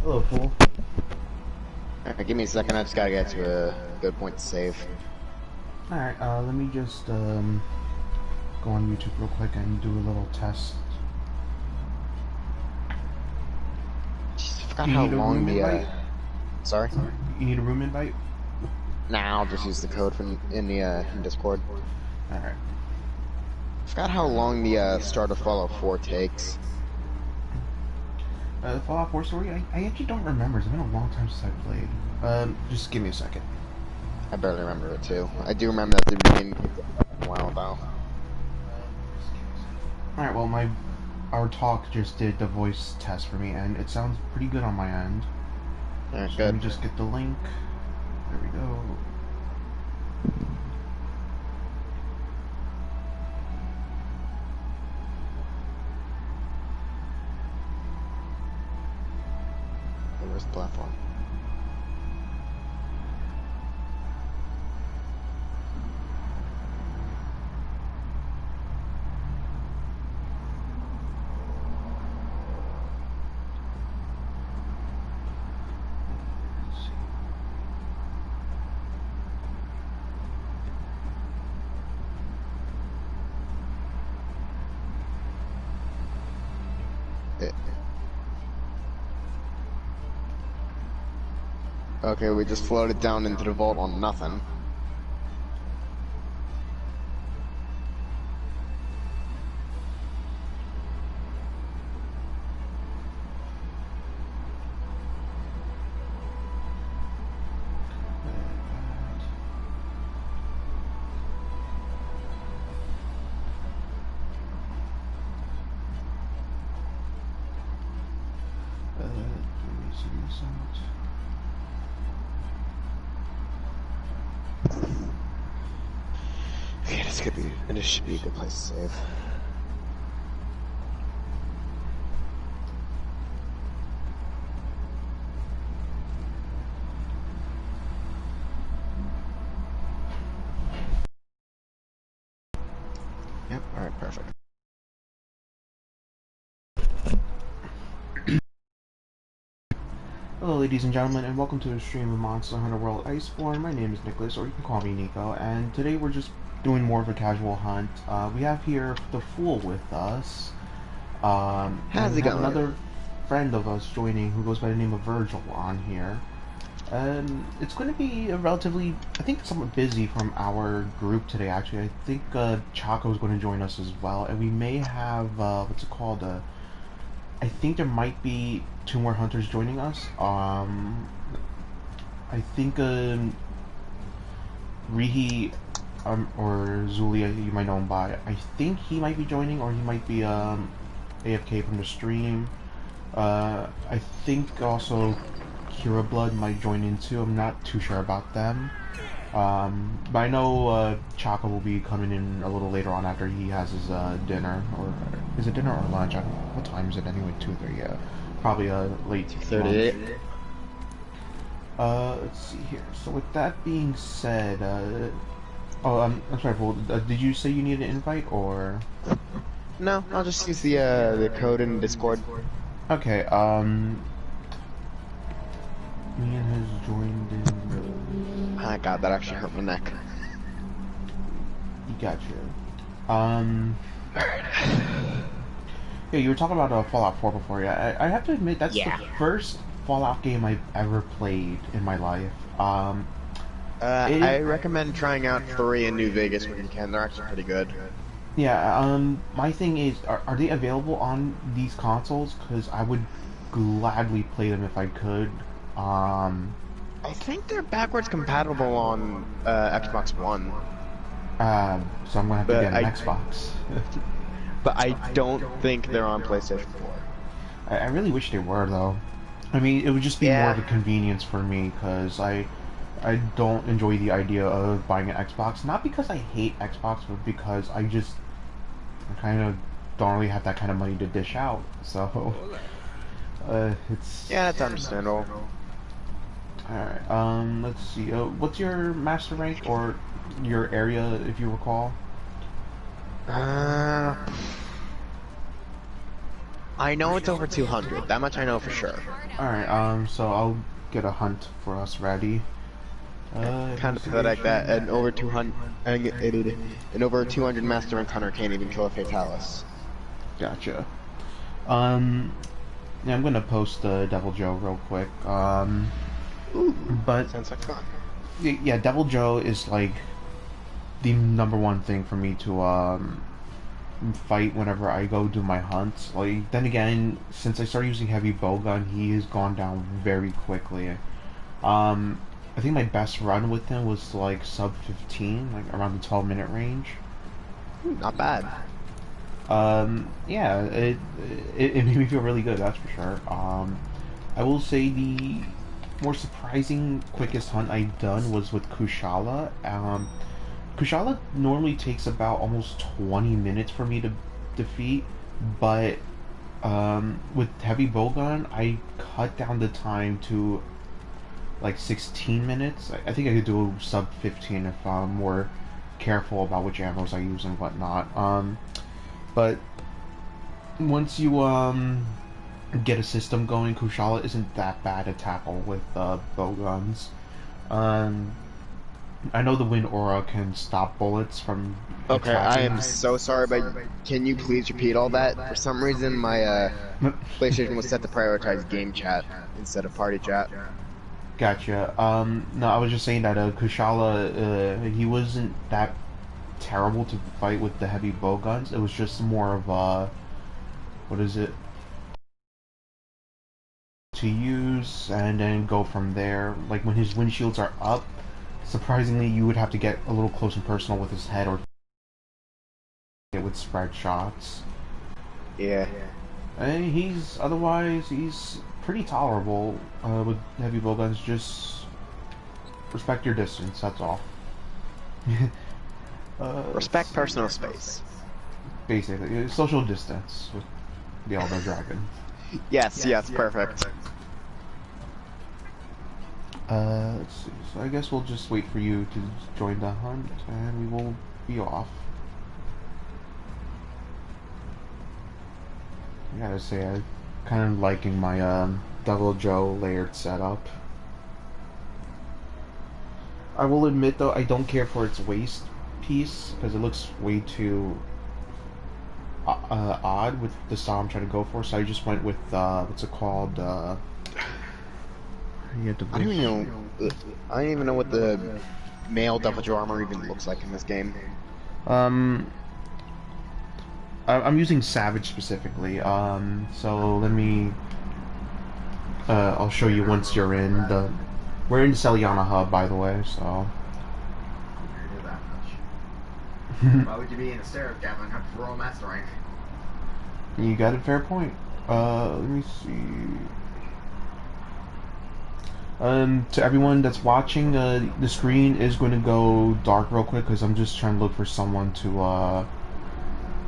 Hello, fool. Alright, give me a second. I just gotta get to a good point to save. Alright, let me just go on YouTube real quick and do a little test. Jeez, I forgot You how need a long room the invite? Sorry? You need a room invite? Nah, I'll just use the code from in the in Discord. Alright. I forgot how long the start of Fallout 4 takes. Fallout 4 story? I actually don't remember. It's been a long time since I played. Just give me a second. I barely remember it too. I do remember that the beginning takes a while though. Alright, well, our talk just did the voice test for me, and it sounds pretty good on my end. Alright, So good. let me just get the link. There we go. Where's the platform? Okay, we just floated down into the vault on nothing. Let me see this out. Okay, this should be a good place to save. Yep, alright, perfect. Hello ladies and gentlemen, and welcome to the stream of Monster Hunter World Iceborne. My name is Nicholas, or you can call me Nico, and today we're just doing more of a casual hunt. We have here the Fool with us, and How's we it have going? another friend of us joining who goes by the name of Virgil on here. It's going to be a relatively, I think, somewhat busy from our group today, actually. I think Chaco is going to join us as well, and we may have, what's it called, I think there might be 2 more hunters joining us. I think Rihi or Zulia, you might know him by. I think he might be joining, or he might be AFK from the stream. I think also Kira Blood might join in too. I'm not too sure about them. But I know Chaka will be coming in a little later on after he has his dinner, or is it dinner or lunch? I don't know. What time is it anyway? 2:30. Yeah, probably late 38. lunch. Let's see here. So with that being said, oh, I'm sorry, Paul. Did you say you need an invite or? No, I'll just use the code in Discord. Okay. Ian has joined in. Ah, God, that actually hurt my neck. Gotcha. Yeah, you were talking about Fallout 4 before. Yeah, I have to admit that's Yeah. the first Fallout game I've ever played in my life. I recommend trying out 3 in New Vegas when you can. They're actually pretty good. Yeah. My thing is, are they available on these consoles? Because I would gladly play them if I could. I think they're backwards compatible on Xbox One, So I'm gonna have to but get an Xbox. but I don't think they're on PlayStation 4. I really wish they were though. I mean, it would just be more Yeah. of a convenience for me because I don't enjoy the idea of buying an Xbox. Not because I hate Xbox, but because I kind of don't really have that kind of money to dish out. So it's Yeah, that's understandable. all right. Let's see. What's your master rank or your area, if you recall? Uh, I know it's over 200. That much I know for sure. Alright, so I'll get a hunt for us ready. Kind of pathetic that Investigation. an over 200 Master Rank Hunter can't even kill a Fatalis. Gotcha. Um, yeah, I'm gonna post Devil Joe real quick. Ooh, But sounds like fun. yeah, Devil Joe is like the number one thing for me to fight whenever I go do my hunts. Like then again, since I started using heavy bowgun, he has gone down very quickly. Um, I think my best run with him was like sub 15, like around the 12-minute range. Not bad. Yeah, it made me feel really good. That's for sure. I will say the more surprising quickest hunt I've done was with Kushala. Kushala normally takes about almost 20 minutes for me to defeat, but with heavy bowgun, I cut down the time to like 16 minutes. I think I could do sub 15 if I'm more careful about which ammos I use and whatnot. But once you get a system going, Kushala isn't that bad to tackle with bowguns. Um, I know the wind aura can stop bullets from Okay, I attacking. am so sorry, but can you please repeat all that? For some reason, my PlayStation was set to prioritize game chat instead of party chat. Gotcha. No, I was just saying that Kushala, he wasn't that terrible to fight with the heavy bowguns. It was just more of a, what is it, to use and then go from there. Like when his windshields are up, surprisingly, you would have to get a little close and personal with his head or it would spread shots. Yeah. And he's pretty tolerable with heavy bowguns. Just respect your distance. That's all. Let's Respect see. personal space. Basically, social distance with the Elder Dragon. Yes, yes, perfect. Let's see. So I guess we'll just wait for you to join the hunt, and we will be off. I gotta say, I'm kind of liking my Double Joe layered setup. I will admit though, I don't care for its waist piece because it looks way too odd with the style I'm trying to go for. So I just went with what's it called? You have to I don't even know. I don't even know what the male Devil Joe armor even looks like in this game. Um, I'm using Savage specifically. So let me. I'll show you once you're in the. We're in the Celiana hub, by the way. So. Why would you be in a Seraph Gap and have to roll Master Rank? You got a fair point. Let me see. To everyone that's watching, the screen is going to go dark real quick because I'm just trying to look for someone to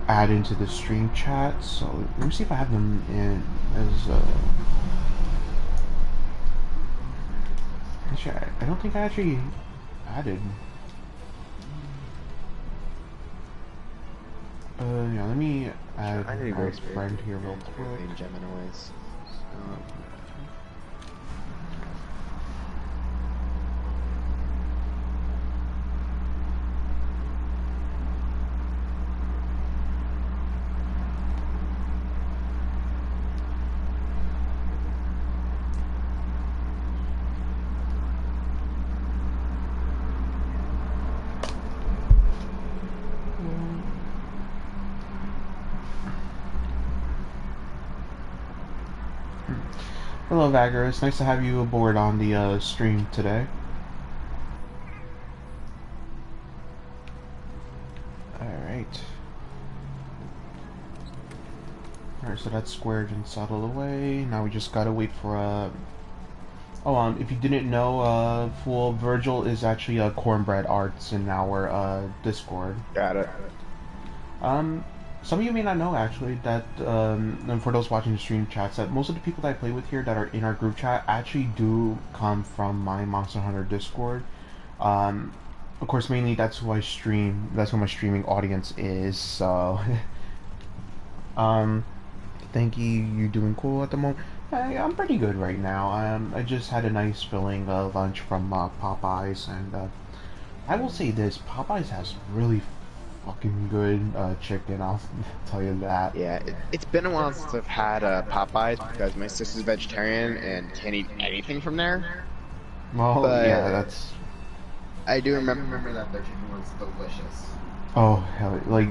add into the stream chat. So let me see if I have them in as. Actually, I don't think I actually added. Yeah, let me add I need to my go friend here real quick. in Geminoids. Hello, Vagger. It's nice to have you aboard on the stream today. Alright. Alright, so that's squared and settled away. Now we just gotta wait for Oh, if you didn't know, Fool Virgil is actually Cornbread Arts in our Discord. Got it. Some of you may not know actually that, and for those watching the stream chats, that most of the people that I play with here that are in our group chat actually do come from my Monster Hunter Discord. Of course, mainly that's who I stream. That's who my streaming audience is. So, um, thank you. You doing cool at the moment? I'm pretty good right now. I just had a nice filling lunch from Popeyes, and I will say this: Popeyes has really fucking good chicken. I'll tell you that. Yeah, it's been a while since I've had Popeyes because my sister's vegetarian and can't eat anything from there. Well, yeah, But that's. I do I do remember. remember that their chicken was delicious. Oh hell, like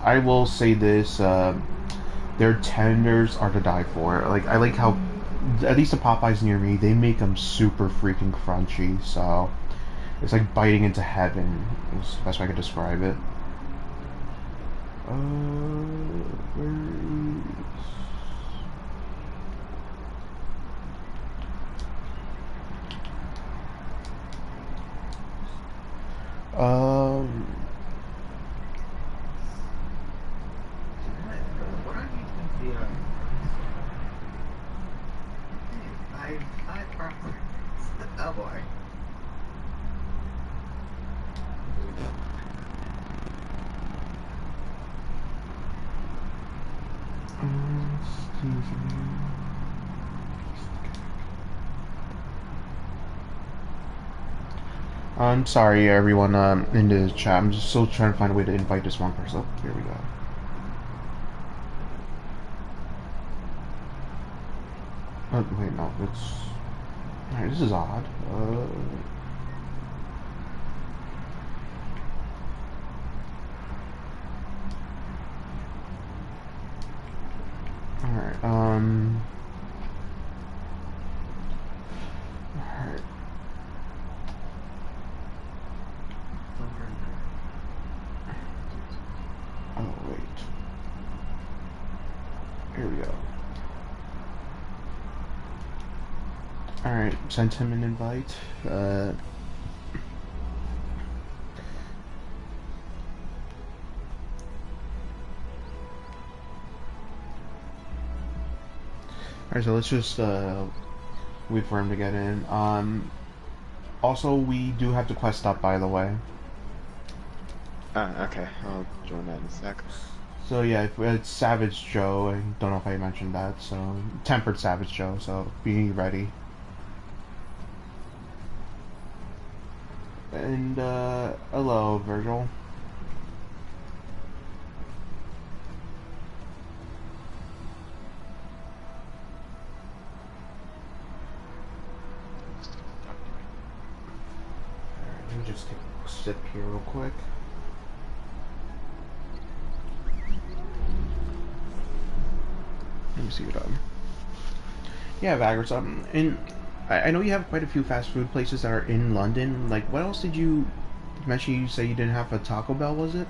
I will say this: their tenders are to die for. Like I like how, at least the Popeyes near me, they make them super freaking crunchy. So it's like biting into heaven. Is the best way I could describe it. Where is... Um, What are you the I properly. Oh boy. I'm sorry, everyone in the chat. I'm just still trying to find a way to invite this one person. Oh, here we go. Oh, wait, no, it's... Alright, this is odd. Alright, alright. Oh, wait. Here we go. Alright, sent him an invite. Alright, so let's just wait for him to get in. Also, we do have the quest up, by the way. Okay, I'll join that in a sec. So yeah, it's Savage Joe. I don't know if I mentioned that. So tempered Savage Joe. So be ready. And hello, Virgil. Let me just take a sip here real quick. Let me see what yeah, Vaggers. And I know you have quite a few fast food places that are in London. Like, what else did you mention? You say you didn't have a Taco Bell, was it?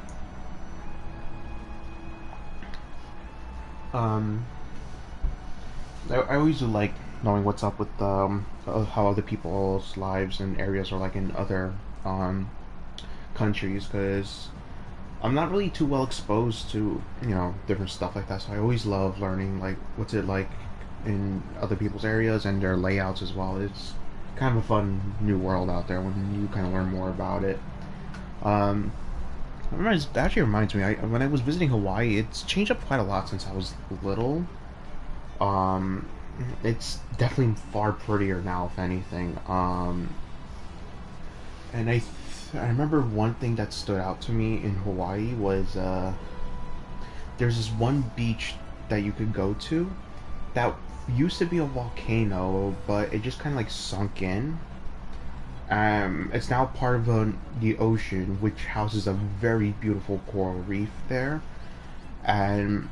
Um, I always do like knowing what's up with how other people's lives and areas are like in other countries, because I'm not really too well exposed to, different stuff like that. So I always love learning like what's it like in other people's areas and their layouts as well. It's kind of a fun new world out there when you kind of learn more about it. Um, that actually reminds me, when I was visiting Hawaii, it's changed up quite a lot since I was little. Um, it's definitely far prettier now, if anything. And I remember one thing that stood out to me in Hawaii was there's this one beach that you could go to that used to be a volcano, but it just kind of like sunk in. It's now part of the ocean, which houses a very beautiful coral reef there, and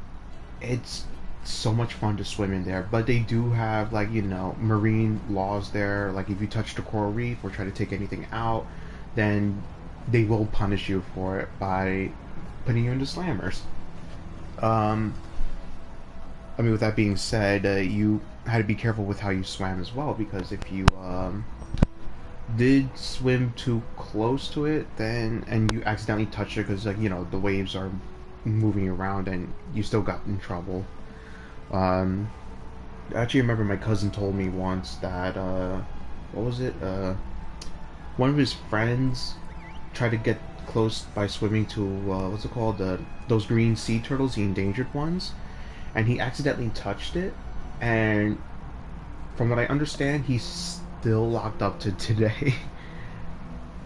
it's so much fun to swim in there. But they do have like marine laws there. Like if you touch the coral reef or try to take anything out, then they will punish you for it by putting you into slammers. I mean, with that being said, you had to be careful with how you swam as well, because if you did swim too close to it, then and you accidentally touched it, because the waves are moving around, and you still got in trouble. I actually remember my cousin told me once that what was it? One of his friends tried to get close by swimming to what's it called? Those green sea turtles, the endangered ones. and he accidentally touched it, and from what I understand, he's still locked up to today.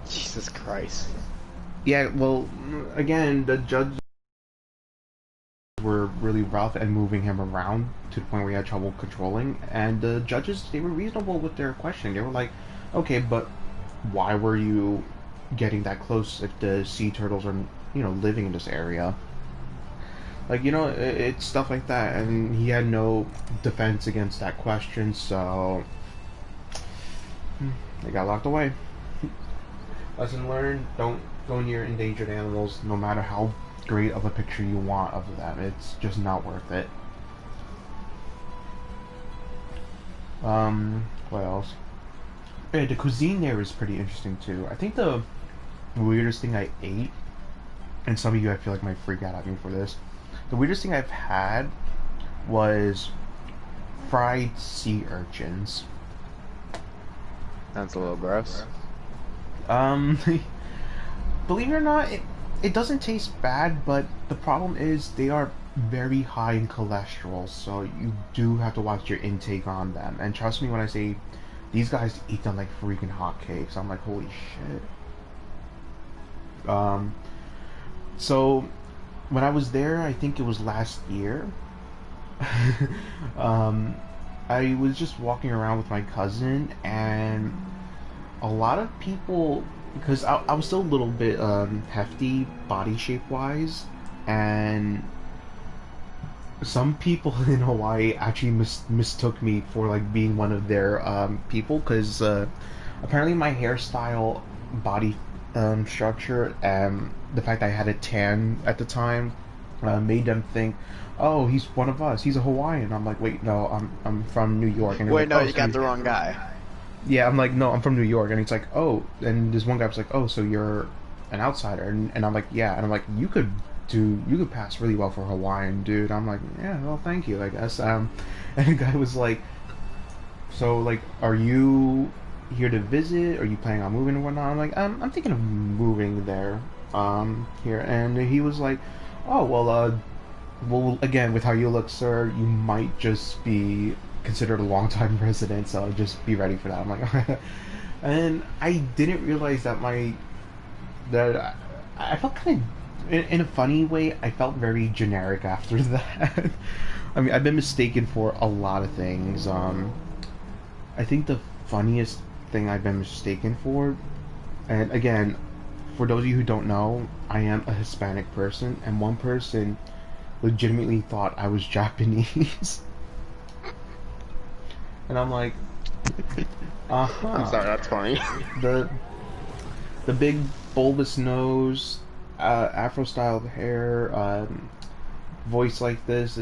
Jesus Christ. Yeah, well, again, the judges were really rough and moving him around to the point where he had trouble controlling, and the judges, they were reasonable with their questioning. They were like, okay, but why were you getting that close if the sea turtles are, living in this area? Like, it's stuff like that, and he had no defense against that question, so they got locked away. Lesson learned, don't go near endangered animals, no matter how great of a picture you want of them. It's just not worth it. What else? Yeah, the cuisine there is pretty interesting too. I think the weirdest thing I ate, and some of you I feel like might freak out at me for this, the weirdest thing I've had was fried sea urchins. Sounds a little gross. Believe it or not, it doesn't taste bad, but the problem is they are very high in cholesterol, so you do have to watch your intake on them. And trust me when I say these guys eat them like freaking hotcakes. I'm like, holy shit. So when I was there, I think it was last year, I was just walking around with my cousin, and a lot of people, because I was still a little bit hefty body shape wise, and some people in Hawaii actually mistook me for like being one of their people, because apparently my hairstyle, body structure, and the fact that I had a tan at the time made them think, oh, he's one of us, he's a Hawaiian. I'm like, wait, no, I'm from New York. And Wait, like, no, oh, you so got the wrong guy. yeah, I'm like, no, I'm from New York. And he's like, oh, and this one guy was like, oh, so you're an outsider. And I'm like, yeah. And I'm like, you could pass really well for Hawaiian, dude. I'm like, yeah, well, thank you, I guess. And the guy was like, so, like, are you here to visit? Are you planning on moving and whatnot? I'm like, I'm thinking of moving there, here. And he was like, oh, well, again, with how you look, sir, you might just be considered a long-time resident, so just be ready for that. I'm like, and I didn't realize that I felt kind of, in a funny way, I felt very generic after that. I mean, I've been mistaken for a lot of things. I think the funniest thing I've been mistaken for, and again, for those of you who don't know, I am a Hispanic person, and one person legitimately thought I was Japanese. And I'm like, I'm sorry, that's funny. the the big bulbous nose, Afro-styled hair, voice like this,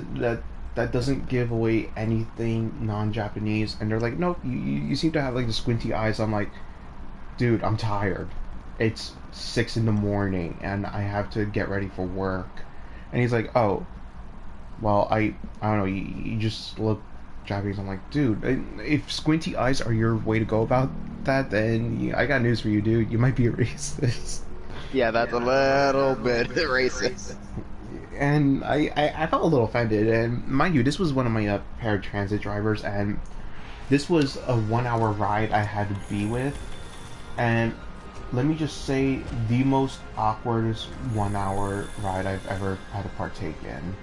that doesn't give away anything non-Japanese. And they're like, nope, you seem to have like the squinty eyes. I'm like, dude, I'm tired. It's 6 in the morning, and I have to get ready for work. And he's like, oh, well, I don't know, you just look Japanese. I'm like, dude, if squinty eyes are your way to go about that, then I got news for you, dude. You might be a racist. Yeah, that's a little bit racist. And I felt a little offended. And mind you, this was one of my paratransit drivers, and this was a 1 hour ride I had to be with. And let me just say, the most awkwardest 1 hour ride I've ever had to partake in.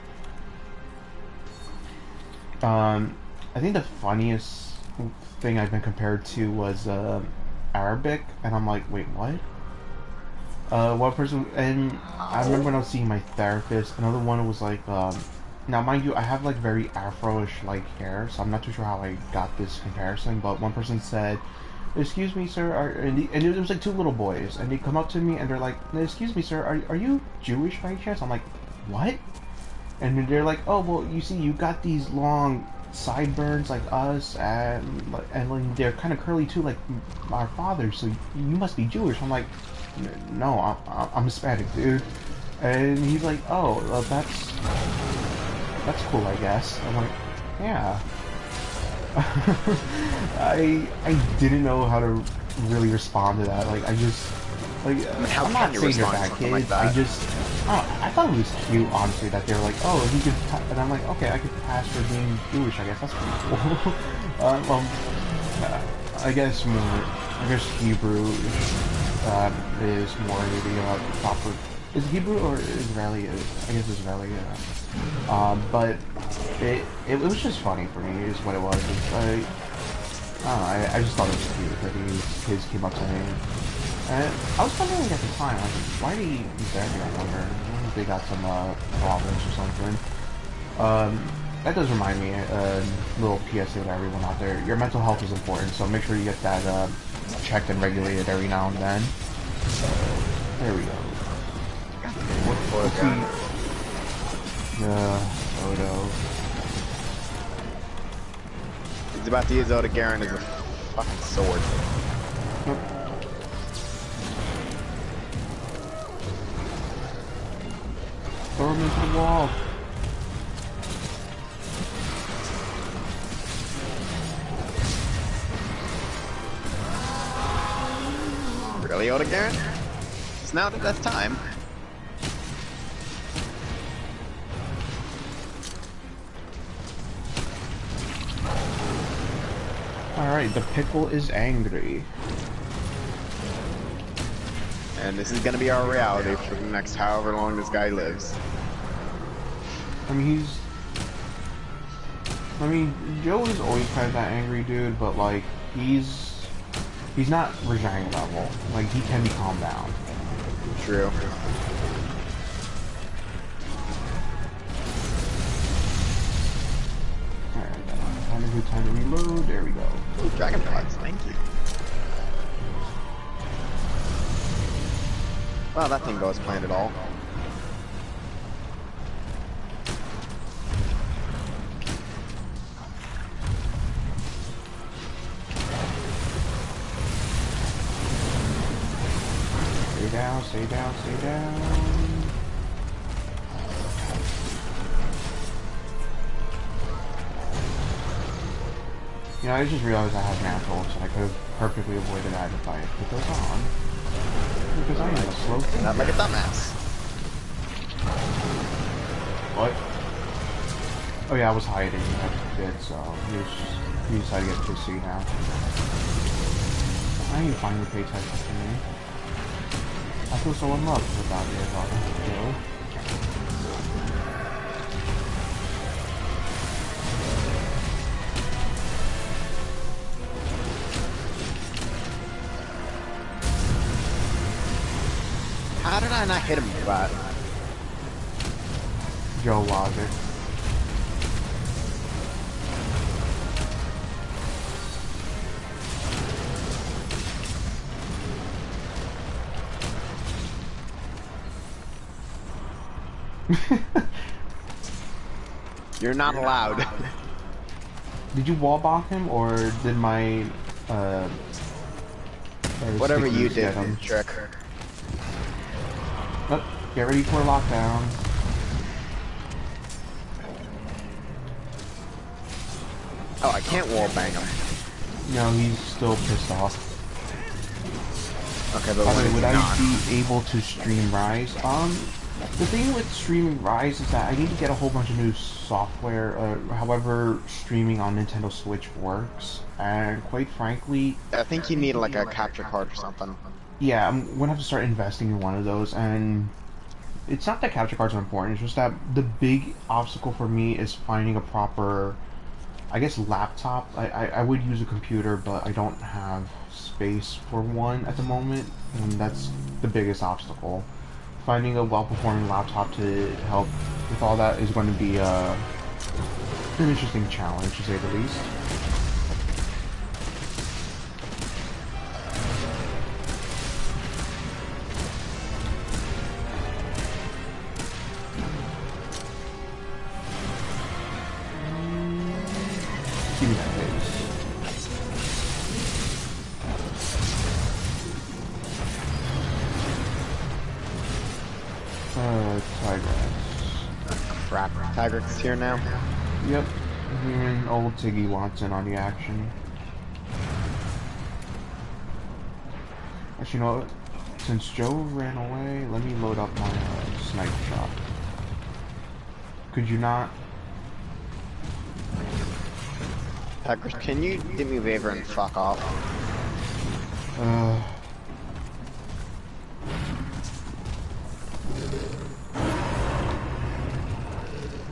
I think the funniest thing I've been compared to was Arabic, and I'm like, wait, what? One person, and I remember when I was seeing my therapist, another one was like, now mind you, I have like very Afro-ish like hair, so I'm not too sure how I got this comparison, but one person said, excuse me, sir, and it was like two little boys, and they come up to me and they're like, excuse me, sir, are you Jewish by any chance? I'm like, what? And then they're like, oh, well, you see, you got these long sideburns like us, and like, they're kind of curly too, like our fathers, so you must be Jewish. I'm like, no, I'm Hispanic, dude. And he's like, oh, that's cool, I guess. I'm like, yeah. I didn't know how to really respond to that. Like, I just Like, I mean, how I'm can not you saying you're respond to bad something kids. like that? I thought it was cute, honestly, that they were like, oh, he could, and I'm like, okay, I could pass for being Jewish. I guess that's pretty cool. Well, I guess Hebrew is more the proper. Is Hebrew or Israeli? I guess Israeli. But it was just funny for me. Is what it was. I don't know. I just thought it was cute that these kids came up to me. And I was wondering at the time, like, why do you therapy? I wonder. I wonder if they got some problems or something. That does remind me, little PSA to everyone out there. Your mental health is important, so make sure you get that checked and regulated every now and then. There we go. Let's see. Odo. He's about to use Oda Garen as a fucking sword. Throw him into the wall. Really, Oda Garen? It's now that that's time. Alright, the pickle is angry. And this is gonna be our reality for the next however long this guy lives. I mean, Joe is always kind of that angry dude, but like, he's not Rajang level. Like, he can be calmed down. True. Alright, time a good time to reload. There we go. Ooh, dragonflies, thank you. Well, that didn't go as planned at all. Stay down, stay down, stay down. You know, I just realized I have mantles, and I could have perfectly avoided that if I put those on. Because I am a slow thinker. Not like a dumbass. What? Oh yeah, I was hiding. I did, so he decided to get pissy now. I ain't finally pay attention to me. I feel so in love without you talking to Joe. How did I not hit him with that? Joe logic. You're not allowed. Did you wallblock him, or did my Whatever you stickies did, get him? trick. Oh, get ready for lockdown. Oh, I can't wall bang him. No, he's still pissed off. Okay, but By the when way, is would he I not? be able to stream Rise? The thing with streaming Rise is that I need to get a whole bunch of new software, however streaming on Nintendo Switch works, and quite frankly, I think you need like a capture card or something. yeah, I'm gonna have to start investing in one of those, and it's not that capture cards are important, it's just that the big obstacle for me is finding a proper, I guess, laptop. I would use a computer, but I don't have space for one at the moment, and that's the biggest obstacle. Finding a well-performing laptop to help with all that is going to be an interesting challenge, to say the least. Give me that base. Tigress. Crap. Tigrex is here now. Yep. Even old Tiggy wants in on the action. Actually, you know what? Since Joe ran away, let me load up my sniper shot. Could you not? Tigers, can you do me a favor and fuck off?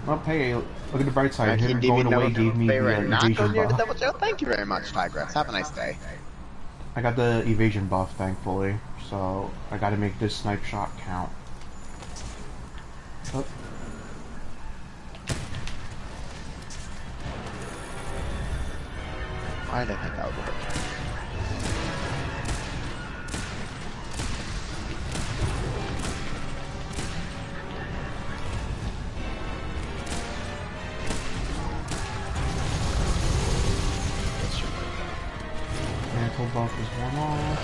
Well, hey, look at the bright side. Can Him you do me going away gave me the favor and not go evasion near the buff. double Joe? Thank you very much, Tigers. Have a nice day. I got the evasion buff, thankfully, so I gotta make this snipe shot count. Oh. Why did I think that would work? Mantle buff is one off.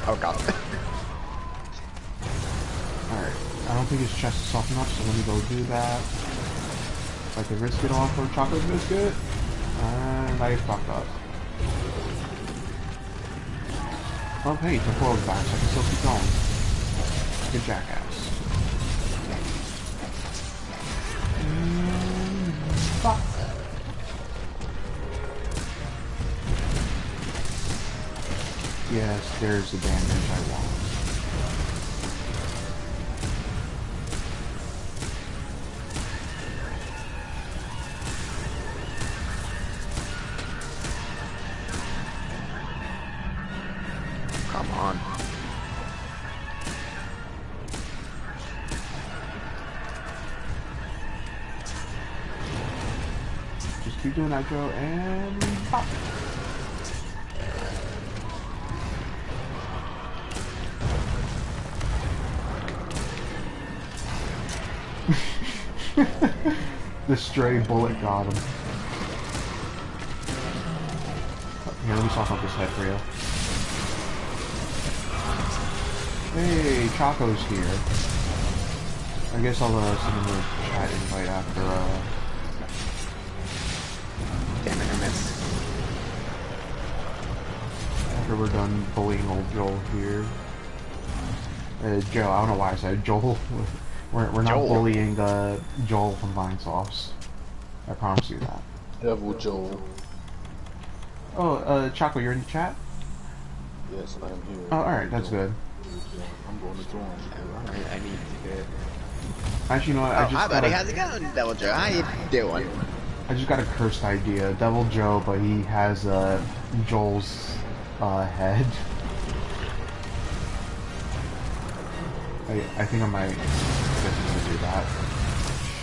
Oh god. Alright, I don't think his chest is soft enough, so let me go do that. If I can risk it all for a chocolate biscuit. And I fucked up. Oh hey, the foil's back, so I can still keep going. Good jackass. Fuck. Yes, there's the damage I want. Come on. Just keep doing that, Joe, and pop. The stray bullet got him. Here, let me soften up this head for you. Hey, Choco's here. I guess I'll send him a chat invite after, Damn it, I missed. after we're done bullying old Joel here. Joe, I don't know why I said Joel. We're not Joel. bullying Joel from Vinesauce. I promise you that. Devil Joel. Oh, Choco, you're in the chat? Yes, I am here. Oh, alright, that's good. I'm going to join you. I need to get... Actually, you know what? Oh, I just hi got buddy, a, how's it going, Devil Joe? How you doing? I just got a cursed idea. Devil Joe, but he has Joel's head. I think I might get him to do that.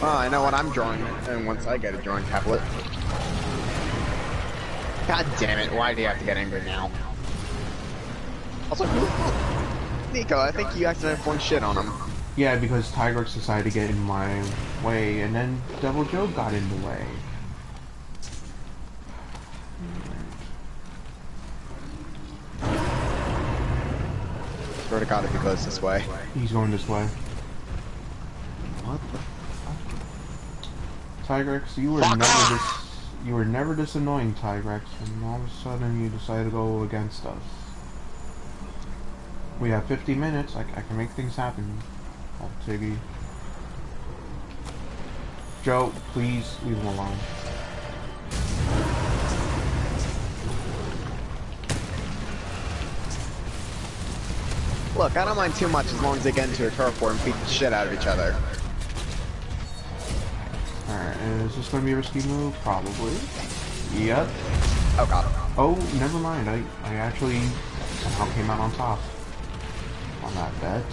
Oh, I know what I'm drawing, and once I get a drawing tablet. God damn it, why do you have to get angry now? Also, Nico, I think you accidentally flung shit on him. Yeah, because Tigrex decided to get in my way, and then Devil Joe got in the way. Swear to God if he goes this way. He's going this way. What the Tigrex, you were never this annoying, Tigrex, and all of a sudden you decided to go against us. We have 50 minutes. I can make things happen. Oh, Tiggy. Joe, please leave him alone. Look, I don't mind too much as long as they get into a turf war and beat the shit out of each other. Alright, is this going to be a risky move? Probably. Yep. Oh god. Oh, never mind. I actually somehow came out on top on that bet.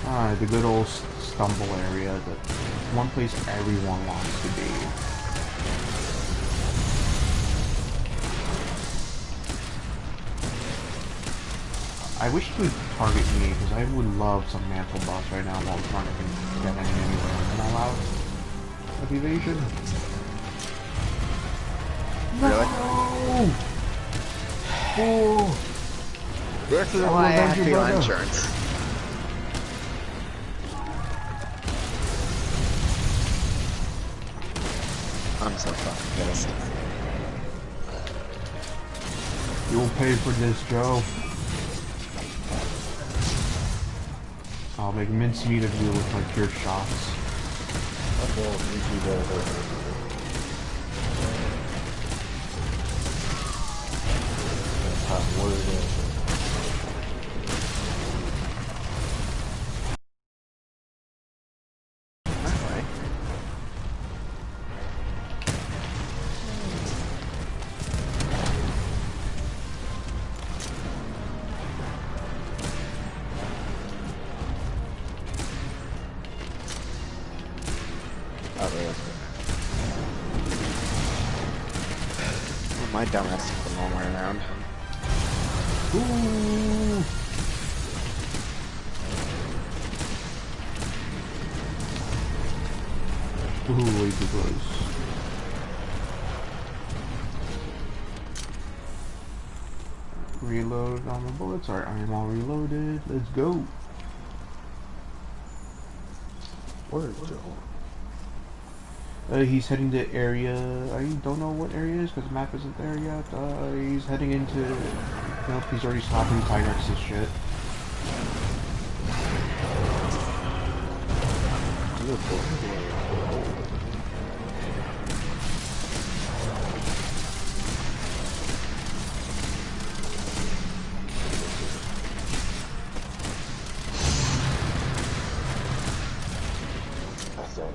Ah, the good old stumble area, the one place everyone wants to be. I wish you would target me, because I would love some mantle buffs right now while I'm trying to get anywhere. Am I allowed of evasion? Really? No! Oh! This is I will why I avenge have your feline brother. insurance. I'm so fucking pissed. You'll pay for this, Joe. I'll make mincemeat of you with my pure shots. Alright. Oh, there is. Oh, my dumbass took the long way around. Ooh! Ooh, way too close. Reload on the bullets. Alright, I am all reloaded. Let's go. Where's Joe? He's heading to area. I don't know what area it is because the map isn't there yet. He's heading into. Nope, he's already stopping Tyrex's shit. I think.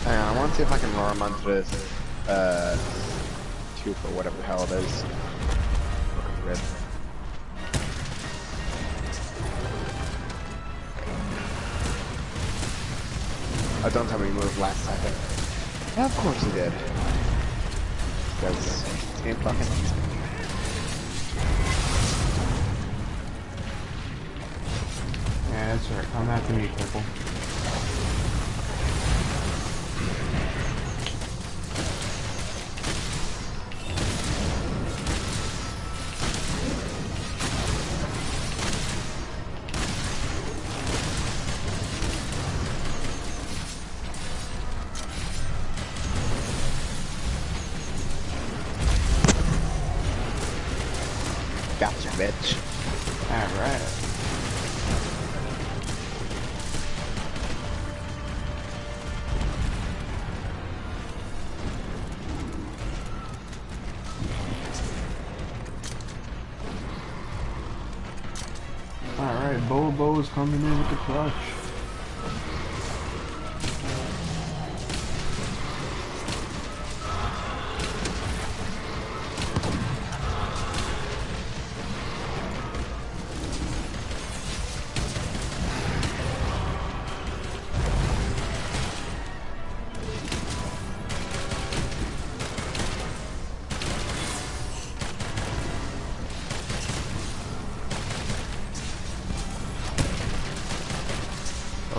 Hang on, I want to see if I can lure him onto this, tube or whatever the hell it is. Red. Oh, don't tell me he moved last second. Yeah, of course he did. Because this game fucking... Yeah, that's alright. Come after me, purple. Gotcha, bitch. Alright. Alright, Bobo is coming in with the clutch.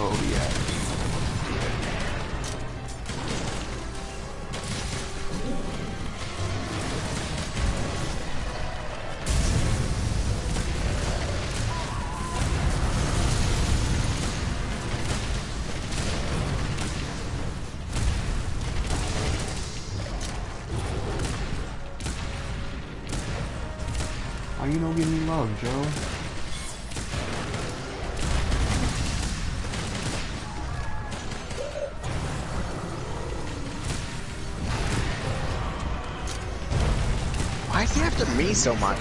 Oh yeah. Why you don't give me love, Joe? Why is he after me so much?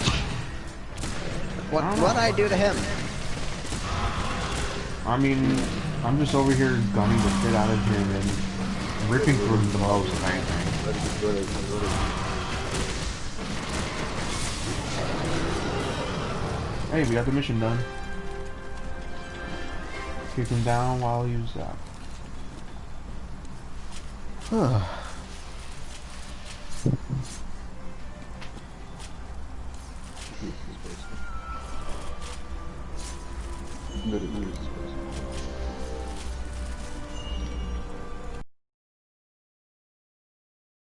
What'd I do to him? I mean, I'm just over here gunning the shit out of him and ripping through him the most, if anything. Hey, we got the mission done. Keep him down while he was out. committed to this.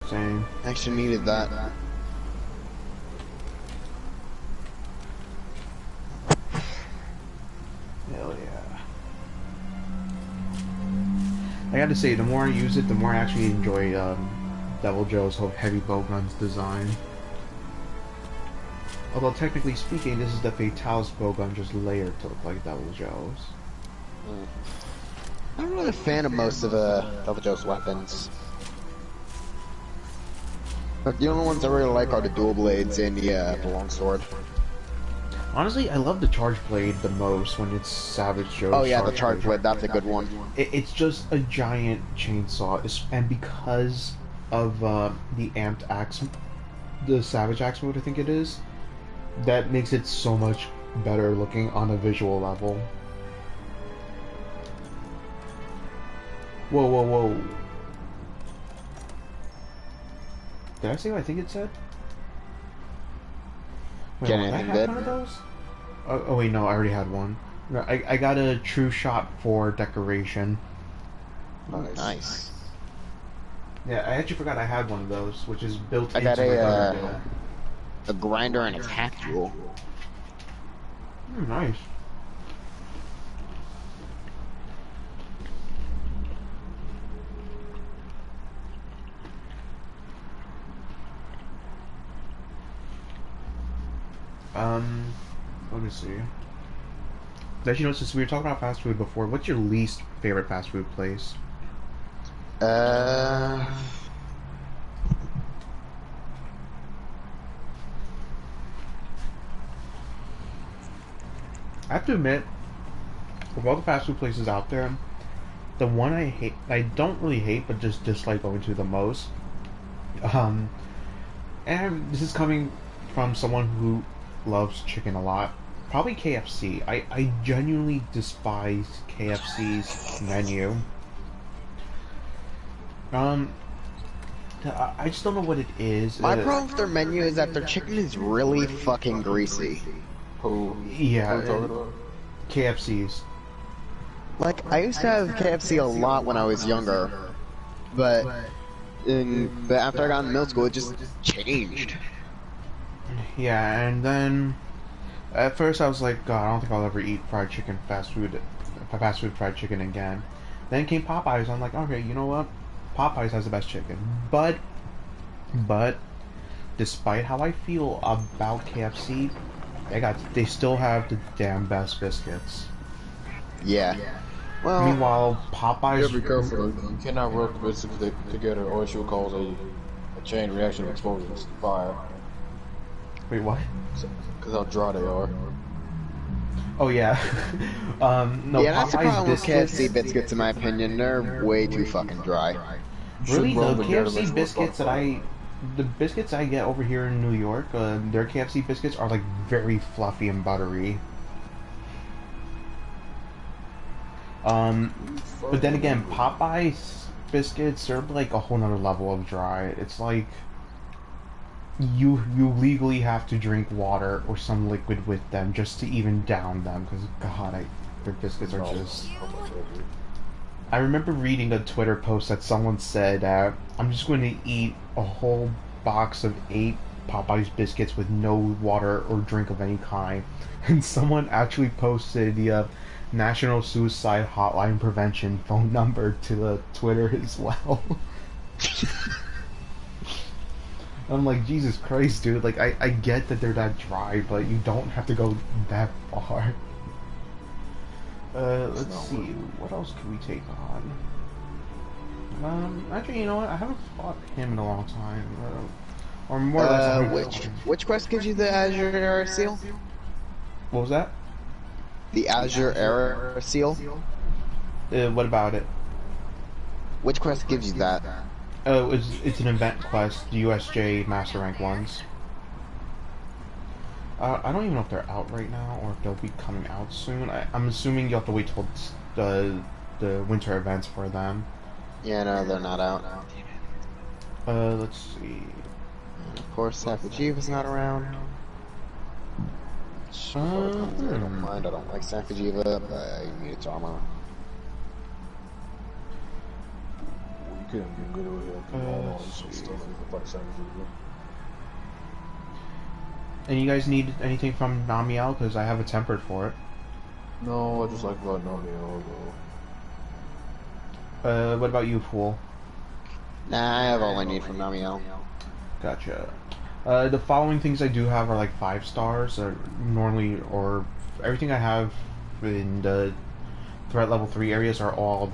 Same. Actually needed that. Hell yeah. I gotta say, the more I use it, the more I actually enjoy Devil Joe's whole heavy bowgun's design. Although technically speaking, this is the Fatalis bowgun just layered to look like Devil Joe's. I'm not really a fan of most of Devil Joe's weapons. But the only ones I really like are the dual blades and the longsword. Honestly, I love the charge blade the most when it's Savage Joe's. Oh yeah, the charge blade, that's a good one. It's just a giant chainsaw, and because of the amped axe, the Savage axe mode, I think it is, that makes it so much better looking on a visual level. Whoa, whoa, whoa. Did I say what I think it said? Wait, Get did I anything have good? one of those? Oh wait, no, I already had one. No, I got a true shot for decoration. Oh, nice. Yeah, I actually forgot I had one of those, which is built I into got my gun deal. a grinder and a tack jewel. Nice. Let me see. Actually, you know, since we were talking about fast food before, what's your least favorite fast food place? Uh, I have to admit, of all the fast food places out there, the one I don't really hate, but just dislike going to the most, and this is coming from someone who loves chicken a lot, probably KFC. I genuinely despise KFC's menu. I just don't know what it is. my problem with their menu is that their chicken is really fucking greasy. Who? Yeah, Who you talking about? KFC's. Like, I used to have KFC a lot when I was younger, but after I got in middle school, it just changed. Yeah, and then at first I was like, God, I don't think I'll ever eat fast food fried chicken again. Then came Popeyes. I'm like, okay, you know what? Popeyes has the best chicken. But, despite how I feel about KFC, they still have the damn best biscuits. Yeah. Well, Meanwhile, You Popeyes. gotta be careful though. You cannot rub the biscuits together or else you'll cause a chain reaction of explosions, fire. Wait, what? Because how dry they are. Oh yeah. No, yeah, that's the Popeyes problem with biscuits. KFC biscuits, in my opinion. They're way too fucking dry. Really, the Shouldn't rub together, KFC makes it biscuits more the biscuits I get over here in New York, their KFC biscuits are like very fluffy and buttery. But then again, Popeyes biscuits are like a whole nother level of dry. It's like you legally have to drink water or some liquid with them just to even down them, because God, their biscuits are just. I remember reading a Twitter post that someone said, I'm just going to eat a whole box of 8 Popeyes biscuits with no water or drink of any kind. And someone actually posted the National Suicide Hotline Prevention phone number to the Twitter as well. I'm like, Jesus Christ, dude. Like, I get that they're that dry, but you don't have to go that far. Let's see. What else can we take on? Actually, you know what? I haven't fought him in a long time. Or more or less, I haven't- Which quest gives you the Azure Era Seal? What was that? The Azure Era Seal? What about it? Which quest gives you that? Oh, it's an event quest, the USJ Master Rank ones. I don't even know if they're out right now or if they'll be coming out soon. I'm assuming you have to wait till the winter events for them. Yeah, no, they're not out. Let's see. Of course, Safajiva's not around. I don't mind. I don't like Sakajiva, but I need its armor. You couldn't get good with it. All some stuff. You could fight Savage. And you guys need anything from Namiel? Because I have a tempered for it. No, I just like about Namiel, What about you, Fool? Nah, I have all I need from Namiel. Gotcha. The following things I do have are like 5 stars, normally, or everything I have in the threat level 3 areas are all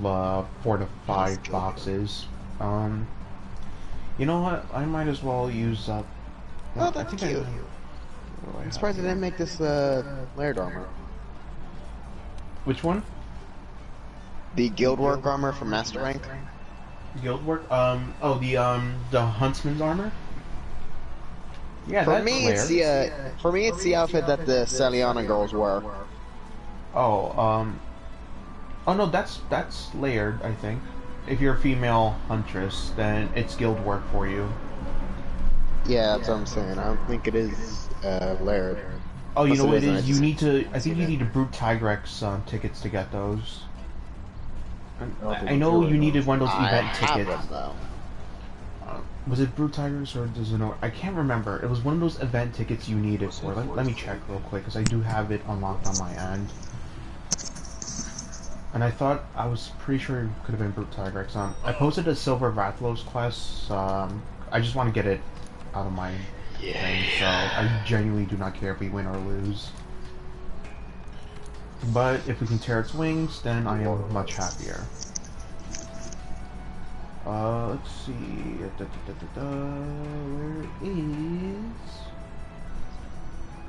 4 to 5 boxes. You know what? I might as well use up. Oh, that's cute. I'm surprised they didn't make this layered armor. Which one? The Guildwork armor from Master Rank. Guildwork? The Huntsman's armor? Yeah, For that's me, layered. it's the outfit that the Saliana girls wear. Oh, oh no, that's layered, I think. If you're a female huntress, then it's guild work for you. Yeah, that's what I'm saying. I don't think it is layered. Oh, you know what it isn't, is? You need to. I think you need to Brute Tigrex tickets to get those. I know you needed one of those event tickets. Them, though. Was it Brute Tigers or does it know? I can't remember. It was one of those event tickets you needed for. Let me check real quick because I do have it unlocked on my end. And I thought I was pretty sure it could have been Brute Tigrex. I posted a Silver Rathalos quest. I just want to get it out of my thing, so I genuinely do not care if we win or lose. But if we can tear its wings, then I am much happier. Let's see.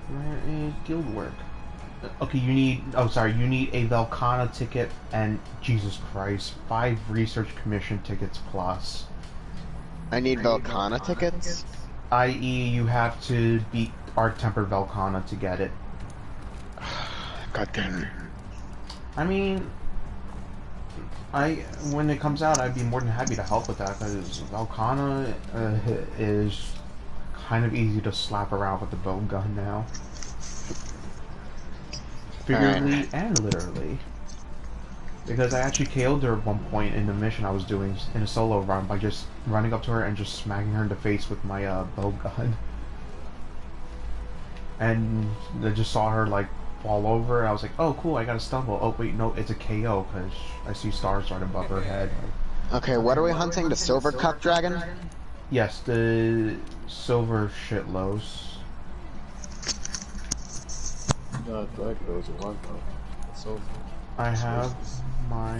Where is guild work? Okay, you need. Oh, sorry. You need a Velcana ticket and Jesus Christ, 5 research commission tickets plus. I need Velcana tickets. I.e., you have to beat Arc Tempered Velcana to get it. God damn it. I mean, when it comes out, I'd be more than happy to help with that because Velcana is kind of easy to slap around with the bow gun now, figuratively and literally. Because I actually KO'd her at one point in the mission I was doing in a solo run by just running up to her and just smacking her in the face with my bow gun. And I just saw her like fall over. I was like, oh cool, I got a stumble. Oh wait, no, it's a KO because I see stars right above her head. Okay, what are we hunting? The Silver Cup Dragon? Yes, the silver shitlows. So I have my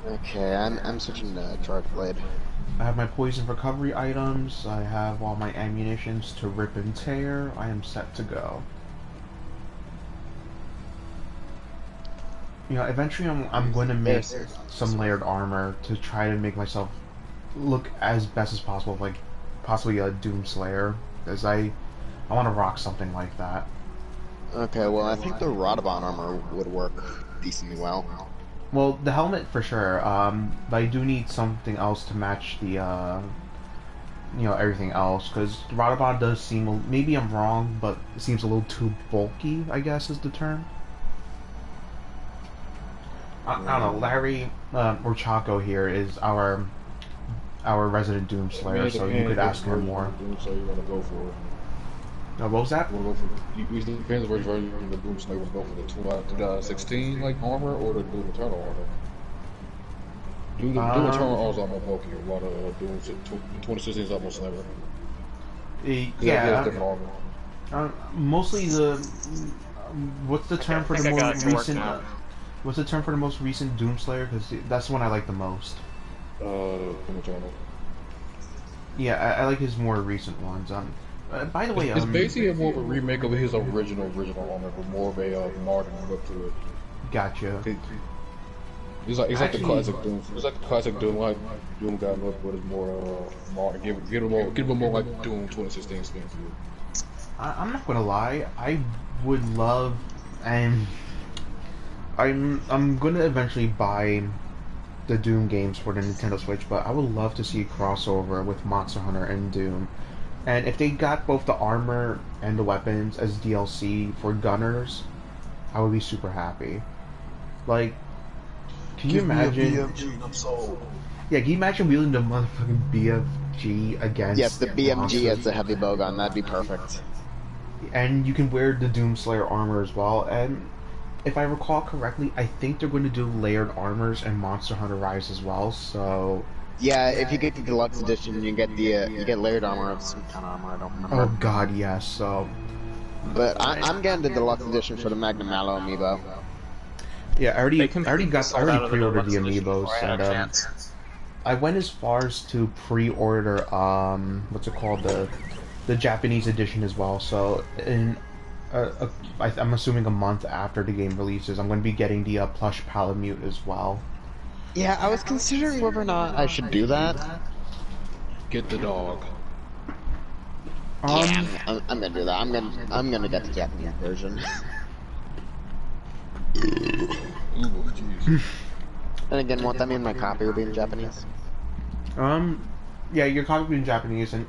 Okay, I'm switching to Charge Blade. I have my poison recovery items. I have all my ammunitions to rip and tear. I am set to go. You know, eventually I'm going to make some layered armor to try to make myself look as best as possible, like possibly a Doom Slayer, because I want to rock something like that. Okay, well I think the Radabon armor would work decently well. Well, the helmet for sure, but I do need something else to match the, you know, everything else, because Radabon does seem, maybe I'm wrong, but it seems a little too bulky, I guess is the term. I don't know, Larry, or Chaco here is our resident Doom Slayer, so you could ask him more. So you want to go for it. What was that? You want to go for it depends which version of the Doom Slayer. Want to go for the 2016 like armor or the Doom Eternal armor? Doom Eternal armor is a lot more bulkier. A lot of Doom 2016 is almost slimmer. Yeah. Mostly the what's the term for the more recent? What's the term for the most recent Doom Slayer? Because that's the one I like the most. Doom Eternal. Yeah, I like his more recent ones. By the way, it's basically more of a remake of his original armor, but more of a modern look to it. Gotcha. It's like the classic Doom. It's like the classic Doom, like Doom guy look, but it's more modern. Give it more like Doom 2016 spin to it. I'm not gonna lie. I would love, and I'm gonna eventually buy the Doom games for the Nintendo Switch, but I would love to see a crossover with Monster Hunter and Doom. And if they got both the armor and the weapons as DLC for gunners, I would be super happy. Like, can you imagine? I'm sold. Yeah, can you imagine wielding the motherfucking BFG against Yes, the BMG monsters? as the heavy bowgun, that'd be perfect. And you can wear the Doomslayer armor as well. And if I recall correctly, I think they're going to do layered armors in Monster Hunter Rise as well. So, Yeah, if you get the deluxe edition, you get the you get layered armor of some kind of armor. I don't remember. oh god, yes. So, But I'm getting the deluxe edition for the Magnum Mallow amiibo. yeah, I They already pre-ordered the amiibos, before I had a and chance. I went as far as to pre-order what's it called, the Japanese edition as well. So in I'm assuming a month after the game releases, I'm going to be getting the plush Palamute as well. Yeah, I was considering whether or not I should do that. Get the dog. Yeah, I'm gonna do that. I'm gonna get the Japanese version. Ooh, jeez. And again, won't that mean my copy will be in Japanese? Yeah, your copy will be in Japanese, and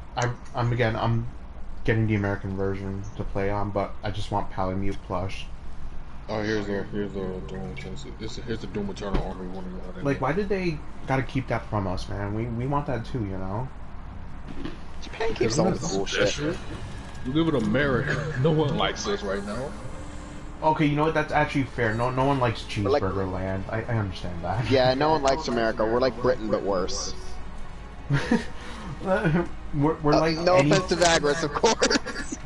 I'm getting the American version to play on, but I just want Palamute plush. Oh, here's the Doom. Here's the Doom Eternal armor. You want to know how that Like, why did they gotta keep that from us, man? We want that too, you know. Japan keeps all this bullshit. We live in America. No one likes this right now. Okay, you know what? That's actually fair. No one likes like- Cheeseburger Land. I understand that. Yeah, no one likes America. We're like Britain, but worse. we're like No any, offense to Vagras, of course.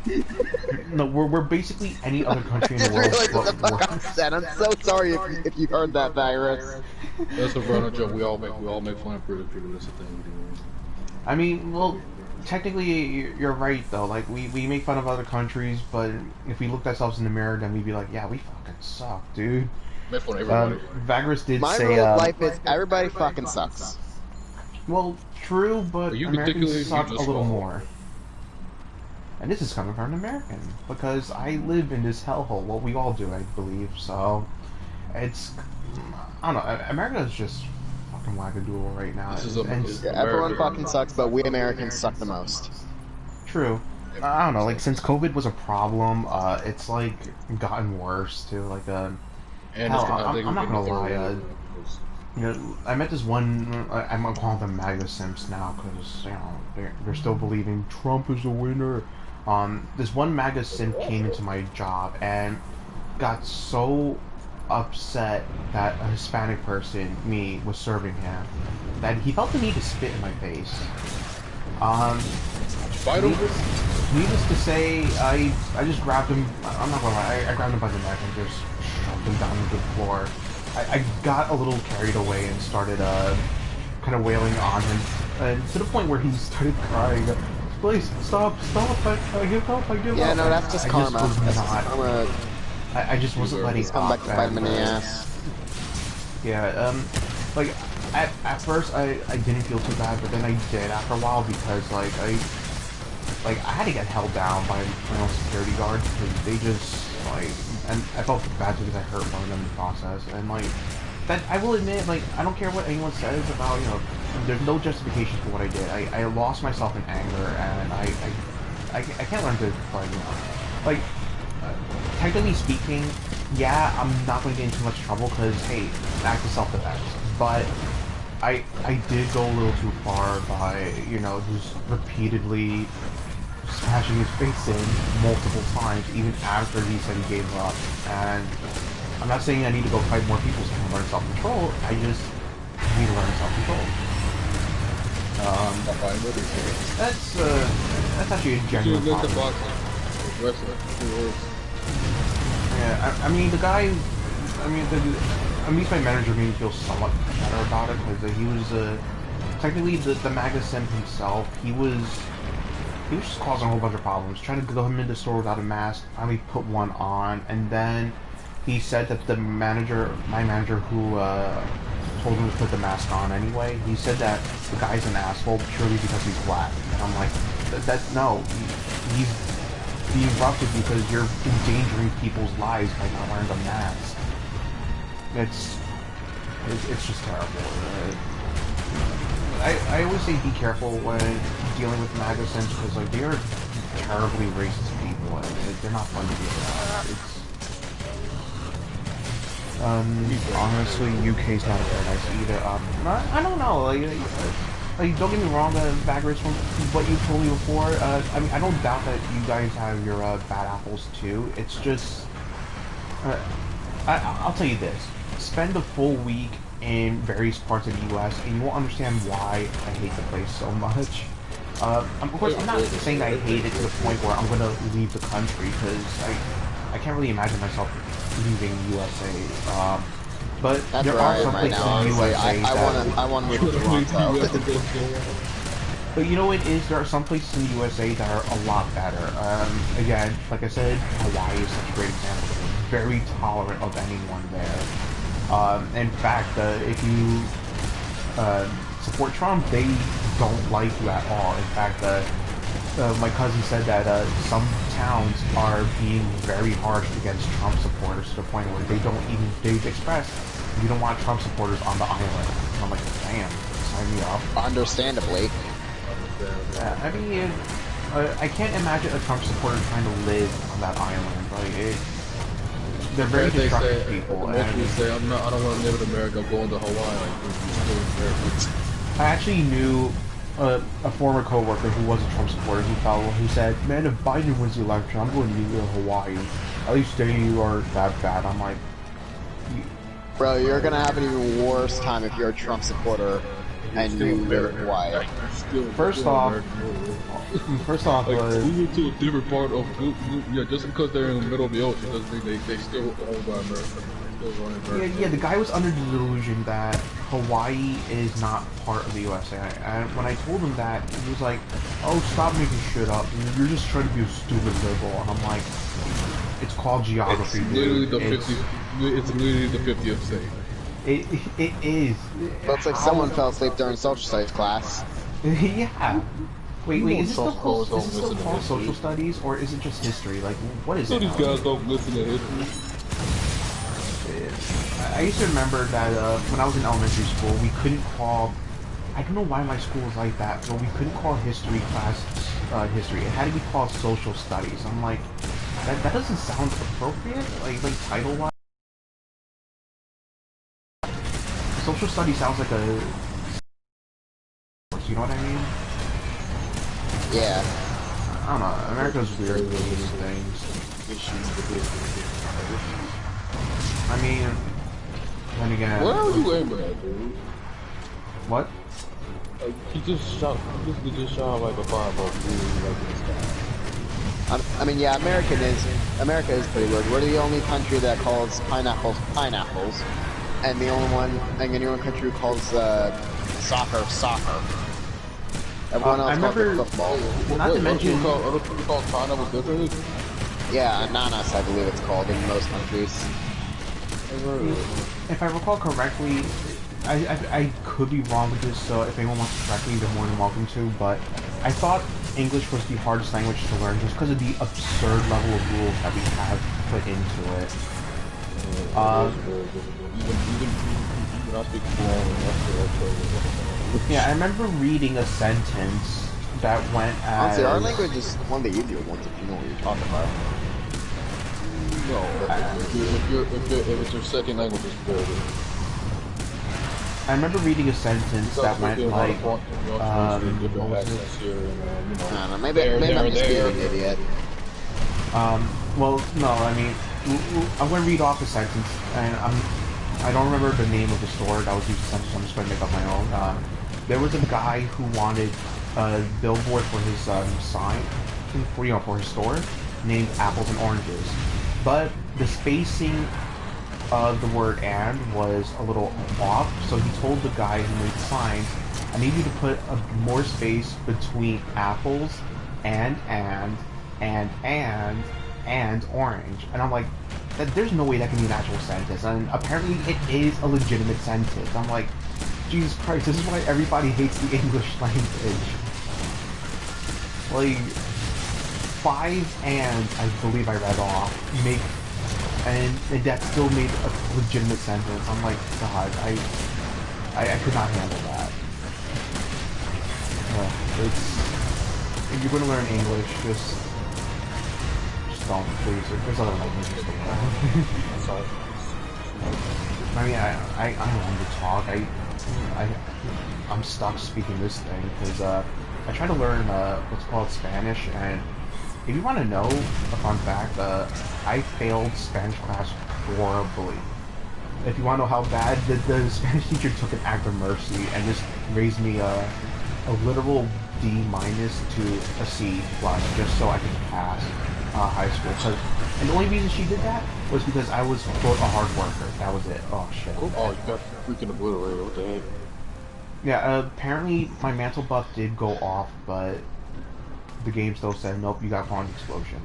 no, we're basically any other country in I the just world. realized what the but fuck I said. I'm so sorry if you heard that, Vagras. That's a running joke. We all make fun of British people. That's the thing we do. I mean, well, technically you're right though. Like we make fun of other countries, but if we looked ourselves in the mirror, then we'd be like, yeah, we fucking suck, dude. Make fun of everybody. Vagras did My say, rule of life is everybody fucking sucks. well, true, but You Americans ridiculous, suck you a just little wrong. more. And this is coming from an American, because I live in this hellhole. Well, we all do, I believe. So, it's, I don't know. America is just fucking wackadoodle right now. This is a- And- this- Everyone America. fucking sucks, but we Americans suck the most. True. I don't know. Like since COVID was a problem, it's like gotten worse too. Like And hell, I think I'm not we gonna can lie. throw- You know, I met this one. I'm gonna call them MAGA simps now because you know they're still believing Trump is the winner. This one MAGA simp came into my job and got so upset that a Hispanic person, me, was serving him that he felt the need to spit in my face. Fight over. Needless to say, I just grabbed him. I'm not gonna lie, I grabbed him by the neck and just shoved him down to the floor. I got a little carried away and started kind of wailing on him, and to the point where he started crying. Please stop! I give up! I give up! Yeah, no, that's just I karma. was That's not. karma. I just wasn't letting Come back up. to bite him in the and, ass. yeah, like at first I didn't feel too bad, but then I did after a while because like I had to get held down by my own security guards because they just like, and I felt bad because I hurt one of them in the process, and like that I will admit, like I don't care what anyone says about, you know, there's no justification for what I did. I lost myself in anger, and I can't learn to like, you know, like technically speaking, yeah, I'm not going to get in too much trouble because hey, act of self-defense, but I did go a little too far by, you know, just repeatedly smashing his face in multiple times, even after he said he gave up. And I'm not saying I need to go fight more people so I can learn self-control. I just need to learn self-control. That's actually a genuine problem. Yeah, I mean, the guy, I mean, at least my manager made me feel somewhat better about it, because he was, technically the MAGA simp himself, he was just causing a whole bunch of problems, trying to go him into the store without a mask, finally put one on, and then he said that my manager who, told him to put the mask on anyway, he said that the guy's an asshole purely because he's black. And I'm like, no, he erupted because you're endangering people's lives by not wearing a mask. It's just terrible. I always say be careful when dealing with MAGA Sims because like they are terribly racist people and they're not fun to deal with. Honestly, UK's not a paradise either. I don't know. Like, don't get me wrong, Bagris, from what you told me before. I mean, I don't doubt that you guys have your bad apples too. It's just, I'll tell you this: spend a full week in various parts of the U.S. and you won't understand why I hate the place so much. Of course, I'm not saying I hate it to the point where I'm gonna leave the country because I can't really imagine myself leaving USA. But That's there where are I am some right places now. in the Honestly, USA I want to move to Toronto. But you know what is? There are some places in the USA that are a lot better. Again, like I said, Hawaii is such a great example. They're very tolerant of anyone there. In fact, if you support Trump, they don't like you at all. In fact, my cousin said that some towns are being very harsh against Trump supporters to the point where they've expressed we don't want Trump supporters on the island. And I'm like, damn, sign me up. Understandably. I mean, I can't imagine a Trump supporter trying to live on that island. Like, they're very destructive people. And say, I don't want to live in America. I'm going to Hawaii. I actually knew a former coworker who was a Trump supporter who said, "Man, if Biden wins the election, I'm going to Hawaii. At least they are that bad." I'm like, bro, you're gonna have an even worse time if you're a Trump supporter and you live in Hawaii. First off, like, move to a different part of just because they're in the middle of the ocean doesn't mean they still own by America. Yeah, the guy was under the delusion that Hawaii is not part of the USA. And when I told him that, he was like, "Oh, stop making shit up. You're just trying to be a stupid liberal." And I'm like, "It's called geography, it's dude. literally it's literally the 50th state. It is. Looks like someone fell asleep during social studies class. Yeah. Wait, is this still called history. social studies, or is it just history? Like, what is it? These guys don't listen to history. I used to remember that when I was in elementary school, we couldn't call. I don't know why my school was like that, but we couldn't call history class history. It had to be called social studies. I'm like, that doesn't sound appropriate. Like title wise, social studies sounds like a. You know what I mean? Yeah. I don't know. America's weird with these things. I mean, then again. Where are you aiming at, dude? What? He just shot like a fireball through like in the sky. I mean, yeah, America is pretty weird. We're the only country that calls pineapples pineapples, and the only country who calls soccer soccer. Everyone else calls it football. Not to mention, other people call pineapples differently. Yeah, ananas, I believe it's called in most countries. if I recall correctly, I could be wrong with this, so if anyone wants to correct me, they're more than welcome to, but I thought English was the hardest language to learn just because of the absurd level of rules that we have put into it. Yeah, I remember reading a sentence that went as... Honestly, our language is one of the easier ones if you know what you're talking about. No, if it's your second language, it's very good. I remember reading a sentence that went like, maybe I'm just being an idiot. well, no, I mean, I'm going to read off the sentence, and I don't remember the name of the store that was using the sentence, so I'm just going to make up my own. There was a guy who wanted a billboard for his sign, for his store, named Apples and Oranges, but the spacing of the word "and" was a little off, so he told the guy who made the sign, "I need you to put more space between apples and orange." And I'm like, there's no way that can be an actual sentence, and apparently it is a legitimate sentence. I'm like, Jesus Christ, this is why everybody hates the English language. Like, 5 and I believe I read off make, and that still made a legitimate sentence. I'm like, God, I could not handle that. It's if you're going to learn English, just don't, please. There's other languages to learn. Sorry. I mean, I don't want to talk. I'm stuck speaking this thing because I try to learn what's called Spanish, and if you want to know a fun fact, I failed Spanish class horribly. If you want to know how bad, the Spanish teacher took an act of mercy and just raised me a literal D minus to a C plus just so I could pass high school. And the only reason she did that was because I was, quote, a hard worker. That was it. Oh, shit. Oh, you got freaking obliterated. What the heck? Yeah, apparently my mantle buff did go off, but the game still said, nope, you got Pond Explosion.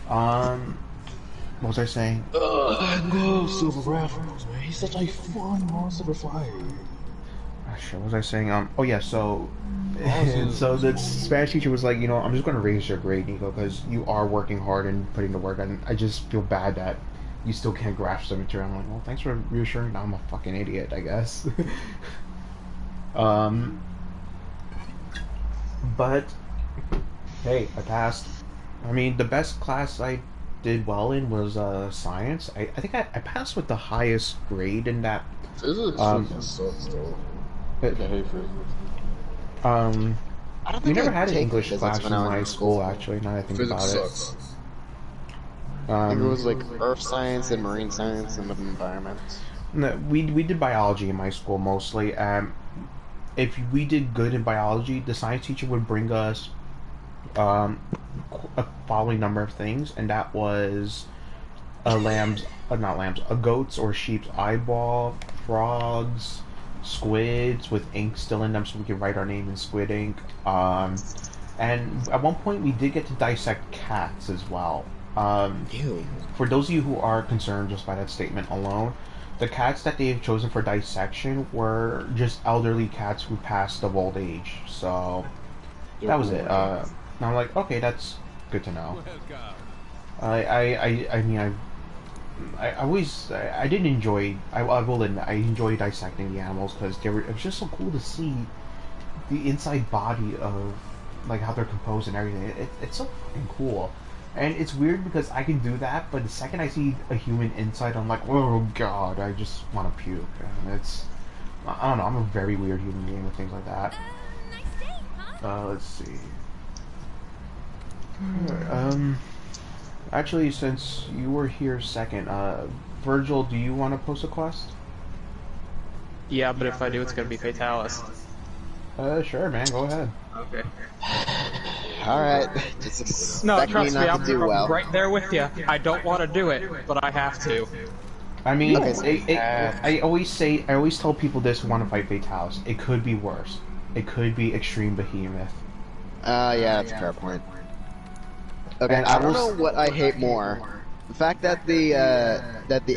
What was I saying? I love Silver Raffles, man. He's such a fun monster to fight. Shit, what was I saying? Oh yeah, so so the Spanish teacher was like, you know, I'm just gonna raise your grade, Nico, because you are working hard and putting the work, and I just feel bad that you still can't grasp the material. I'm like, well, thanks for reassuring. Now I'm a fucking idiot, I guess. But hey, I passed. I mean, the best class I did well in was science. I think I passed with the highest grade in that. Physics freaking sucks, though. I hate physics. I don't We think never I had an take English physics class when in I was high in school, actually, now that I think Physics about sucks. it. I think it was like earth science and marine science and the environment. No, we did biology in my school mostly. If we did good in biology, the science teacher would bring us a following number of things, and that was a goat's or sheep's eyeball, frogs, squids with ink still in them, so we could write our name in squid ink. And at one point, we did get to dissect cats as well. Ew. For those of you who are concerned just by that statement alone, the cats that they've chosen for dissection were just elderly cats who passed of old age. So that was it. And I'm like, okay, that's good to know. I mean, I always I did enjoy. I will admit I enjoy dissecting the animals because it was just so cool to see the inside body of like how they're composed and everything. It's so fucking cool. And it's weird because I can do that, but the second I see a human inside, I'm like, oh god, I just want to puke. And it's, I don't know, I'm a very weird human being with things like that. Nice day, huh? Let's see. Actually, since you were here second, Virgil, do you want to post a quest? Yeah, but if I do, it's gonna be Fatalis. Sure, man, go ahead. Okay. Alright, just expect No, trust me me, not I'm to do well. right there with you. I don't want to do it, but I have to. I mean, Okay, so I always tell people this who want to fight Fatalis. It could be worse. It could be Extreme Behemoth. Yeah, that's a fair point. Okay, And I don't know what I hate more. The fact that the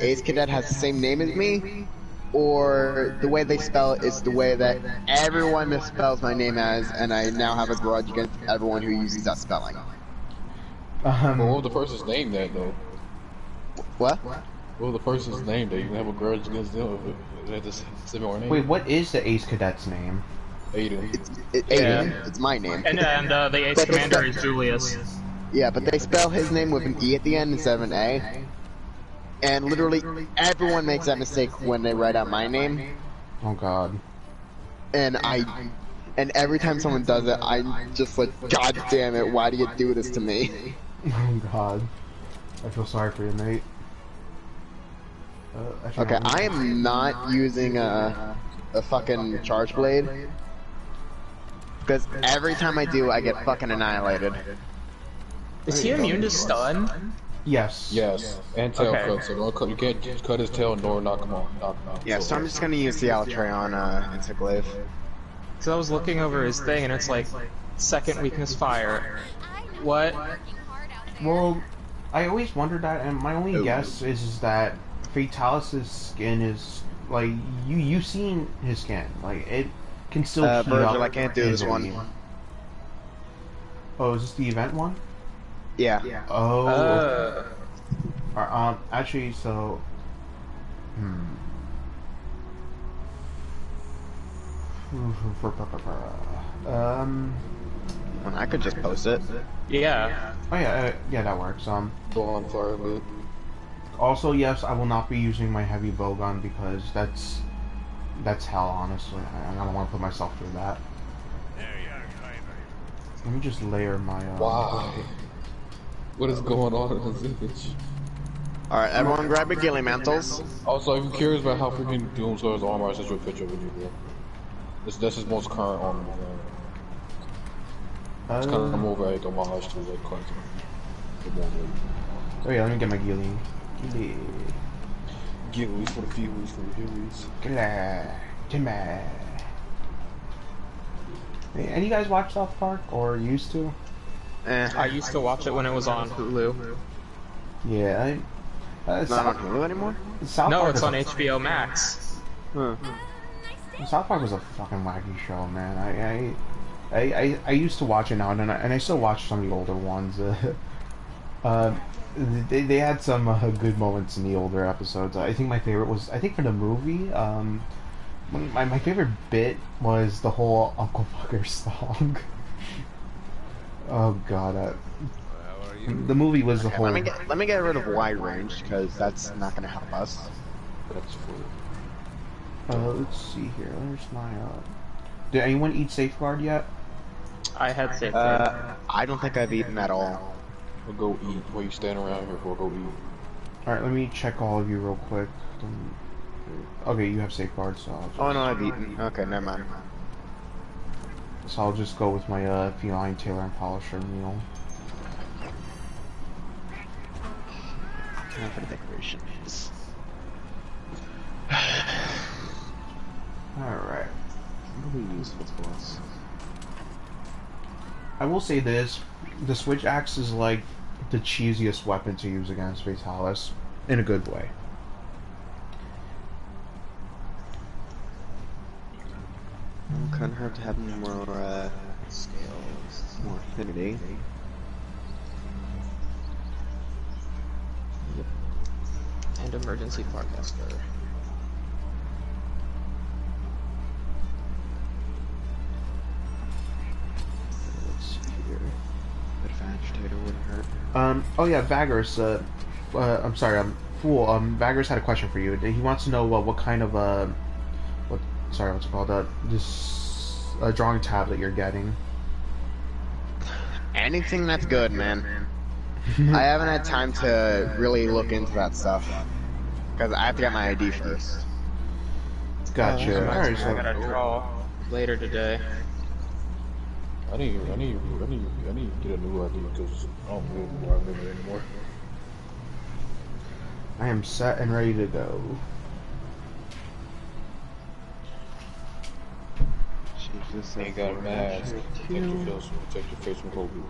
Ace Cadet has the same name as me, or the way they spell it is the way that everyone misspells my name as, and I now have a grudge against everyone who uses that spelling. Well, what was the person's name that, though? What? What was the person's name that you have a grudge against them? They had this similar name? Wait, what is the Ace Cadet's name? Aiden. Aiden. It's my name. And the Ace Commander is Julius. Yeah, but they spell his name with an E at the end instead of an A. And literally everyone makes that mistake when they write out my name. Oh god. And every time someone does it, I'm just like, God damn it, why do you do this to me? Oh god. I feel sorry for you, mate. Okay, I am not using a fucking charge blade. Because every time I do, I get fucking annihilated. Is he immune to stun? Yes. Yes, and tail Okay. cut, so don't cut, you can't cut his tail nor knock him off. Yeah, so I'm just gonna use the Altray on Interglaive. Because I was looking over his thing, and it's like, second weakness fire. What? Well, I always wondered that, and my only guess is that Fatalis' skin is like you've seen his skin, like it can still heat Virgil, up I can't do this easily. one. Oh, is this the event one? Yeah. Oh. Actually, so. And I could just post it. Yeah. Oh yeah, yeah, that works. Bonfire lit. Also, yes, I will not be using my heavy bowgun because that's hell. Honestly, I don't want to put myself through that. Let me just layer my. Why? What is going on in this image? Alright, everyone grab your ghillie mantles. Also, if you're curious about how freaking Doomsayer's armor, I sent you a picture of it, bro. That's his most current armor, bro. It's kind of more of a homage to like Clinton. Oh yeah, let me get my ghillie. Gillies for the feelies, for the hillies. Timmy. Hey, any of you guys watch South Park or used to? I used to watch it when it was on Hulu. Yeah, It's not on Hulu anymore? South No, Park it's is on a- HBO Max. Huh. South Park was a fucking wacky show, man. I used to watch it now, and I still watch some of the older ones. Uh, they had some good moments in the older episodes. I think my favorite was, I think for the movie, my favorite bit was the whole Uncle Fucker song. Oh god, the movie was the Okay, whole. let me get rid of wide range because that's not gonna help us. That's full. Let's see here. Where's my Did anyone eat Safeguard yet? I had safety. I don't think I've eaten at all. We'll go eat while you stand around here for go eat. Alright, let me check all of you real quick. Okay, you have Safeguard, so Oh no, I've eaten. Okay, never mind. I'll just go with my feline tailor and polisher meal. Time for the decorations. Alright. What will be useful to us? I will say this, the Switch Axe is like the cheesiest weapon to use against Fatalis, in a good way. Couldn't hurt to have more scales, more affinity. And emergency forecaster. Let's see here. Bit of agitator wouldn't hurt. Oh yeah, Vagris, I'm sorry, Fool, Vagris had a question for you. He wants to know what kind of, what's it called, this, drawing tablet you're getting. Anything that's good, man. I haven't had time to really look into that stuff. Because I have to get my ID first. Gotcha. Alright, I so, gotta draw later today. I need to get a new ID because I don't live where I live anymore. I am set and ready to go. Jesus, Ain't got a mask. Protect your face from COVID.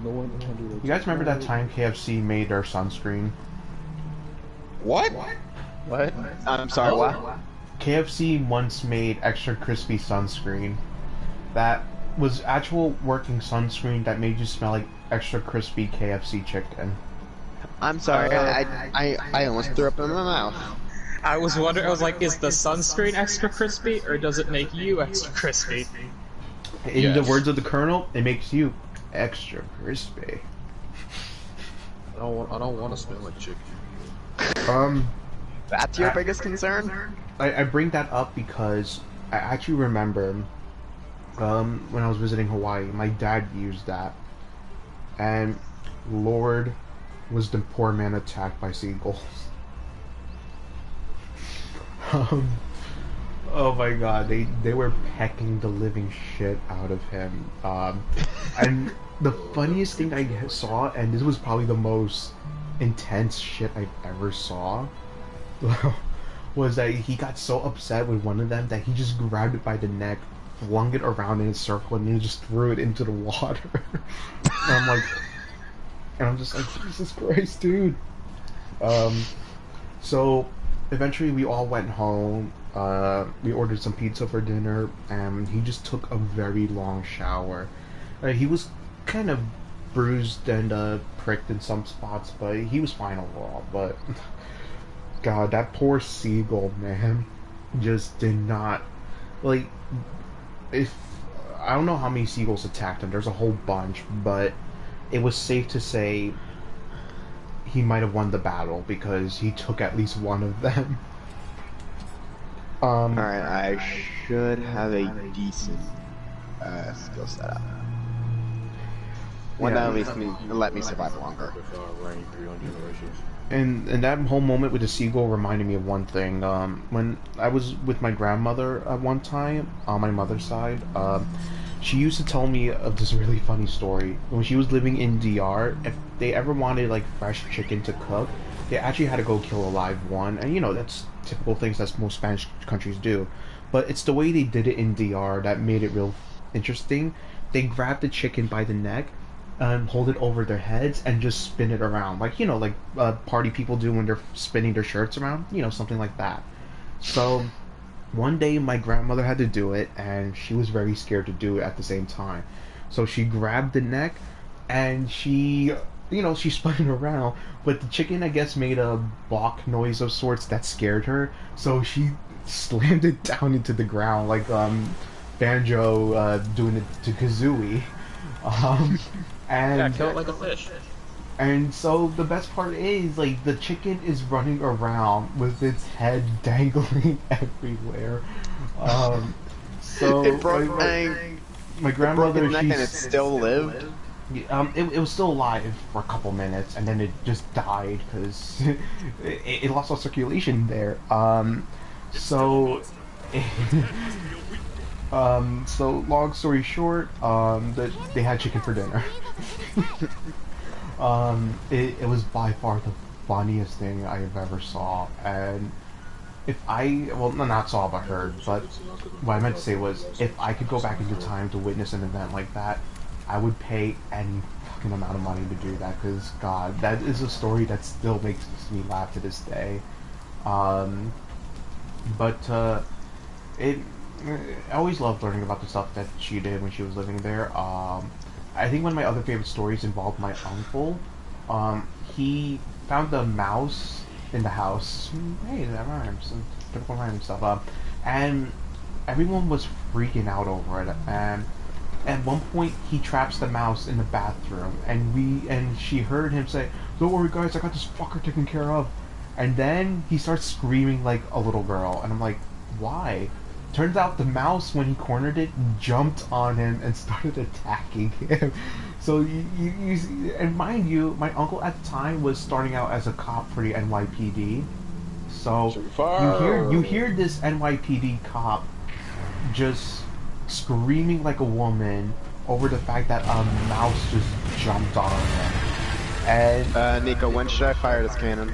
No one can do that. You guys remember that time KFC made their sunscreen? What? What? I'm sorry, what? KFC once made extra crispy sunscreen that was actual working sunscreen that made you smell like extra crispy KFC chicken. I'm sorry, I almost threw up in my mouth. I was wondering, I was like, is the sunscreen extra crispy, or does it make you extra crispy? In the words of the Colonel, it makes you extra crispy. I don't want to smell like chicken. That's your biggest concern? I bring that up because I actually remember when I was visiting Hawaii, my dad used that, and Lord, was the poor man attacked by seagulls. Oh my god, they were pecking the living shit out of him. And the funniest thing I saw, and this was probably the most intense shit I ever saw, was that he got so upset with one of them that he just grabbed it by the neck, flung it around in a circle, and then just threw it into the water. And I'm just like, Jesus Christ, dude. So eventually we all went home. We ordered some pizza for dinner, and he just took a very long shower. He was kind of bruised and pricked in some spots, but he was fine overall. But God, that poor seagull, man, just did not like. If I don't know how many seagulls attacked him, there's a whole bunch, but it was safe to say he might have won the battle because he took at least one of them. Alright, I should have a decent skill setup. One Yeah. that at least let me survive longer. Rain 300 generations. And that whole moment with the seagull reminded me of one thing. When I was with my grandmother at one time on my mother's side, she used to tell me of this really funny story. When she was living in DR, if they ever wanted like fresh chicken to cook, they actually had to go kill a live one, and you know that's typical things that most Spanish countries do. But it's the way they did it in DR that made it real interesting. They grabbed the chicken by the neck and hold it over their heads and just spin it around, like you know, like party people do when they're spinning their shirts around, you know, something like that. So one day my grandmother had to do it, and she was very scared to do it at the same time. So she grabbed the neck, and she spun it around, but the chicken, I guess, made a balk noise of sorts that scared her. So she slammed it down into the ground, like Banjo doing it to Kazooie. Um, Yeah, and kill it like a fish. and so the best part is, like, the chicken is running around with its head dangling everywhere. So It broke my grandmother, neck and it still lived. it was still alive for a couple minutes, and then it just died because it lost all circulation there. So. So long story short, they had chicken for dinner. It was by far the funniest thing I have ever saw, and well, not saw but heard, but what I meant to say was, if I could go back into time to witness an event like that, I would pay any fucking amount of money to do that, because God, that is a story that still makes me laugh to this day. But I always loved learning about the stuff that she did when she was living there. I think one of my other favorite stories involved my uncle. He found a mouse in the house. Hey, that rhymes. Typical rhyming stuff. And everyone was freaking out over it. And at one point, he traps the mouse in the bathroom, and she heard him say, "Don't worry, guys, I got this fucker taken care of." And then he starts screaming like a little girl, and I'm like, why? Turns out the mouse, when he cornered it, jumped on him and started attacking him. So and mind you, my uncle at the time was starting out as a cop for the NYPD. So you hear this NYPD cop just screaming like a woman over the fact that a mouse just jumped on him. And Nico, when should I fire this cannon?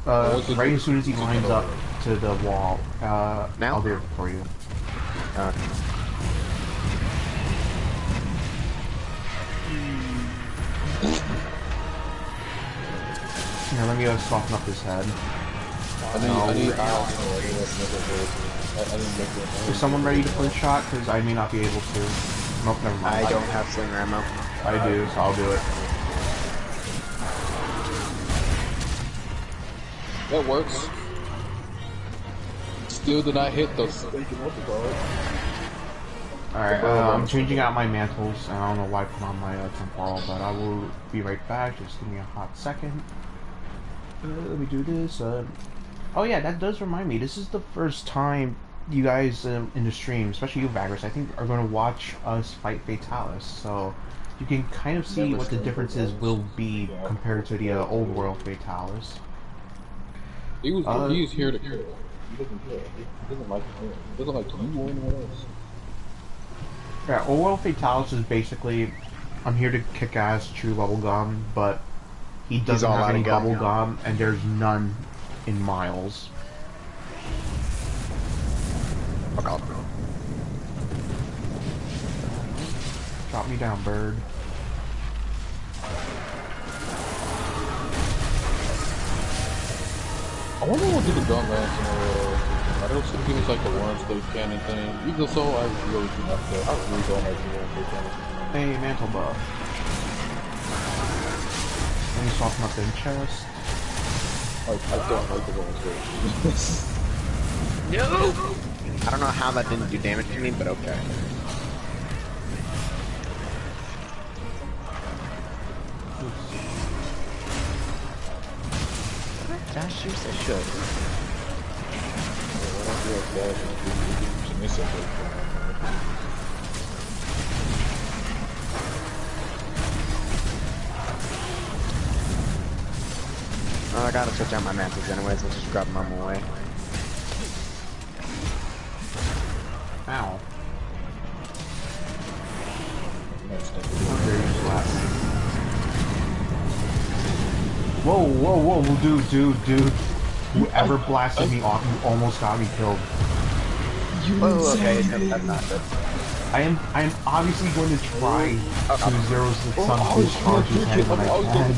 right as soon as he lines up to the wall. Now? I'll do it for you. Now let me soften up his head. Is someone ready to put a shot? Because I may not be able to. Nope, never mind. I don't have slinger ammo. I do, so I'll do it. That works. Still did not hit the stinking guard. Alright, I'm changing out my mantles, and I don't know why I put on my temporal, but I will be right back. Just give me a hot second. Let me do this. Oh yeah, that does remind me. This is the first time you guys in the stream, especially you, Vagrus, I think are going to watch us fight Fatalis. So you can kind of see what the differences will be compared to the old world Fatalis. He's here to kill. He doesn't care. He doesn't like him. He doesn't like you or anyone else. Yeah, old world Fatalis is basically, I'm here to kick ass, chew bubblegum, but he doesn't have any bubblegum, and there's none in Miles. Fuck off. Drop me down, bird. I wonder what did the gun last scenario. I don't see things like the worms, the cannon thing. Even so, I really do not care. I really don't like the worms, cannon. Hey, mantle buff. Let me soften up the chest. I don't like the volunteers. No! I don't know how that didn't do damage to me, but okay. Dash juice, I should. Oh, I gotta switch out my mantles anyways, I'll just grab them on my way. Ow. Whoa, whoa, whoa, dude. Whoever blasted me off, you almost got me killed. Oh, okay, that's not good. I am obviously going to try to zero the sun his charges head when I can.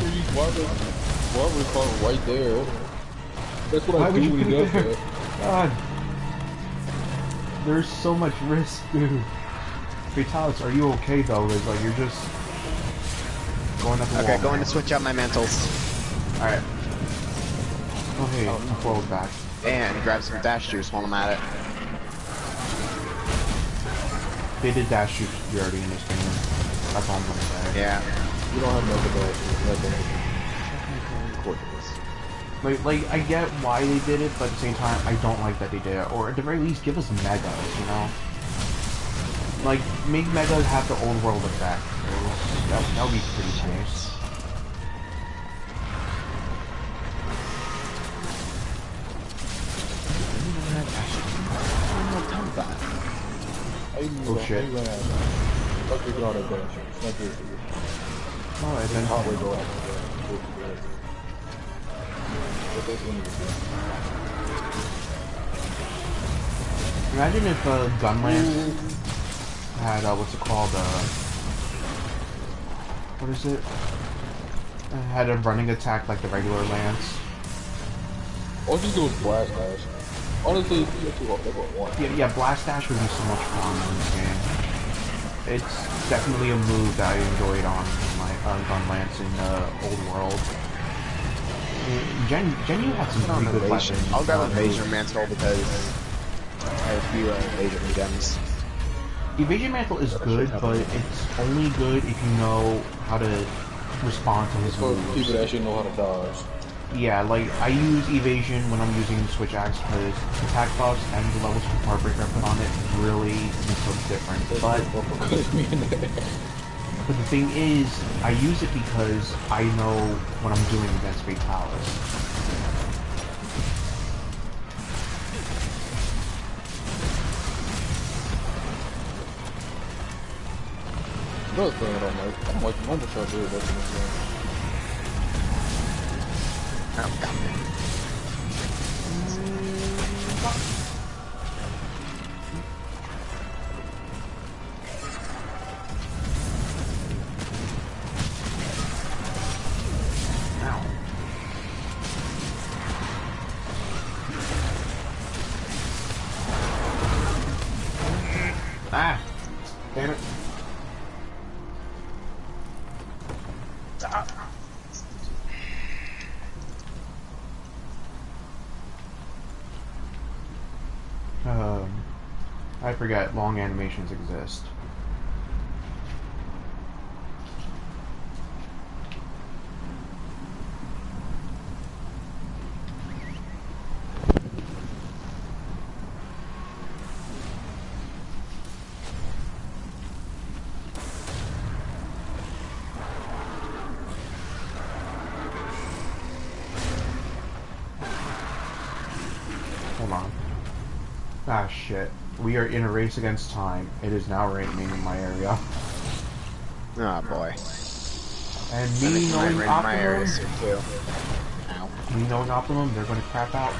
Why was right there? That's what Why I would do you when put he it does there? that. God. There's so much risk, dude. Fatalis, are you okay though? It's like you're just going up the wall. Okay, going to switch out my mantles. Alright. Oh hey, I'm forward back. And grab some dash juice while I'm at it. They did dash shoot already in this game. That's all I'm gonna say. Yeah. You don't have nothing. Like, I get why they did it, but at the same time, I don't like that they did it. Or at the very least, give us Megas, you know? Like, make Megas have the old world effect. That would be pretty nice. Oh shit. Oh, and then Hotway go out. imagine if Gunlance had what's it called? What is it? Had a running attack like the regular Lance. All you do is blast dash. Honestly, you have to go one. Yeah, Blast Dash would be so much fun in this game. It's definitely a move that I enjoyed on my Gunlance in Old World. Gen U had some pretty good weapons. I'll grab Evasion Mantle because I have a few Evasion gems. Evasion Mantle is good, but it's only good if you know how to respond to his For moves. people that actually know how to dodge. Yeah, like, I use Evasion when I'm using Switch Axe because attack buffs and the levels for Heartbreaker I put on it really makes a difference. But the thing is, I use it because I know what I'm doing against Fatalis. Another thing I don't like the normal charge here, but in this game. Oh, got me. Ah! Damn it. I forget long animations exist. Hold on. Ah, shit. We are in a race against time. It is now raining in my area. Oh boy. And me knowing my area Optimum, too. Ow. me knowing Optimum, they're going to crap out.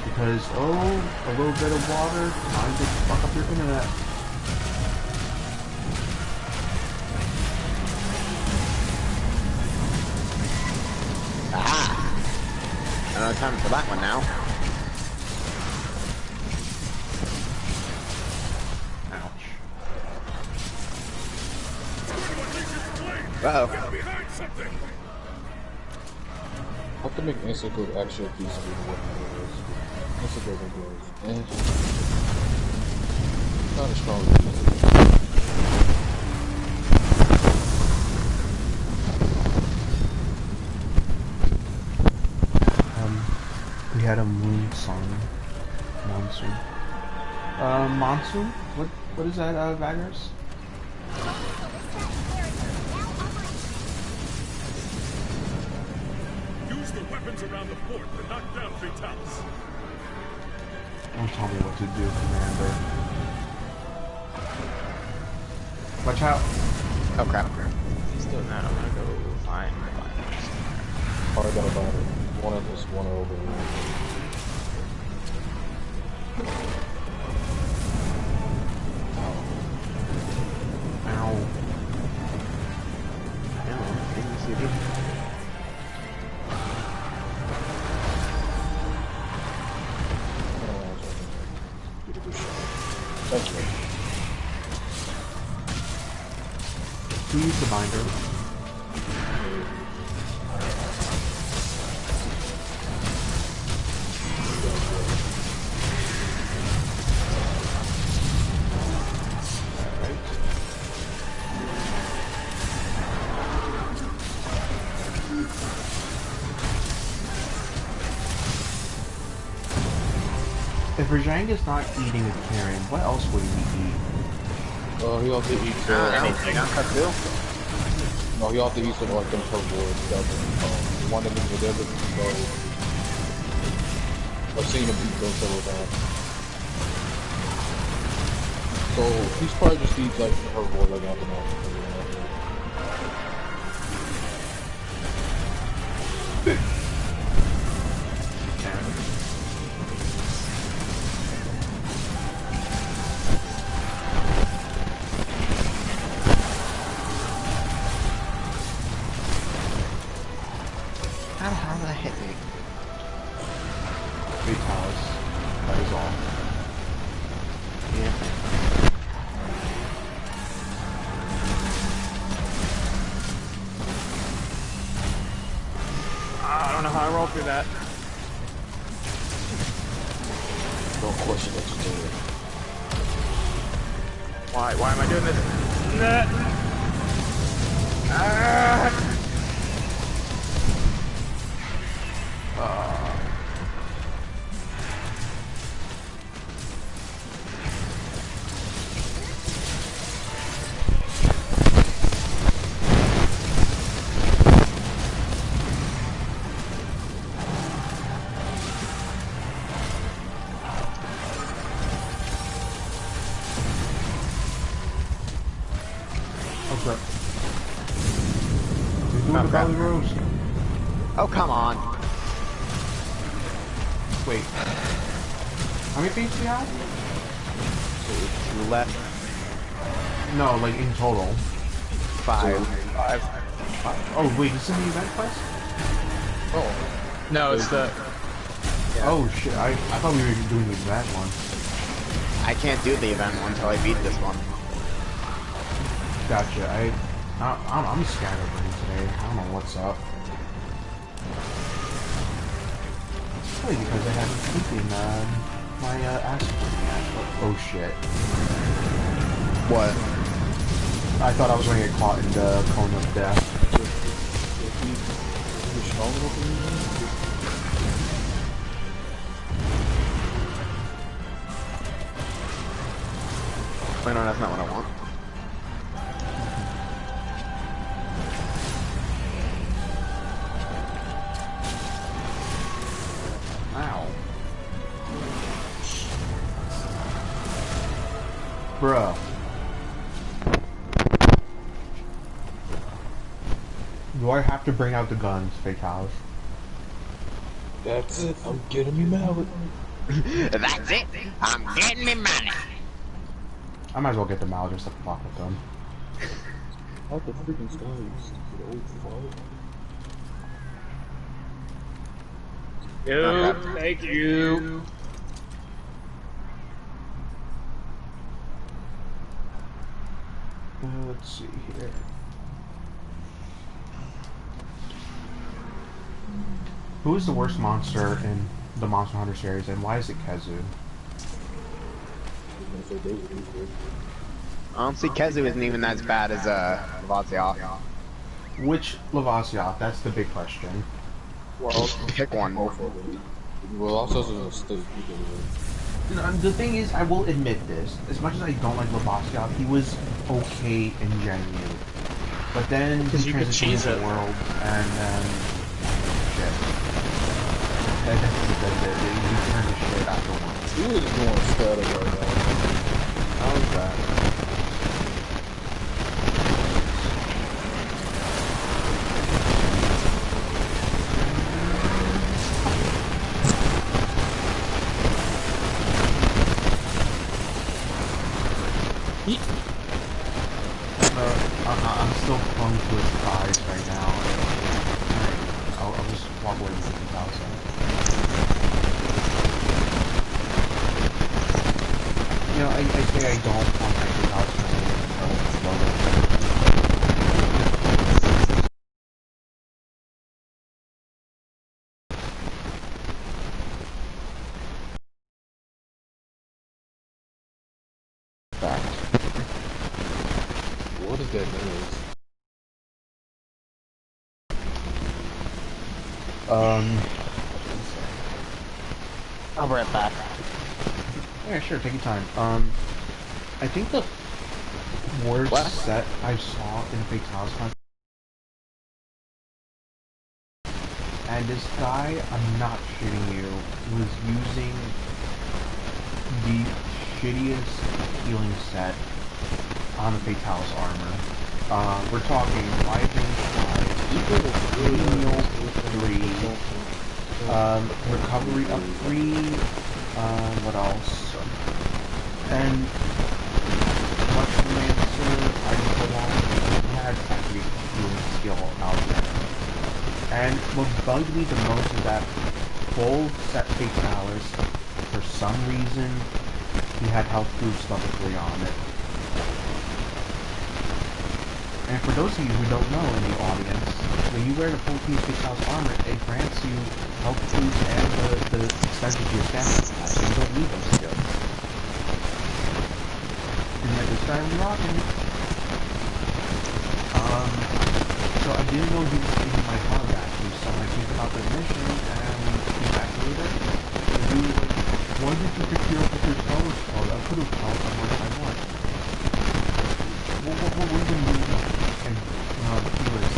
Because, oh, a little bit of water, time to fuck up your internet. Ah! I don't have time for that one now. Ouch. Uh-oh. I have to make instant good actually decent with what it is. Instant good and not as strong as We had a moon song. Monsoon. Monsoon? What is that, Vagrants? Use the weapons around the fort to knock down Vitalis. Don't tell me what to do, Commander. Watch out. Oh crap. He's doing that. I'm gonna go find Alright, got a battery. One of this, one over here. Ow. Thank you. Who used the binder? If Rajanga's not eating a carrion, what else would he eat? He also eats, Anything else I do? no, he also eats like them herbivores stuff. One of them with everything, so I've seen him eat those several times. So he's probably just eats like herbivores like nothing else. How the hell did that hit me? Vitalis. That is all. Yeah. I don't know how I rolled through that. Don't question what you do. Why am I doing this? Nah. Ah. Okay. He's doing the belly roast. Oh, come on. Wait. How many feet do you have? Two left. No, like in total. Five. Oh, wait, this is the event quest? Oh, No, it's the. Oh shit, I thought we were doing the event one. I can't do the event one until I beat this one. Gotcha, I'm scatterbrained today. I don't know what's up. Probably because I haven't taken my Iceborne yet. Oh shit. What? I thought I was gonna get caught in the cone of death. you're strong enough for me? Wait, no, that's not what I want. Ow. Bruh. Do I have to bring out the guns, Fatalis? That's it. I'm getting me mallet. That's it. I'm getting me money. I might as well get the mallet just to fuck with them. Out the freaking sky, you stupid old fuck. Dude, thank you. Let's see here. Who is the worst monster in the Monster Hunter series, and why is it Kezu? Honestly, Kezu isn't even as bad as Vazia. Which Lavasioth? That's the big question. Well, pick one. Both of them. Well, also is a state. The thing is, I will admit this. As much as I don't like Lavasioth, he was okay in Gen U. But then Because he you could transitioned cheese into it. World, and then shit. He turned to shit after one. He was going static right now. How is that? I'm still prone to his thighs right now. I'll just walk away with 50,000. You know, I say I don't want 90,000 fact. What is that noise? I'll be right back. Yeah, sure, take your time. I think the worst What? set I saw in Fatality's Hunt, and this guy, I'm not shitting you, was using the shittiest healing set on the Fatalis armor. We're talking Live Range 5, Heal 3, Recovery up 3, what else? And Mushromancer, I put on, he had every healing skill out there. And what bugged me the most is that full set Fatalis, for some reason, he had health boost level 3 on it. And for those of you who don't know in the audience, when you wear the full piece Fatalis armor, it grants you health boost and the extension to your stamina supply, so you don't need those skills. And yet this guy was rocking it. So I didn't know he was taking my card actually, so I think about the mission and came back later. And he was like, why did you pick me up with your college card? I could have called someone if I want. What were you gonna do? And he was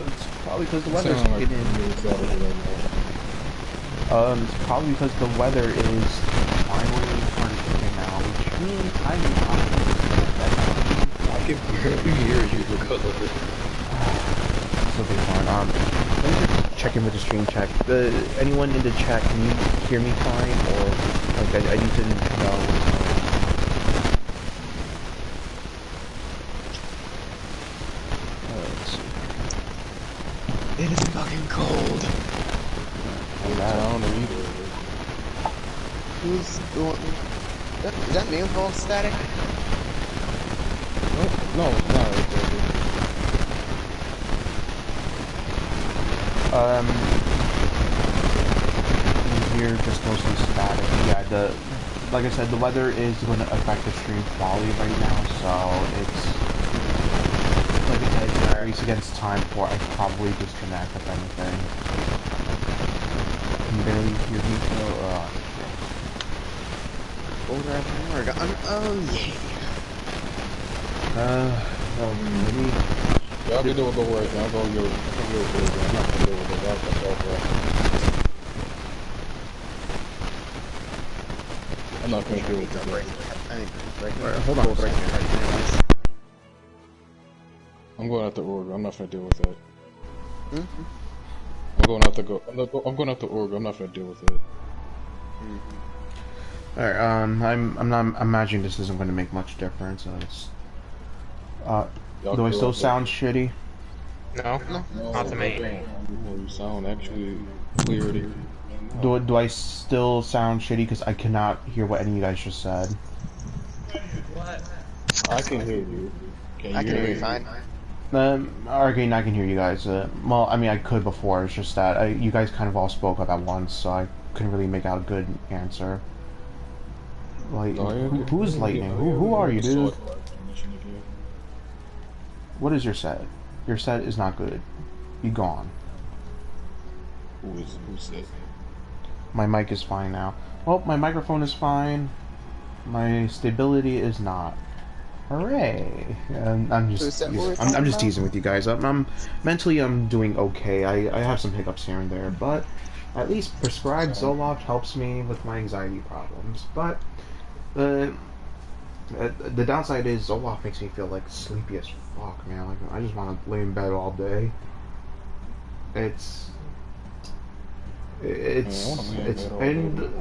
it's probably because the weather's kicking in. It's probably because the weather is finally starting to kick in now, which means I'm I can barely hear you because of it. so big fun. Let me just check in with the stream check. Anyone in the chat, can you hear me fine, or like I need to know? Let's see. It is fucking cold. Who's doing? Is that me with all static? No, it's not. Here just mostly static. Yeah, like I said, the weather is going to affect the stream quality right now, so it's, like I said, it's a race against time for I probably disconnect if anything. You can barely hear me, so, Oh yeah. Maybe. Yeah, I can do it the worst. I'm gonna do it. I'm not gonna do it. I'm not gonna do it. Alright, hold on. I'm going out the org. I'm not gonna deal with that. Hmm? I'm going out the org. I'm not gonna deal with it. Alright, I'm not imagining this isn't going to make much difference. Do I still sound shitty? No, not to me. You sound actually clear. Do I still sound shitty because I cannot hear what any of you guys just said? What? I can hear you. I can hear you fine. Arcane, I can hear you guys. Well, I mean, I could before. It's just that you guys kind of all spoke up at once, so I couldn't really make out a good answer. Like, who's Lightning? Who are you, dude? What is your set? Your set is not good. Be gone. Who's that? My mic is fine now. Well, my microphone is fine. My stability is not. Hooray! I'm just teasing with you guys. I'm mentally doing okay. I have some hiccups here and there, but at least prescribed Zoloft helps me with my anxiety problems. But the downside is Zoloft makes me feel like sleepy as fuck, man. Like I just want to lay in bed all day. And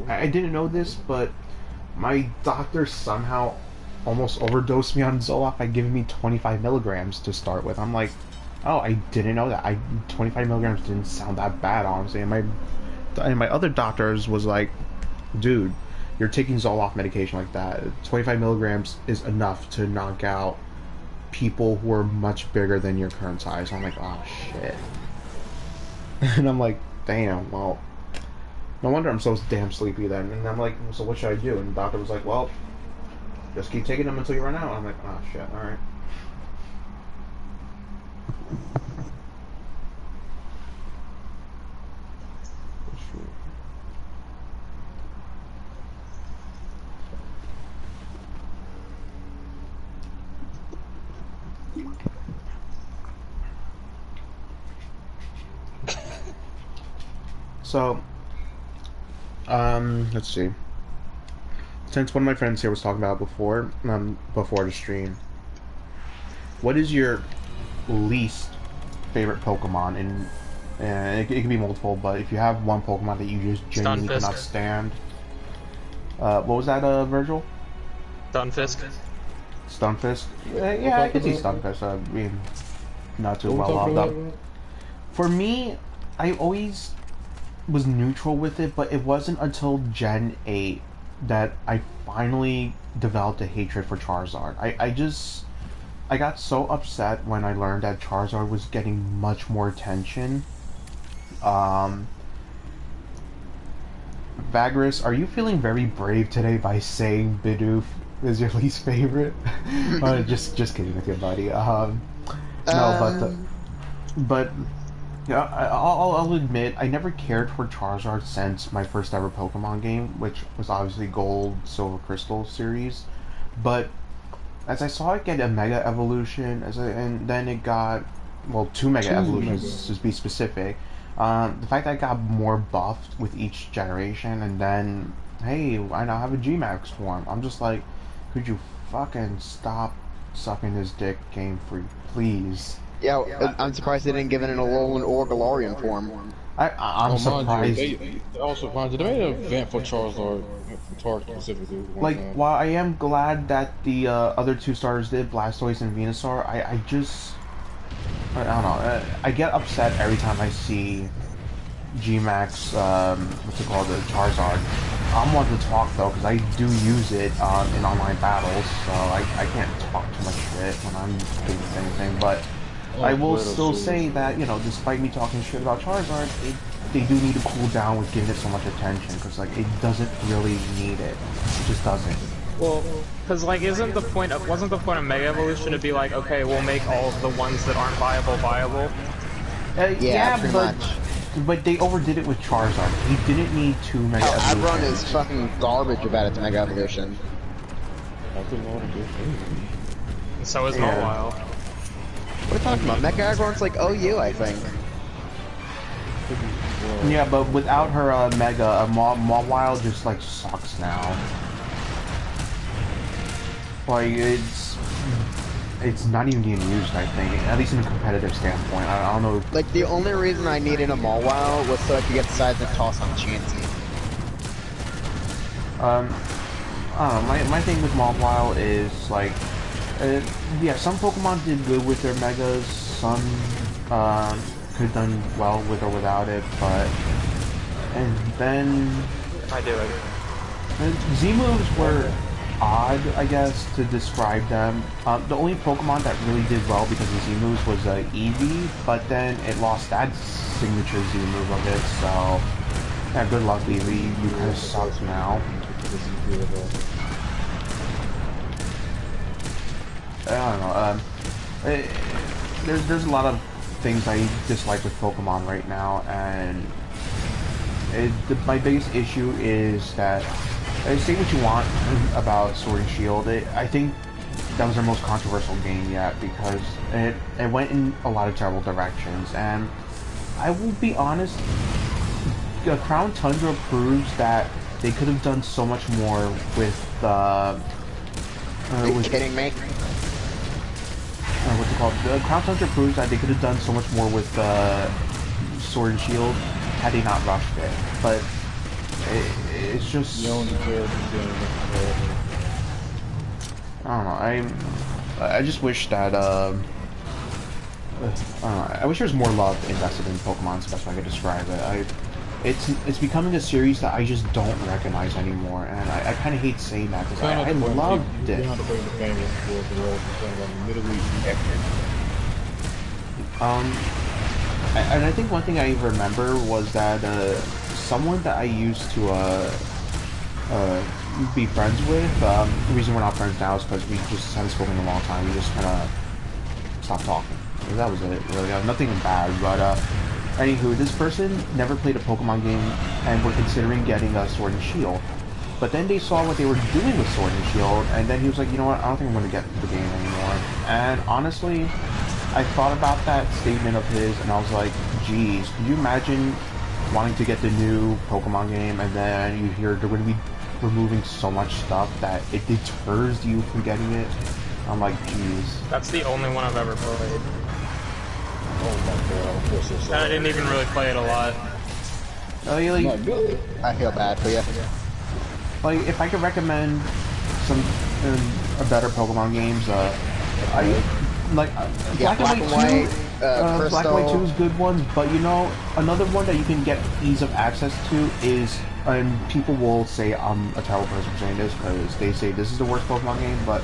I didn't know this, but my doctor somehow almost overdosed me on Zoloft by giving me 25 milligrams to start with. I'm like, oh, I didn't know that. 25 milligrams didn't sound that bad, honestly. And my other doctors was like, dude, you're taking Zoloft medication like that. 25 milligrams is enough to knock out people who are much bigger than your current size. I'm like, oh shit. And I'm like, damn, well, no wonder I'm so damn sleepy then. And I'm like, so what should I do? And the doctor was like, well, just keep taking them until you run out. I'm like, oh shit, alright. So, let's see. Since one of my friends here was talking about before the stream, what is your least favorite Pokemon? And it can be multiple, but if you have one Pokemon that you just genuinely cannot stand, what was that, Virgil? Stunfisk. Stunfisk? Yeah, I can see Stunfisk. I mean, not too well off that. For me, I always was neutral with it, but it wasn't until Gen 8 that I finally developed a hatred for Charizard. I got so upset when I learned that Charizard was getting much more attention. Vagris, are you feeling very brave today by saying Bidoof is your least favorite? Just kidding with you, buddy. No, but yeah, I'll admit I never cared for Charizard since my first ever Pokemon game, which was obviously Gold, Silver, Crystal series. But as I saw it get a Mega Evolution, and then it got, well, two Mega Evolutions to be specific. The fact that I got more buffed with each generation, and then, hey, I now have a G-Max form. I'm just like, could you fucking stop sucking this dick, Game Freak, please? Yeah, I'm surprised they didn't give it an Alolan or Galarian form. I'm surprised. They also they made an event for Charizard specifically. Like, while I am glad that the other two starters did, Blastoise and Venusaur, I don't know. I get upset every time I see G-Max, what's it called, the Charizard. I'm one to talk though, because I do use it in online battles, so I can't talk too much shit when I'm doing anything, but I will Little still Zulu. say that, you know, despite me talking shit about Charizard, they do need to cool down with giving it so much attention, because, like, it doesn't really need it. It just doesn't. Well, because like, wasn't the point of Mega Evolution to be like, okay, we'll make all of the ones that aren't viable? Yeah, pretty much. But they overdid it with Charizard. He didn't need 2 Mega Hell, Aberon Evolutions. is fucking garbage about its Mega Evolution. And so is Yeah. Mawile. What are you talking about? Mega Aggron's like OU, I think. Yeah, but without her Mega, Mawile just, like, sucks now. Like, it's not even getting used, I think, at least in a competitive standpoint. I don't know. Like, the only reason I needed a Mawile was so I could get the size and toss on Chansey. I don't know, my thing with Mawile is, like, yeah, some Pokemon did good with their Megas, some could have done well with or without it, but... And then... I do it. Z-moves were odd, I guess, to describe them. The only Pokemon that really did well because of Z-moves was Eevee, but then it lost that signature Z-move of it, so... Yeah, good luck, Eevee. You kind of suck now. I don't know. There's a lot of things I dislike with Pokemon right now, and my biggest issue is that say what you want about Sword and Shield. I think that was their most controversial game yet because it went in a lot of terrible directions, and I will be honest. Crown Tundra proves that they could have done so much more with Are you kidding me? what's it called? Crown Tundra proves that they could have done so much more with Sword and Shield had they not rushed it. But it's just I don't know. I just wish that I don't know. I wish there was more love invested in Pokemon. Is the best way I could describe it. It's becoming a series that I just don't recognize anymore, and I kind of hate saying that because I loved it. And I think one thing I remember was that someone that I used to be friends with. The reason we're not friends now is because we just haven't spoken in a long time. We just kind of stopped talking. That was it. Really, nothing bad, but. Anywho, this person never played a Pokemon game and were considering getting a Sword and Shield. But then they saw what they were doing with Sword and Shield, and then he was like, you know what, I don't think I'm going to get the game anymore. And honestly, I thought about that statement of his, and I was like, geez, can you imagine wanting to get the new Pokemon game, and then you hear they're going to be removing so much stuff that it deters you from getting it? I'm like, geez. That's the only one I've ever played. Oh my god, I feel so sorry. I didn't even really play it a lot. Like, Not good. I feel bad for you. like if I could recommend some better Pokemon games, Yeah, Black and White 2. Black and White 2 is good ones, but you know, another one that you can get ease of access to is, and people will say I'm a terrible person for saying this because they say this is the worst Pokemon game, but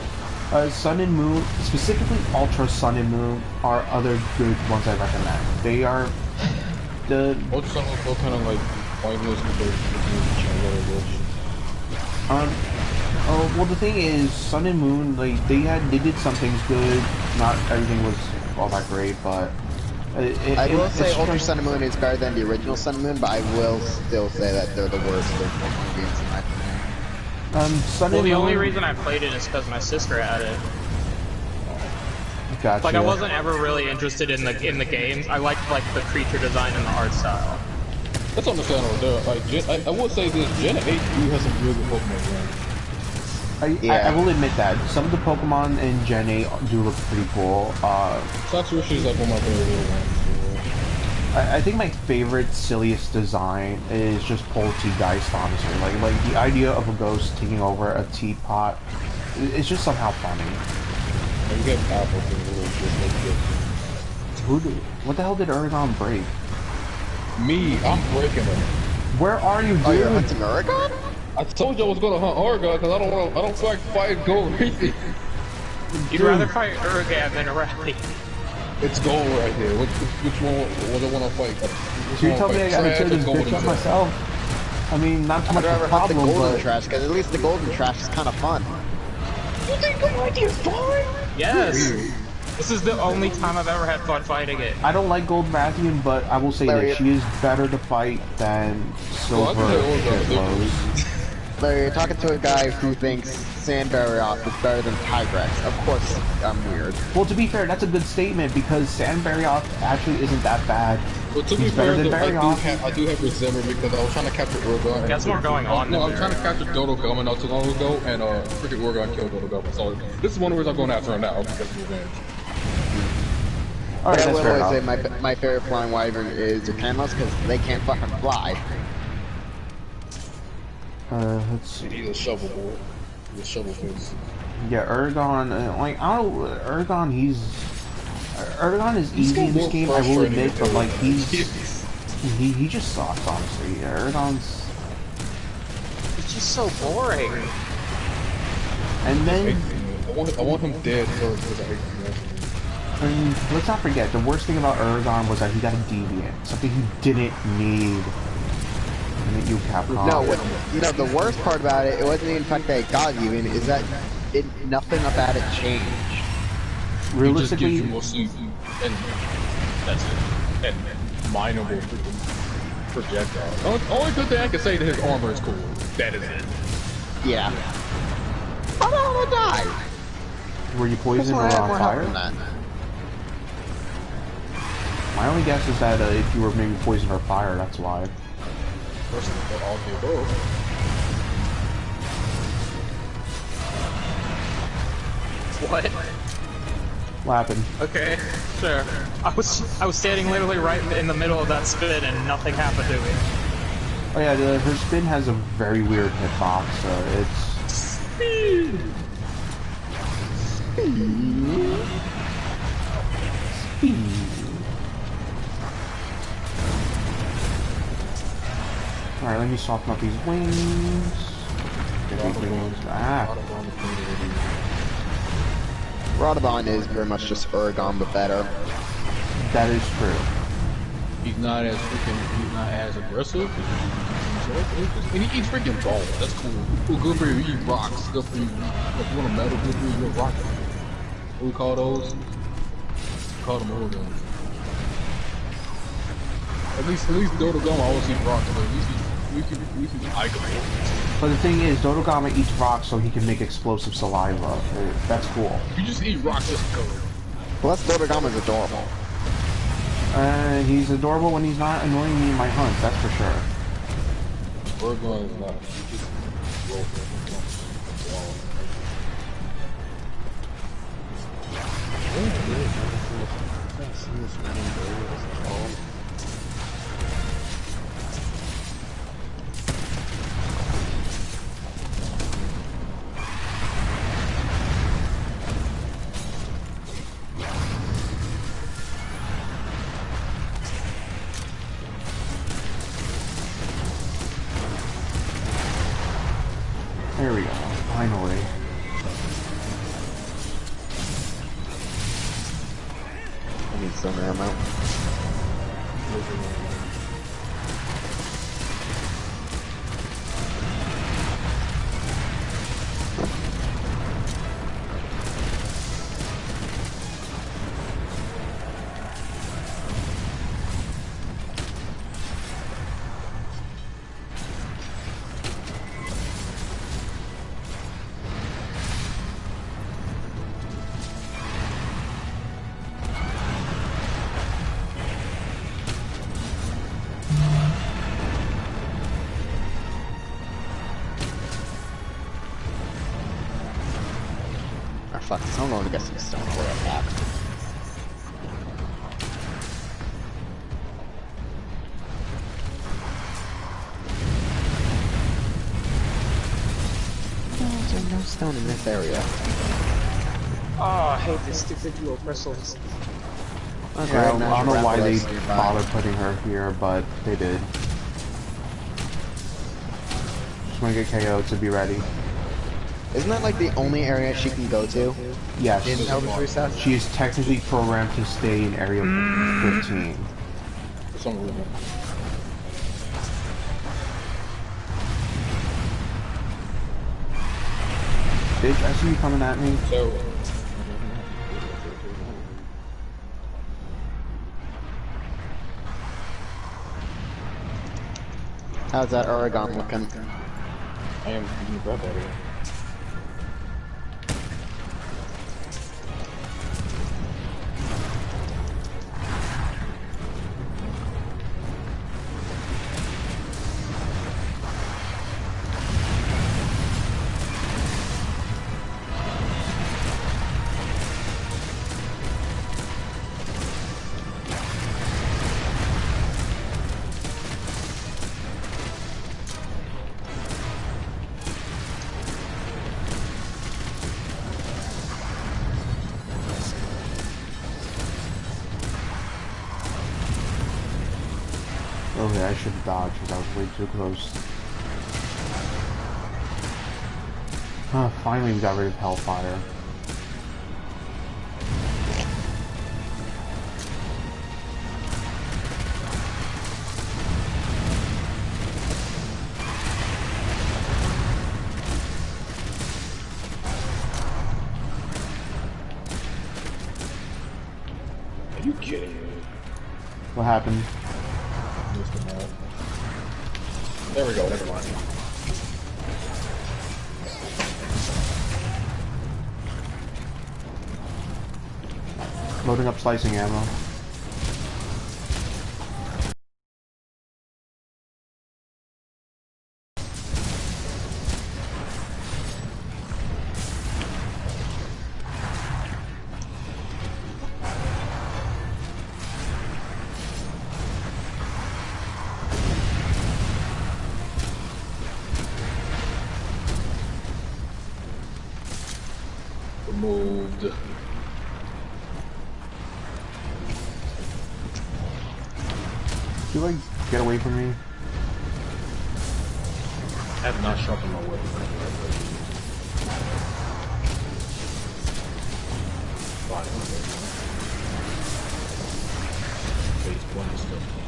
Sun and Moon, specifically Ultra Sun and Moon, are other good ones I recommend. They are the... Ultra Sun was kind of like pointless because well, the thing is, Sun and Moon, like, they did some things good. Not everything was all that great, but I will say Ultra Sun and Moon is better than the original Sun and Moon, but I will still say that they're the worst of Pokemon games in my opinion. Sun Well, and the Moon, only reason I played it is because my sister had it. Gotcha. Like, I wasn't ever really interested in the games. I liked like the creature design and the art style. That's understandable. Like, I will say this: Gen 8 do have some really good Pokemon games. I will admit that some of the Pokemon in Gen 8 do look pretty cool. Saxushi is like one of my favorite ones. I think my favorite, silliest design is just Poltergeist, honestly. Like the idea of a ghost taking over a teapot, it's just somehow funny. You get Apple for What the hell did Aragon break? Me, I'm breaking them. Where are you, dude? Oh, you're hunting Aragon? I told you I was gonna hunt Argon because I don't feel like fighting Go Reefy. You'd rather fight Urgan than a Rally. It's gold right here. Which one was I want to fight? So you tell me I gotta tear this gold bitch up myself? I mean, not too I'd much of rather a hunt the problem, golden but... trash, because at least the golden trash is kind of fun. You think the idea is fun? Yes. This is the only time I've ever had fun fighting it. I don't like Gold Rathian, but I will say Larry, this, she is better to fight than Silver Shitload. Larry, you're talking to a guy who thinks Sandbarrioth is better than Tigrex. Of course, I'm weird. Well, to be fair, that's a good statement, because Sandbarrioth actually isn't that bad. But to He's be better fair, than though, Barrioth. I do have resentment because I was trying to capture Urgon. That's more going on. No, I was trying to capture Dodo Gama not too long ago, and freaking Urgon killed Dodo Gama. So this is one of the reasons I'm going after him now because of revenge. Alright, I that's will fair always enough. say my favorite flying wyvern is the Canlos, because they can't fucking fly. Let's see. He's a shovel boy. He's a shovel face. Yeah, Urgon, like, I don't know, Urgon, Urgon is easy in this game, I will admit, but, like, he just sucks, honestly. Urgon's... It's just so boring. And then, I want him dead because I hate him. I mean, let's not forget, the worst thing about Urgon was that he got a deviant, something he didn't need. And that you Capcom. No, the worst part about it, it wasn't even the fact that it got even, is that nothing about it changed. Realistically, he just gives you more CP, and that's it. And mineable freaking projectile. Only good thing I can say that his armor is cool. That is it. Yeah. I don't want to die. were you poisoned or on fire? My only guess is that if you were maybe poisoned or fire, that's why. Personally, but all the above. What? What happened? Okay, sure. I was standing literally right in the middle of that spin and nothing happened to me. Oh yeah, her spin has a very weird hitbox. It's Speed. Alright, let me soften up these wings. Get these wings. Ah. Radabon is very much just Urgon, but better. That is true. He's not as aggressive. And he eats freaking balls. That's cool. Well, good for you. You eat rocks. Good for you. If you want a metal, good for you. You're a rock. What we call those? We call them organs. At least Dodo Gama always eat rocks, but at least he Iceborne. But the thing is, Dodogama eats rocks so he can make explosive saliva. That's cool. You just eat rocks just to go. Plus, Dodogama's adorable. He's adorable when he's not annoying me in my hunts, that's for sure. Urgon is not. There we go, finally. I need some ammo. Fuck, I'm going to get some stone for that back. There's no stone in this area. Oh, I hate these stupid dual crystals. Okay, Yeah, I don't know why they nearby. bothered putting her here, but they did. Just want to get KO'd to be ready. Isn't that like the only area she can go to Yes. in Eldritch Recess? She is technically programmed to stay in Area 15. For some reason. Bitch, I see you coming at me. So, How's that Oregon looking? I am giving you breath out of here. Okay, I should have dodged because I was way too close. Finally we got rid of Hellfire. Are you kidding me? What happened? Missed them all. There we go, never mind. Loading up slicing ammo. Removed. You like get away from me? I have not sharpened my weapon.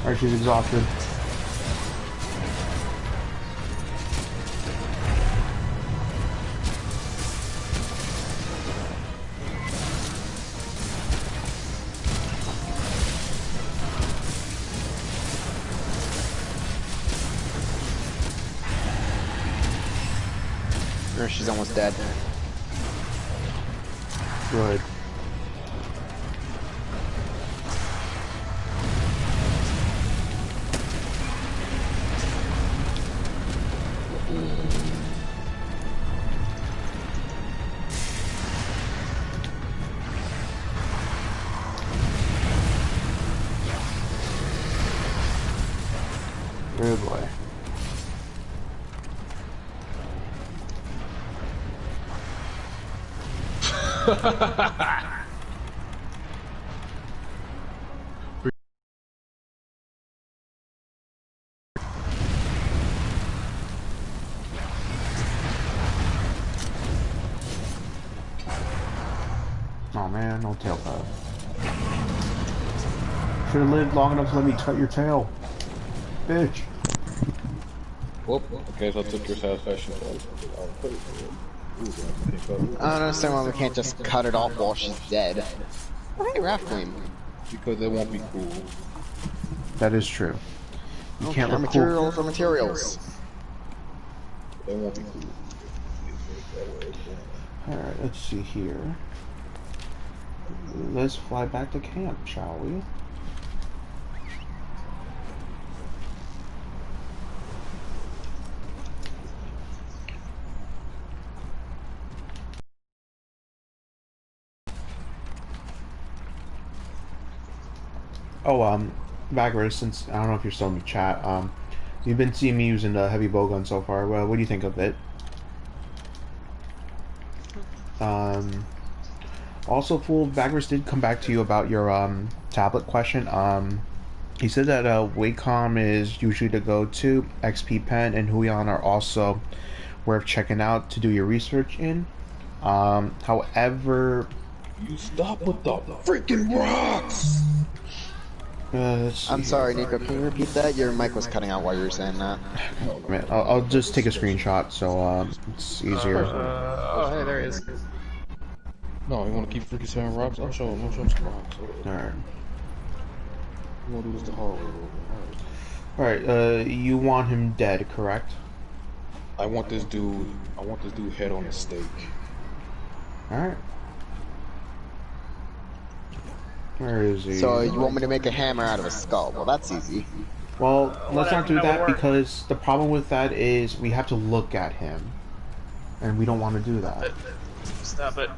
Alright, she's exhausted. Or she's almost dead. Good. Good boy. Oh man, no tail cut. Should have lived long enough to let me cut your tail. Bitch. Whoop, I guess I took your satisfaction. I don't understand why we can't just cut it off while she's dead. Hey, Raft Queen. Because it won't be cool. That is true. You Okay, can't record. materials are materials. It won't be cool. Alright, let's see here. Let's fly back to camp, shall we? Oh, Vagris, since I don't know if you're still in the chat, you've been seeing me using the heavy bowgun so far. Well, what do you think of it? Also, Fool, Vagris did come back to you about your tablet question. He said that Wacom is usually the go-to. XP Pen and Huion are also worth checking out to do your research in. However, You stop with the freaking rocks! let's see I'm here. sorry, Nico. Can you repeat that? Your mic was cutting out while you were saying that. Man, I'll just take a screenshot so it's easier. Oh, hey, there he is. No, you want to keep freaking saying rocks? I'll show him some rocks. Alright. You want to do this the hard way? Alright, you want him dead, correct? I want this dude head on a stake. Alright. Where is he? So you want me to make a hammer out of a skull? Well, that's easy. Well, let's not do That that would work. because the problem with that is we have to look at him. And we don't want to do that. Stop it.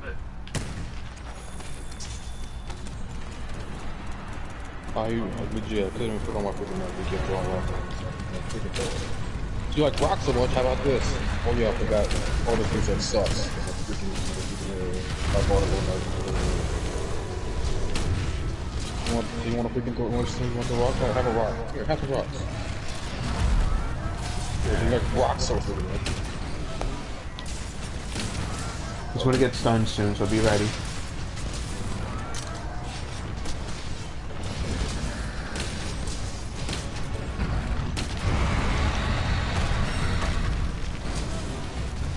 Legit, I couldn't even put on my freaking mic. We can't draw rock. You like rocks so much? How about this? Oh yeah, I forgot. All the things that sucks. I bought a little nice. You want to freaking go? You want the rock? Have a rock. Here, have the rocks. Yeah, you like rocks so freaking much. It's going to get done soon, so be ready.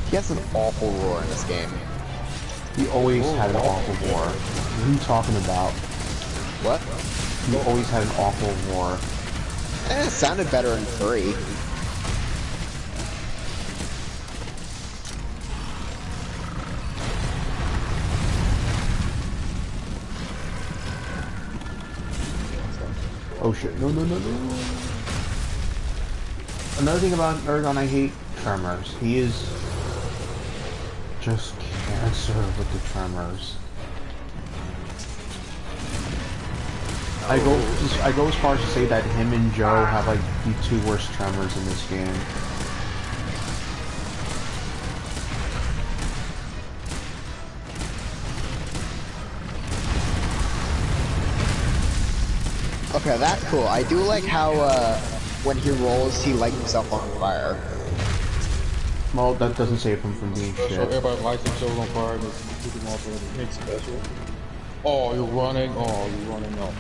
He has an awful roar in this game. He always had an awful war. What are you talking about? What? He always had an awful war. It sounded better in 3. Oh shit, no, no, no, no. Another thing about Ergon I hate, tremors. He is just cancer with the tremors. I go as far as to say that him and Joe have like the 2 worst tremors in this game. Okay, that's cool. I do like how when he rolls, he lights himself on fire. Well, that doesn't save him from being So shit. everybody lights themselves on fire and freaking also makes special. Oh, you're running. Oh, you're running up.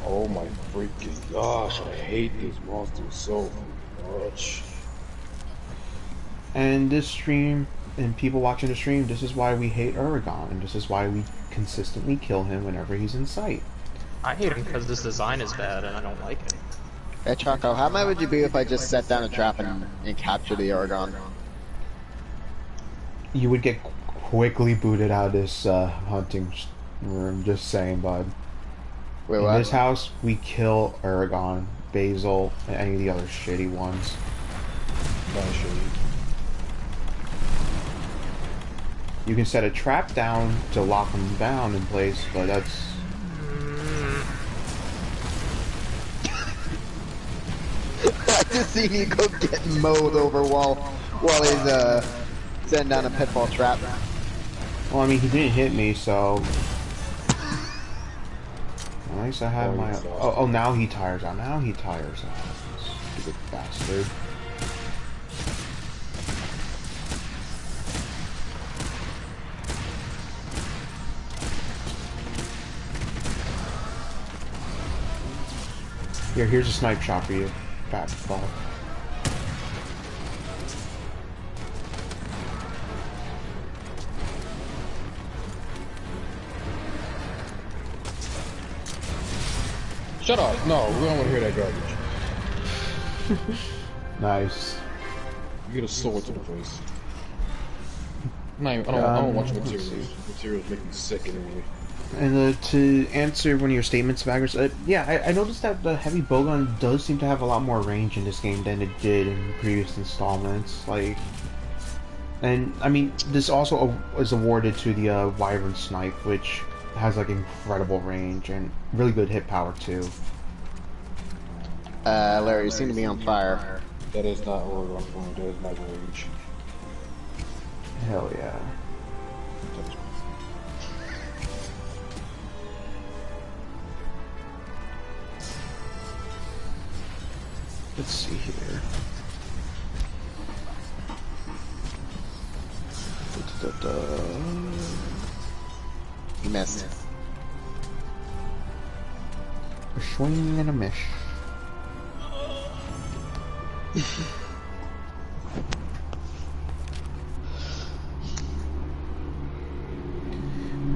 Oh my freaking gosh, I hate these monsters so much. And this stream, and people watching the stream, this is why we hate Eragon, and this is why we consistently kill him whenever he's in sight. I hate him because this design is bad and I don't like it. Hey Choco, how mad would you be if I just set down a trap and capture the Aragon? You would get quickly booted out of this hunting room, just saying, bud. Wait, In what? this house, we kill Eragon, Basil, and any of the other shitty ones. Not sure. You can set a trap down to lock them down in place, but that's... I just see Nico getting mowed over while he's setting down a pitfall trap. Well, I mean, he didn't hit me, so... At least I have my... Oh, now he tires out. Now he tires out. Stupid bastard. Here's a snipe shot for you. Fat fuck. Shut up! No, we don't want to hear that garbage. Nice. You get a sword to the face. I don't want your materials. Materials make me sick anyway. And to answer one of your statements, Baggers, yeah, I noticed that the heavy bowgun does seem to have a lot more range in this game than it did in previous installments. Like, and I mean, this also is awarded to the Wyvern Snipe, which has like incredible range and really good hit power too. Larry, you seem to be on fire. That is not order I'm going. That is not rage. Hell yeah. Let's see here. You missed. A swing and a miss.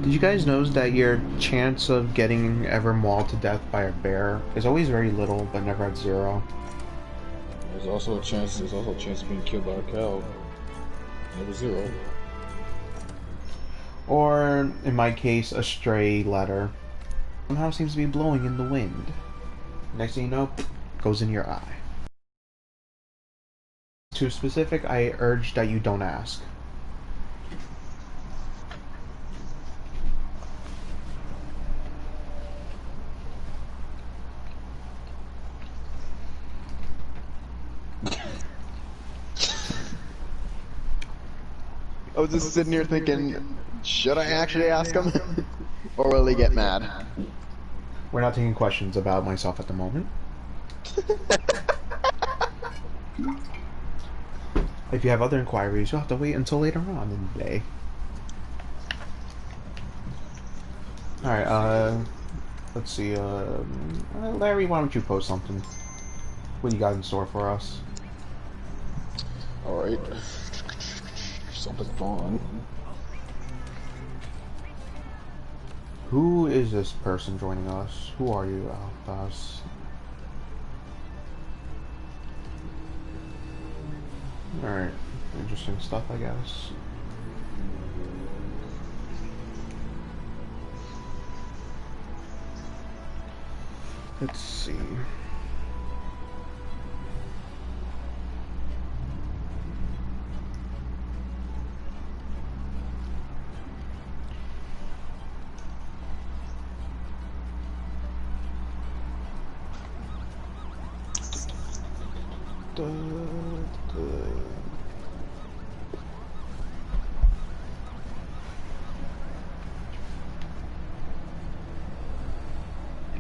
Did you guys know that your chance of getting ever mauled to death by a bear is always very little, but never at zero? There's also a chance. There's also a chance of being killed by a cow. Never zero. Or, in my case, a stray letter. Somehow seems to be blowing in the wind. Next thing you know, goes in your eye. Too specific, I urge that you don't ask. I was just sitting here thinking, should I actually ask him? Or will he get mad? We're not taking questions about myself at the moment. If you have other inquiries, you'll have to wait until later on in the day. Alright, let's see, Larry, why don't you post something? What you got in store for us? Alright. Something fun. Who is this person joining us? Who are you, Alphas? Alright, interesting stuff, I guess. Let's see.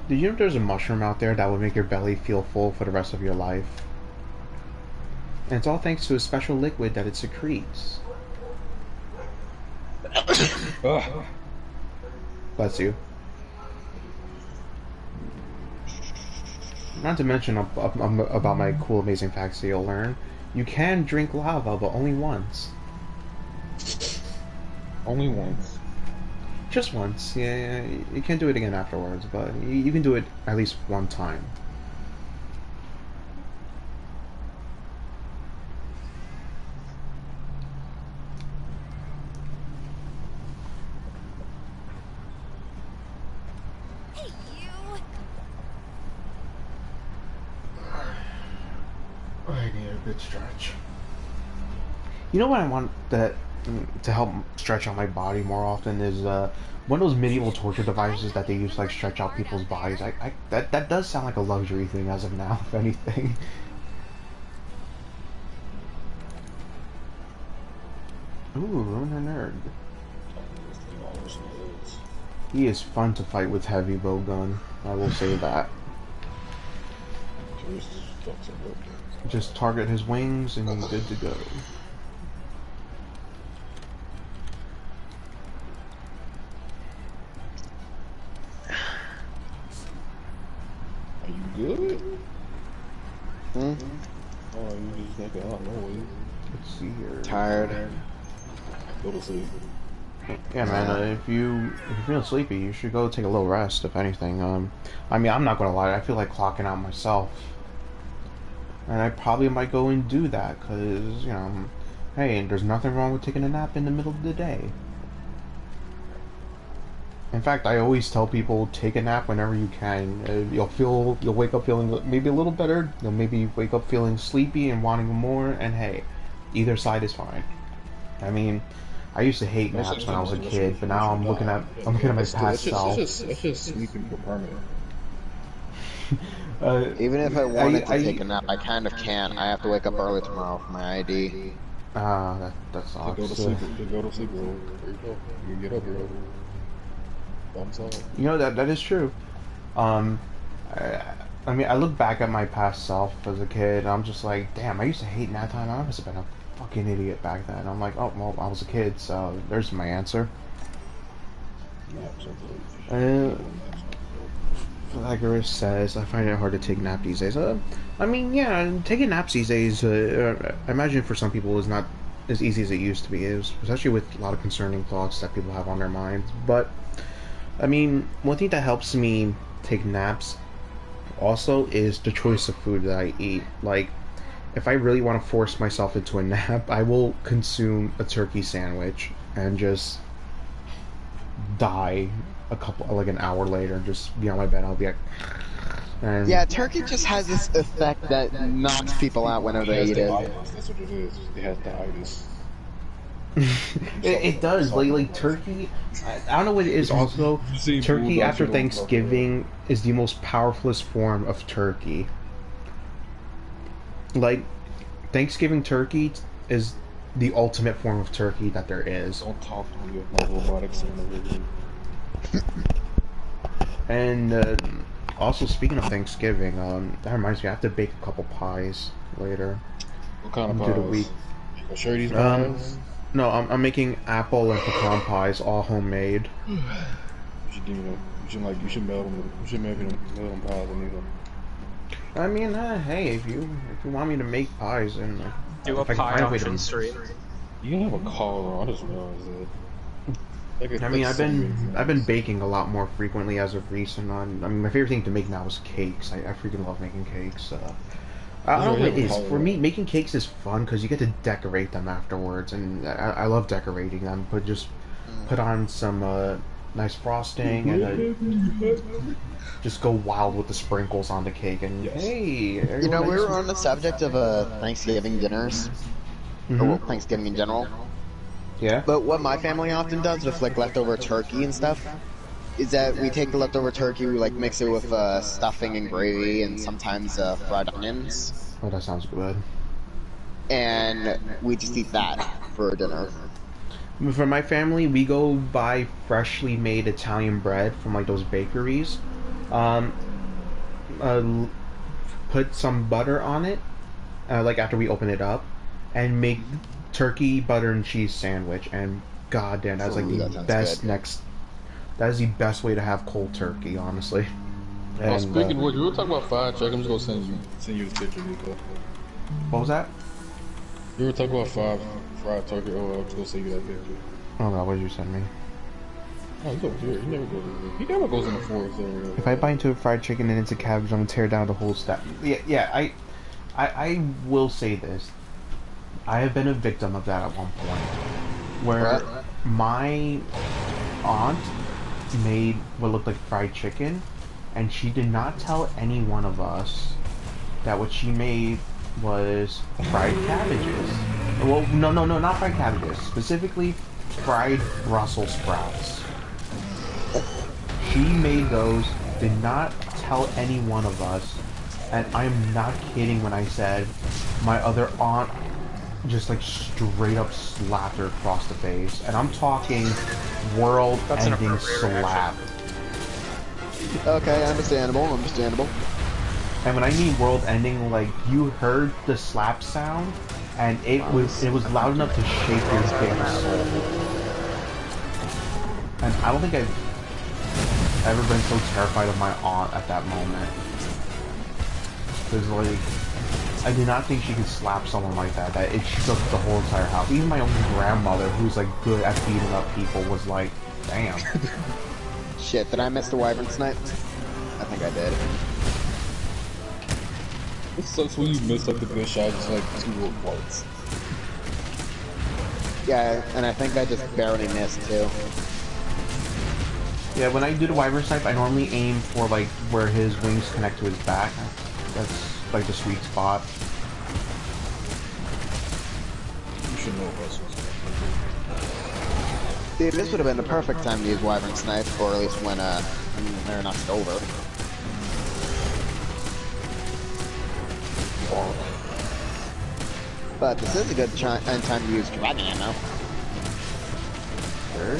Did you know there's a mushroom out there that would make your belly feel full for the rest of your life? And it's all thanks to a special liquid that it secretes. Bless you. Not to mention about my cool, amazing facts that you'll learn. You can drink lava, but only once. Only once. Just once. Yeah, you can't do it again afterwards, but you can do it at least one time. Hey, you! I need a good stretch. You know what I want that to help stretch out my body more often is one of those medieval torture devices that they use to like stretch out people's bodies. That does sound like a luxury thing as of now, if anything. Ooh, Ruiner Nerd. He is fun to fight with heavy bowgun. I will say that. Just target his wings and he's good to go. Are you good? Hmm? Oh, you just making a lot of noise. Let's see here. Tired. Go to sleep. Yeah, man. If you're feeling sleepy, you should go take a little rest. If anything, I mean, I'm not gonna lie. I feel like clocking out myself, and I probably might go and do that because hey, there's nothing wrong with taking a nap in the middle of the day. In fact, I always tell people take a nap whenever you can. You'll wake up feeling maybe a little better. You'll maybe wake up feeling sleepy and wanting more. And hey, either side is fine. I mean, I used to hate naps when I was a kid, but now I'm looking at my past self. It's just sleeping for permanent. Even if I wanted to take a nap, I kind of can't. I have to wake up early tomorrow for my ID. That sucks. Go to sleep. Go to sleep, bro. There you go. You get up, bro. Thumbs up. You know that is true. I mean, I look back at my past self as a kid, and I'm just like, damn, I used to hate nap time. I must have been a fucking idiot back then. I'm like, oh well, I was a kid, so there's my answer. Uh, Pythagoras says, I find it hard to take nap these days. I mean, yeah, taking naps these days, I imagine for some people is not as easy as it used to be, especially with a lot of concerning thoughts that people have on their minds. But, I mean, one thing that helps me take naps also is the choice of food that I eat. Like, if I really want to force myself into a nap, I will consume a turkey sandwich and just die like an hour later and just be on my bed. I'll be like, and Yeah, turkey just has this effect that knocks people out whenever they eat it. That's what it is. It has the itis. it does like turkey. I don't know what it is. Also, turkey after Thanksgiving is the most powerfulest form of turkey. Like, Thanksgiving turkey is the ultimate form of turkey that there is. Don't talk to me about robotics in the review. And also, speaking of Thanksgiving, that reminds me, I have to bake a couple pies later. What kind of Do pies? the week. Sure these pies? No, I'm making apple and pecan pies, all homemade. You should give me them. You should melt them. You should maybe melt them pies and eat them. I mean, hey, if you want me to make pies and Do a if I can pie find a way auction to, stream. You don't have a car. I just realized that. I mean, I've been baking a lot more frequently as of recent. I mean, my favorite thing to make now is cakes. I freaking love making cakes. I don't know what it is. For me, making cakes is fun because you get to decorate them afterwards, and I love decorating them. But just put on some nice frosting and just go wild with the sprinkles on the cake. And hey, You know, we were on the subject of Thanksgiving dinners, or well, Thanksgiving in general. Yeah. But what my family often does with like leftover turkey and stuff is that we take the leftover turkey, we like mix it with stuffing and gravy, and sometimes fried onions. Oh, that sounds good. And we just eat that for dinner. For my family, we go buy freshly made Italian bread from like those bakeries. Put some butter on it, like after we open it up, and make turkey butter and cheese sandwich. And goddamn, that's like the best good. That is the best way to have cold turkey, honestly. And, speaking of which, you were talking about fried chicken. I'm just gonna send you the picture, Nico. what was that? You were talking about fried turkey. Oh, I'm just gonna send you that picture. Oh no, what did you send me? Oh, he's over here. He never goes in the forest area. If I bite into a fried chicken and into cabbage, I'm gonna tear down the whole stack. Yeah. I will say this. I have been a victim of that at one point, where my aunt made what looked like fried chicken, and she did not tell any one of us that what she made was fried cabbages. Well, no, not fried cabbages. Specifically, fried Brussels sprouts. She made those, did not tell any one of us, and I'm not kidding when I said my other aunt just like straight up slapped her across the face. And I'm talking world-ending slap. Okay, understandable. And when I mean world-ending, like, you heard the slap sound, and it was loud enough to shake your damn soul. And I don't think I've ever been so terrified of my aunt at that moment. Because, like, I did not think she could slap someone like that. That it shook the whole entire house. Even my own grandmother, who's, like, good at beating up people, was like, damn. Shit, did I miss the wyvern snipe? I think I did. It sucks when you miss like the best shot, just like 2 reports. Yeah, and I think I just barely missed too. Yeah, when I do the wyvern snipe, I normally aim for, like, where his wings connect to his back. That's, like, the sweet spot. You should know about Dude, this would have been the perfect time to use wyvern snipe, or at least when they're knocked over. But this is a good time to use dragon ammo. Sure.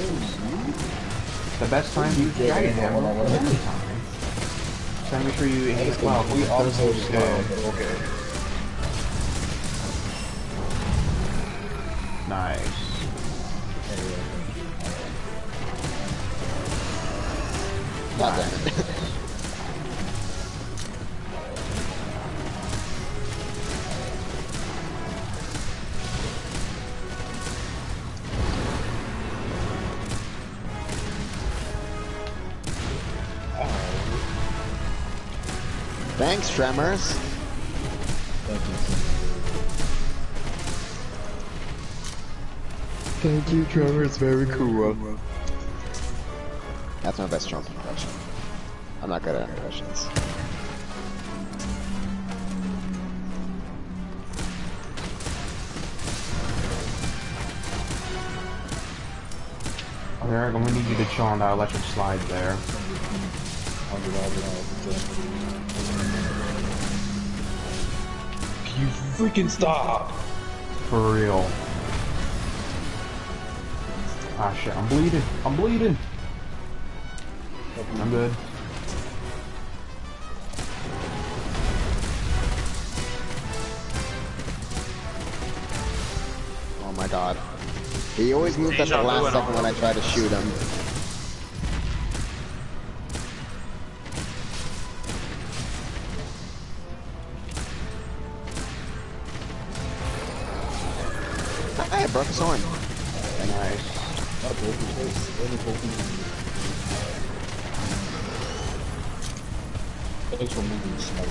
The best time to use dragon ammo any time. Just gotta make sure you aim it well, because it does go slow. Okay. Nice. God damn it. Thanks, Tremors. Thank you, Tremors. Very cool. That's my best Trump impression. I'm not good at impressions. Eric, I'm gonna need you to chill on that electric slide there. Can you freaking stop? For real. Ah shit, I'm bleeding. I'm bleeding. I'm good. Oh my god. He always moved at the last second when I tried to shoot him. Hey, I broke his horn. Nice. Thanks for moving slow.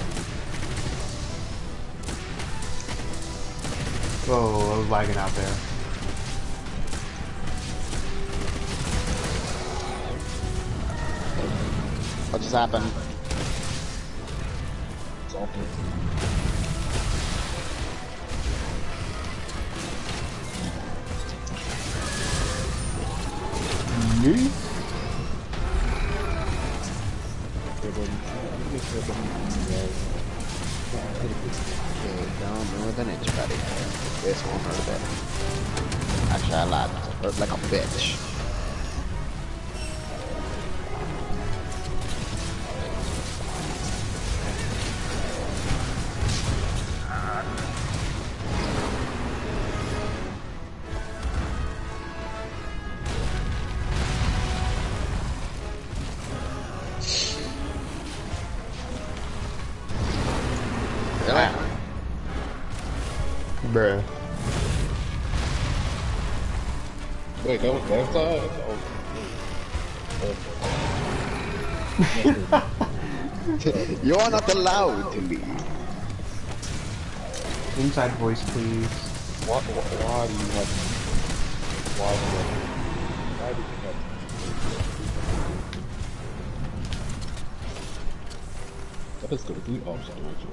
Oh, I was lagging out there. What just happened? It's all good. Yeet. Okay, don't move an inch, buddy. This won't hurt a bit. Actually, I lied. It hurt like a bitch. Bruh. Wait, that was backside? Oh. You're not allowed to leave. Inside voice, please. Why do you have to? Why do you have to? That is the complete opposite direction.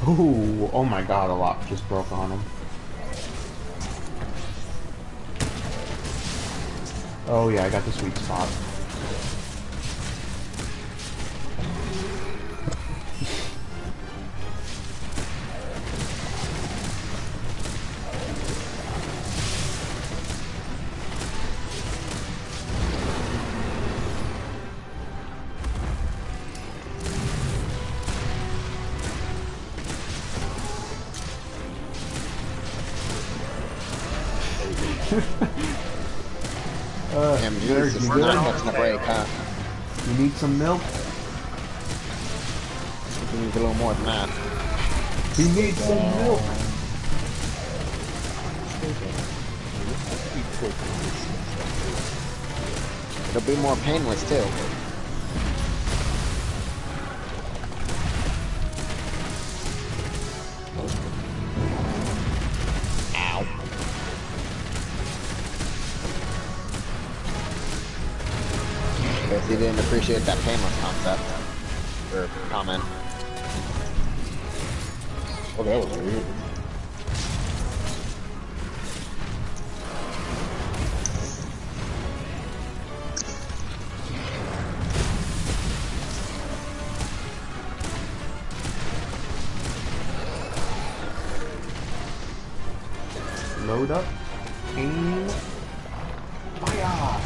Ooh, oh my god, a lot just broke on him. Oh yeah, I got the sweet spot. Damn, Derek, Jesus, you not good? catching a break, huh? You need some milk? You need a little more than that. He needs some milk! It'll be more painless too. Ow. Guess he didn't appreciate that painless concept. Or comment. Oh, that was weird. Load up. Aim. Fire.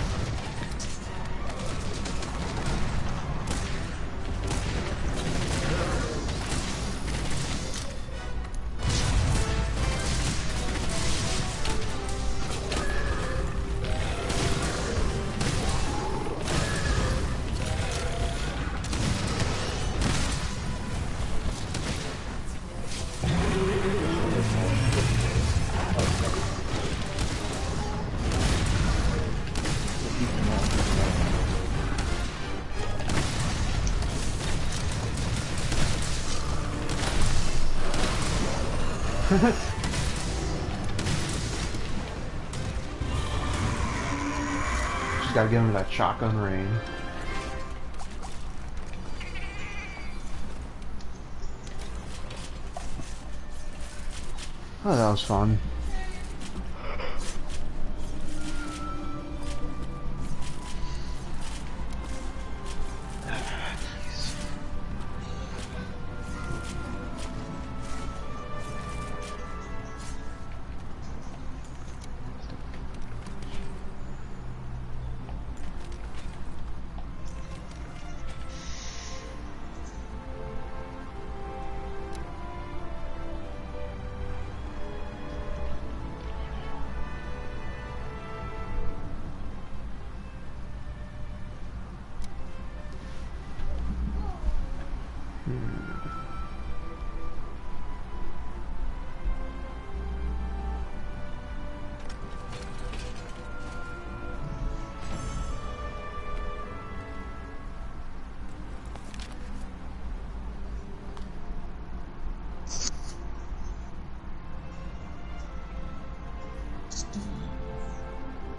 Just gotta give him that shotgun rain. Oh, that was fun.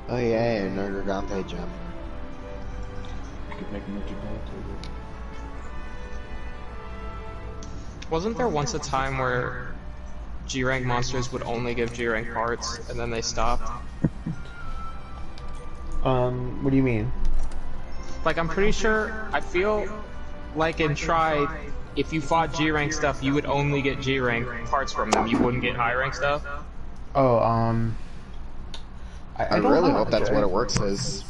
Oh yeah, Nergigante gem. You could make a Nergigante. Wasn't there once a time where G-rank monsters would only give G-rank parts, and then they stopped? What do you mean? Like, I'm pretty sure, I feel like in Tri, if you fought G-rank stuff, you would only get G-rank parts from them, you wouldn't get high-rank stuff? Oh, I don't really know, hope that's Jay. what it works as.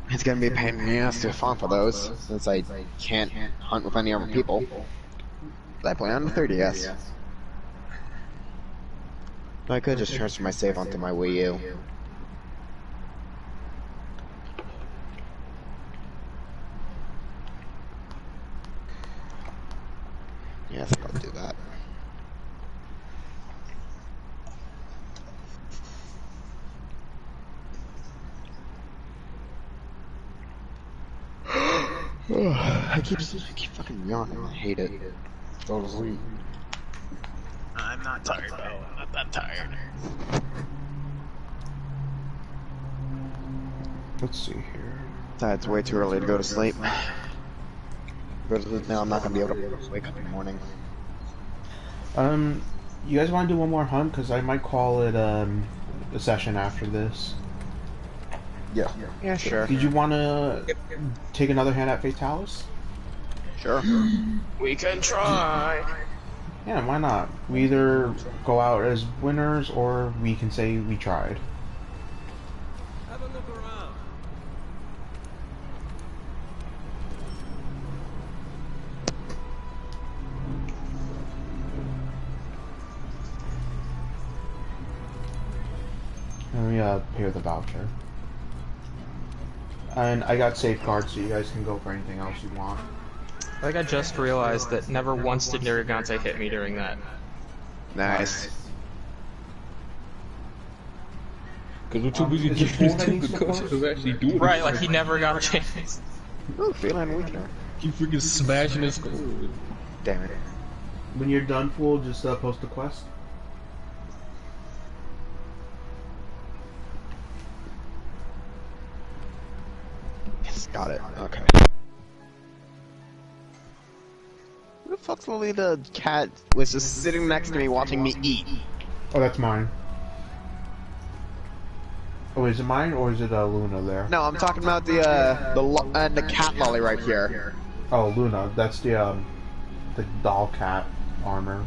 It's gonna be a pain in the ass to farm for those, since I can't hunt with any other people. But I play on the 30S. I could just transfer my save onto my Wii U. Yeah, I think I'll do that. I keep fucking yawning. I hate it. Go to sleep. I'm not tired though. I'm not that tired. Let's see here. It's way too early to go to sleep. Go to sleep now. I'm not gonna be able to wake up in the morning. You guys want to do one more hunt? Because I might call it a session after this. Yeah. Yeah, sure. Did you want to take another hand at Fatalis? Sure. We can try! Yeah, why not? We either go out as winners, or we can say we tried. Have a look around. Let me pay with the voucher. And I got safeguards, so you guys can go for anything else you want. Like, I just realized that never once did Nergigante hit me during that. Nice. Because we're too busy is it giving Pool that his two needs to concussions post? of actually doing Right, it. like he never got a chance. Ooh, feeling weaker. Keep freaking smashing his skull. Damn it. When you're done, Fool, just post the quest. Yes, got it. Okay. Who the fuck's Lolita cat was just sitting next to me watching me eat? Oh, that's mine. Oh, is it mine or is it Luna there? No, I'm talking about the cat lolly right here. Oh, Luna. That's the doll cat armor,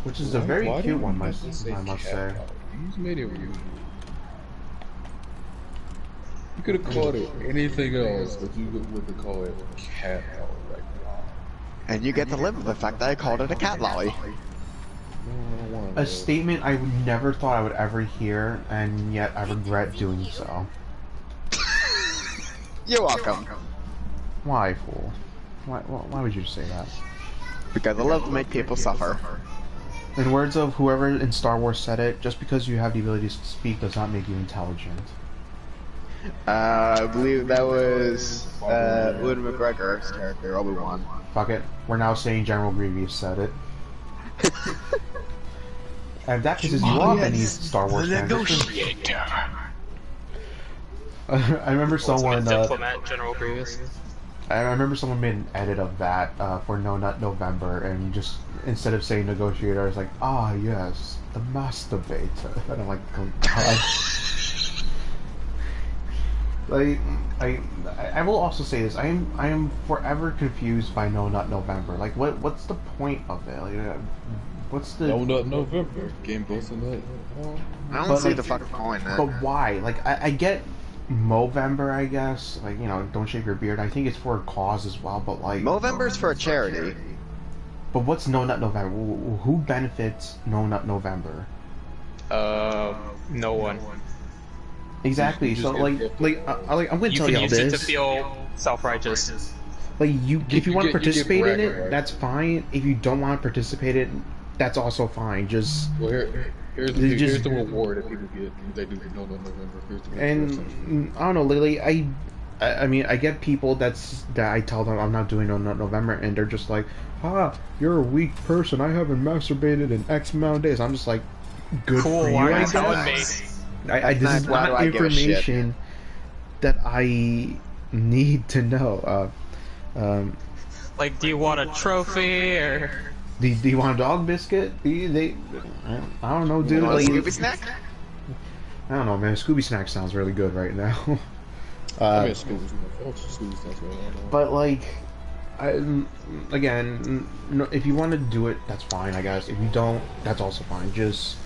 which is a very Why cute did one, you I must say. He's made it weird. You could have called it anything else, but you would call it cat lolly right now. And you get to live with the fact that I called it a cat lolly. A statement I would never thought I would ever hear, and yet I regret doing so. You're welcome. Why, Fool? Why would you say that? Because I love to make people suffer. In words of whoever in Star Wars said it, just because you have the ability to speak does not make you intelligent. I believe that was Ewan McGregor's character, Obi-Wan. Fuck it. We're now saying General Grievous said it. And if that pisses you off, any Star Wars fan. I remember someone. Diplomat General Grievous. I remember someone made an edit of that for No Nut November, and just instead of saying negotiator, I was like, ah yes, the masturbator. And I'm like, oh god. Like, I will also say this. I am forever confused by No Nut November. Like, what's the point of it? Like, what's the No Nut November game both in that. I don't see the fucking point, But man. why? Like, I get Movember, I guess. Like, you know, don't shave your beard. I think it's for a cause as well. But like, Movember's for a charity. but what's No Nut November? Who benefits No Nut November? No one. Exactly. You So just like, I'm gonna You tell can y'all use it this. to feel self-righteous. Like, if you want to you get participate in bragging it, rights. that's fine. If you don't want to participate in it, that's also fine. Just Well, here's Just- the reward that people get if they do No Nut November. Here's the and I don't know, Lily. I mean, I get people that I tell them I'm not doing No Nut November, and they're just like, you're a weak person. I haven't masturbated in X amount of days. I'm just like, good Cool, for you, why I not telling me? guess. This is Why do not I give a shit? information that I need to know. Like, do you want a trophy or? Do you want a dog biscuit? I don't know, dude. You want a Like, Scooby snack? I don't know, man. Scooby Snack sounds really good right now. I mean, Scooby's that's right. But like, again, if you want to do it, that's fine, I guess. If you don't, that's also fine. Just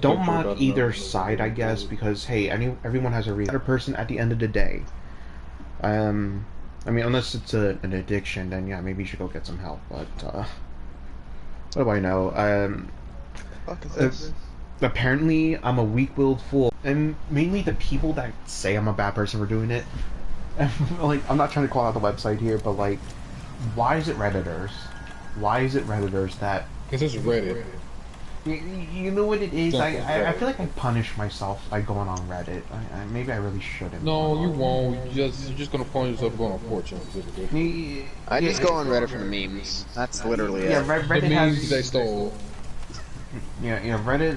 don't mock either side, I guess, because hey, everyone has a reason. Better person at the end of the day. I mean, unless it's an addiction, then yeah, maybe you should go get some help. But what do I know? Fuck is this? Apparently, I'm a weak-willed fool, and mainly the people that say I'm a bad person for doing it. Like, I'm not trying to call out the website here, but like, why is it Redditors? Why is it Redditors that? Because it's Reddit. You know what it is? Something I Reddit. feel like I punish myself by going on Reddit. Maybe I really shouldn't. No, you won't. You're just gonna find yourself going on 4chan specifically. I just go on Reddit for the memes. That's literally Yeah, it. Reddit The memes has. they stole. Yeah, Reddit.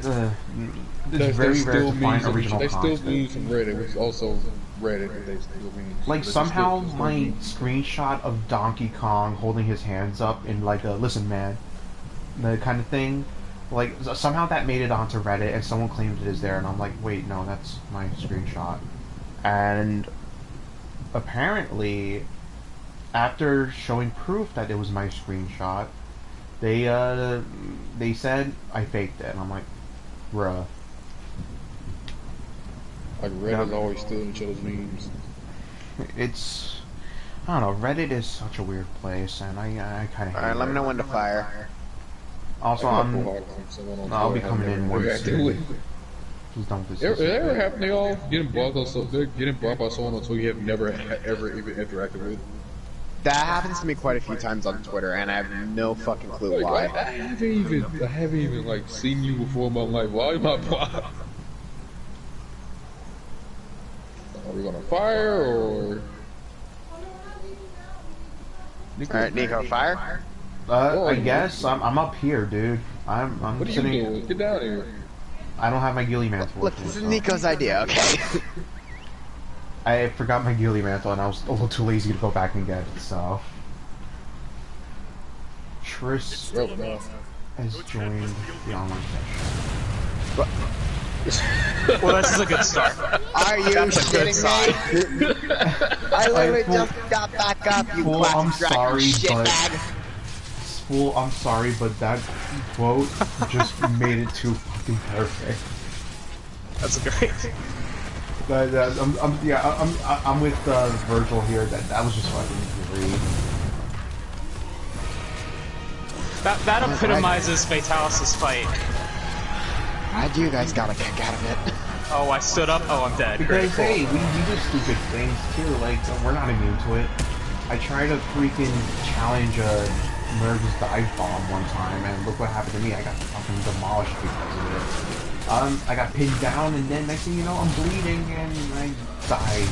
It's There's very rare still to find memes. original They still content. memes from Reddit, which is also Reddit. But they still memes. Like, But somehow there's still my memes. screenshot of Donkey Kong holding his hands up in like a "listen, man," the kind of thing, like somehow that made it onto Reddit and someone claimed it is there, and I'm like, wait, no, that's my screenshot. And apparently, after showing proof that it was my screenshot, they said I faked it, and I'm like, bruh. Like Reddit's always stealing each other's memes. It's, I don't know, Reddit is such a weird place, and I kind of hate Alright, let me it. know when to fire. Also, I'll be coming in once soon. Please don't visit. It ever happened to y'all getting blocked by someone on Twitter you have never ever even interacted with? That happens to me quite a few times on Twitter, and I have no fucking clue Like, I why. haven't even like seen you before in my life. Why am I blocked? Are we gonna fire or? Alright, Nico, fire. I guess I'm up here, dude. I'm What are you sitting. doing? Get down here. I don't have my ghillie mantle Look, with me, this is so- Nico's idea, okay? I forgot my ghillie mantle and I was a little too lazy to go back and get it, so. Triss Well, no. has joined the online session. Well, this is a good start. Are you That's a good kidding me? I literally Fool- just got back up, you Fool, classic I'm dragon sorry, shitbag. Fool, I'm sorry, but that quote just made it too fucking perfect. That's great. I'm with Virgil here. That was just fucking great. That epitomizes Fatalis' fight. Why'd you guys got a kick out of it? Oh, I stood up. Oh, I'm dead. Because Great. hey, we do stupid things too. Like we're not immune to it. I tried to freaking challenge a Nerv's dive bomb one time, and look what happened to me. I got fucking demolished because of it. I got pinned down, and then next thing you know, I'm bleeding, and I died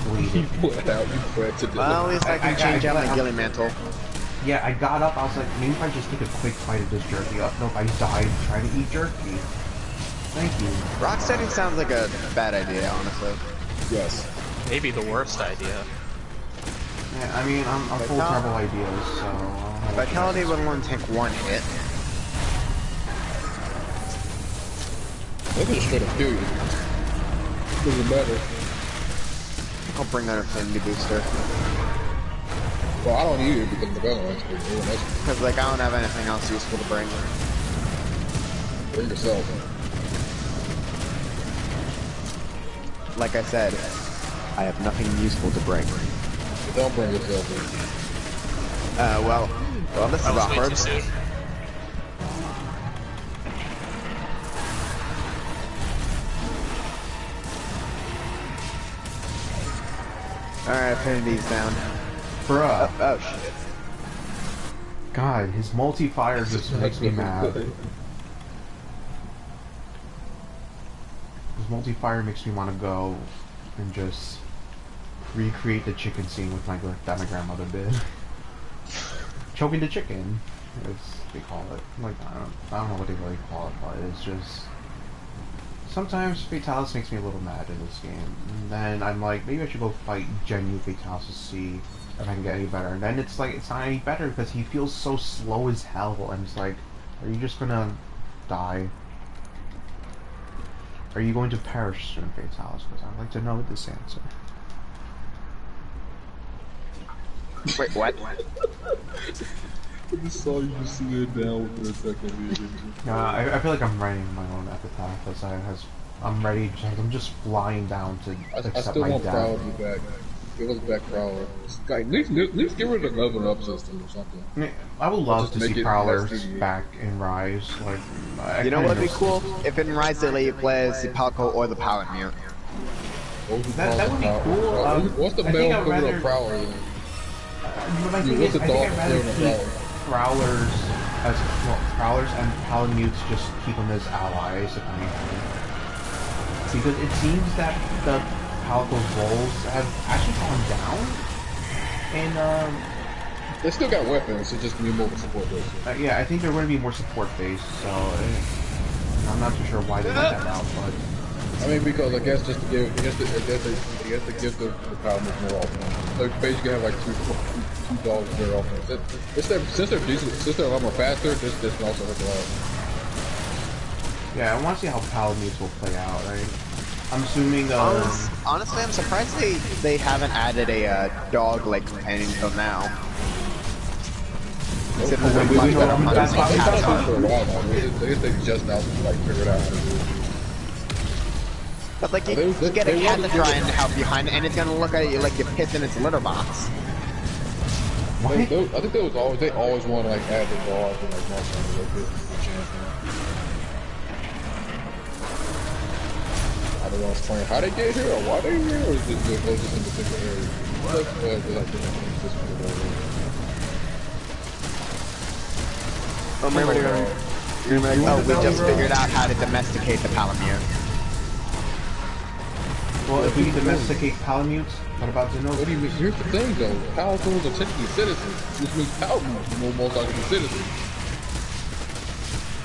bleeding. Put out, you threat to Well, at least I can change out my ghillie mantle. Yeah, I got up. I was like, maybe if I just take a quick bite of this jerky. Up, nope, I died trying to eat jerky. Thank you. Rocksteady sounds like a bad idea, honestly. Yes. Maybe the worst idea. Yeah, I mean, I'm full of terrible ideas, so. I don't know what Vitality you would guys- only take one hit. They can just straight up kill you. Doesn't matter. I'll bring out Affinity Booster. Well, I don't need it because the balance is pretty good. Because, like, I don't have anything else useful to bring. Bring yourself. Like I said, I have nothing useful to bring. But don't bring yourself in. Well, this is That was way awkward. too soon. Alright, Affinity's down. Bruh. Oh, shit. God, his multi-fire just makes me mad. His multi-fire makes me want to go and just recreate the chicken scene with that my grandmother did. Choking the chicken, as they call it. Like I don't know what they really call it, but it's just sometimes Fatalis makes me a little mad in this game. And then I'm like, maybe I should go fight genuine Fatalis to see if I can get any better. And then it's like, it's not any better because he feels so slow as hell. And it's like, are you just gonna die? Are you going to perish soon, Fatalis? Because I'd like to know this answer. Wait, what? I just saw you just sit down for a second. I feel like I'm writing my own epitaph as I'm ready. I'm just flying down to I accept still my want death. Prowler to be back. Give us back Prowler. Like, at least give her the level up system or something. I mean, I would love Just to make see it Prowlers less easy. back in Rise. Like, I You know kinda what'd be miss- cool? If in Rise they let you play as the Palco or the Palamute. That would be cool. What's the I think male I'd equivalent rather- of Prowler then? My thing What's is, the I think dog I'd rather equivalent of keep Prowlers as Prowlers and Palamutes, just keep them as allies if anything. Because it seems that the Palco's roles have actually gone down. And They still got weapons, it's just new mobile support base. yeah, I think they're going to be more support based. So I'm not too sure why they went that route, but. I mean, because I guess just to give, I guess to give the Palamute more offense. So basically have like two dogs very often. Since they're decent, since they're a lot more faster, this can also help a lot. Yeah, I want to see how Palamutes will play out. I'm assuming. Honestly, I'm surprised they haven't added a dog like companion until now. Considering Well, they're much we- better we- hunters that's than why we cats gotta are. For a while now. I guess they just now like figured out how to do it. But like, you They get a cat wanted to to try give and it- help you hunt, and it's gonna look at you like you pissed in its litter box. What? I think they always want to like add the dog and like march on a little bit for champion. I don't know explain how they get here or why they here or is it just in particular areas. Oh, remember, you're like, oh, we just figured out how to domesticate the Palamute. Well, if we domesticate Palamutes, what about Zenobia? What do you mean? Here's the thing, though. Paladins are technically citizens, which means Paladins will most likely be citizens.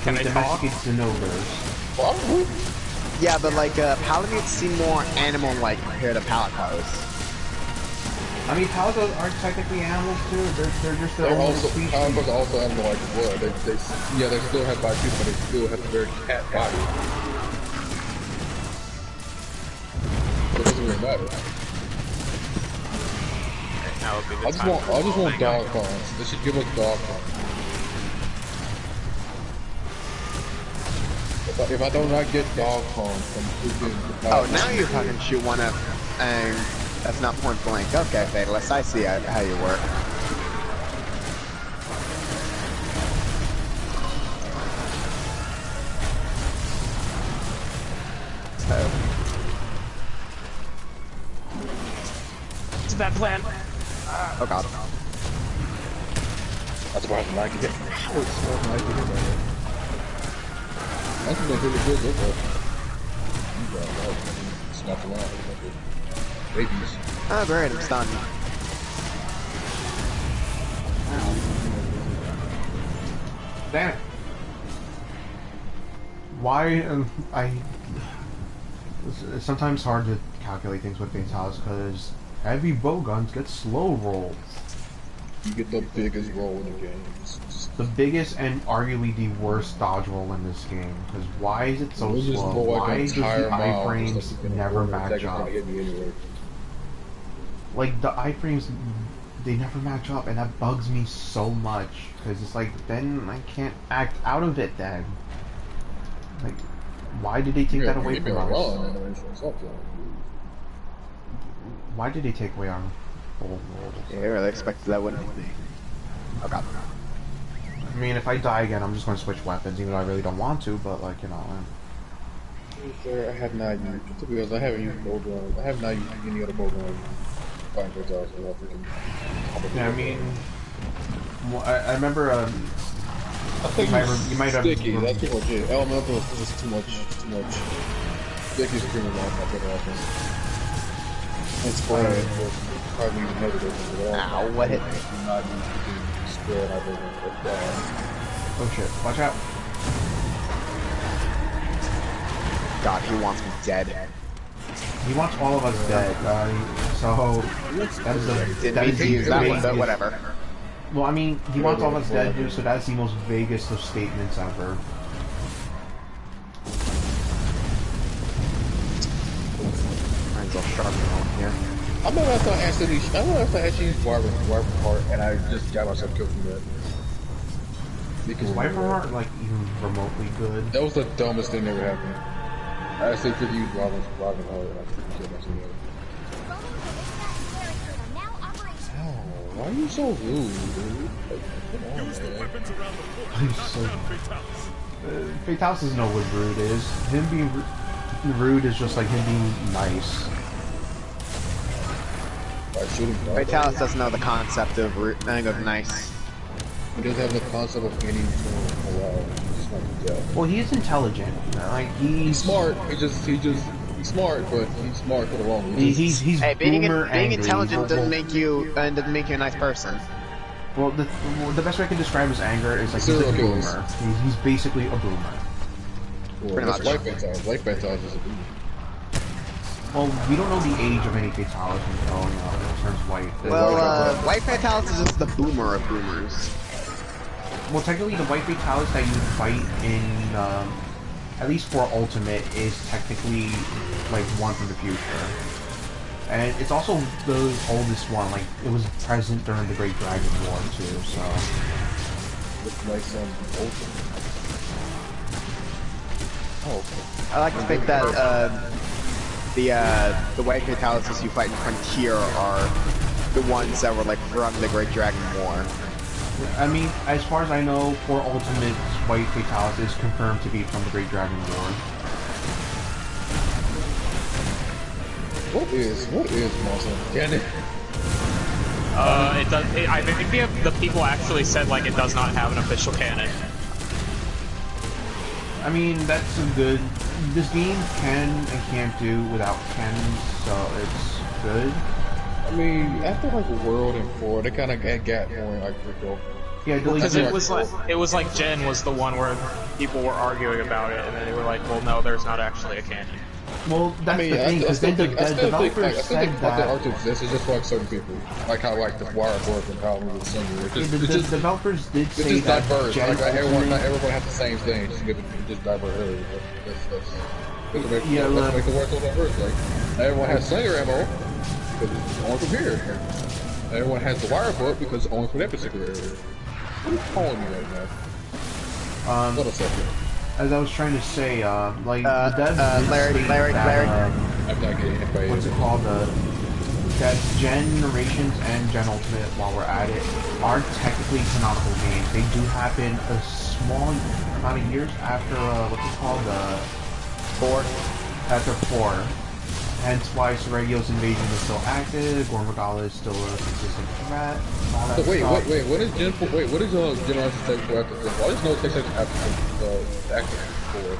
Can I talk? Domesticate Zenobers. Probably. Yeah, but like Palamutes seem more animal-like compared to Palicos. I mean, Palicos are technically animals too. They're just their They're own also, species. Paladins are also animal-like as well. Yeah, they still have bipedal, but they still have a very cat body. So it doesn't really matter. That would be the I just want dog farms. They should give us dog farms. If I do not get dog farms from freaking... Oh, now you're talking shit one up, and that's not point blank. Okay, Fatalist, I see how you work. It's a bad plan. Oh god. That's why I like it. Oh, it's so nice to hear about it. That's been really good, though. It's not too long. Babies. Oh, great, I'm stunned. Damn it. Why it's sometimes hard to calculate things with Fatalis because heavy bowguns get slow rolls. You get the biggest roll in the game. The biggest and arguably the worst dodge roll in this game. Because why is it so slow? Why does the iframes never match up? Like the iframes, they never match up, and that bugs me so much. Because it's like, then I can't act out of it then. Like, why did they take that away from us? Why did they take away our old rolls? Yeah, I really expected that wouldn't be. Oh god. I mean, if I die again, I'm just going to switch weapons, even though I really don't want to, but like, you know. Sir, I have not used, to be honest, I haven't used bow gun. I have not used any other bow gun. Yeah, I mean, well, I remember, I think you might have... Sticky, that's pretty much it. Elemental is too much. Sticky's pretty much my better offense. It's probably negative as well. Ow, what hit me? Not used to square, I think, Oh shit, watch out. God, he wants me dead. He wants all of us dead, so that is the... Didn't mean to use that one, but whatever. Well, I mean, he wants all of us dead, dude, so that's the most vaguest of statements ever. Mine's all sharp on here. I'm gonna have to actually use Wyvern part, and I just got myself killed from that. Because Wyvern aren't, like, even remotely good. That was the dumbest thing that ever happened. I actually could use Wyvern heart, and I freaking killed myself. Why are you so rude, dude? Like, Use the weapons around the fort. He's Knock so... down Fatalis. Fatalis doesn't know what rude is. Him being rude is just like him being nice. Fatalis doesn't know the concept of nice. He doesn't have the concept of any morale. He's not the Well, he's intelligent. Like he's smart. He's smart, but he's smart for the wrong reasons. He's hey, being angry. intelligent doesn't make you a nice person. Well, the best way I can describe his anger is like he's a boomer. He's basically a boomer. Well, pretty much. White Fatalis is a boomer. Well, we don't know the age of any Fatalis until, you know, it turns white. Well, White Fatalis is just the boomer of boomers. Well, technically, the White Fatalis that you fight in, at least for Ultimate, is technically, like, one from the future. And it's also the oldest one, like, it was present during the Great Dragon War, too, so... Looks like some Ultimate. Oh, okay. I like to think that, the White Fatalis you fight in Frontier are the ones that were, like, from the Great Dragon War. I mean, as far as I know, for Ultimate, White Fatalis is confirmed to be from the Great Dragon War. What is Monster Canon? It does. I think the people actually said like it does not have an official canon. I mean, that's a good. This game can and can't do without cannons, so it's good. I mean, after like World and 4, they kind of got more like crypto. Yeah, Because it was like Gen was the one where people were arguing about it, and then they were like, well, no, there's not actually a canon. Well, that's the thing, because then the developers said the that... art exists, it's just for like certain people. Like how like the wire board and how we sing it. The developers did say just that diverse. Gen Like, Ultimate... not everyone has the same thing. Just diverse. That's make the word so diverse. Like, not everyone has slinger ammo because it's only from here. Everyone has the wire book because it's only from that particular area. What are you calling me right now? What a second. As I was trying to say, like, the devs did Larry, state Larry, that, Larry. I'm not getting hit by what's it called, that Generations and Gen Ultimate, while we're at it, are technically canonical games. They do happen a small amount of years after, what's it called, 4. after 4. Hence why Seregio's invasion is still active, Gormagala is still a consistent threat, all that So wait, stuff. what is Generation take for after this? I just know it takes after the active 4.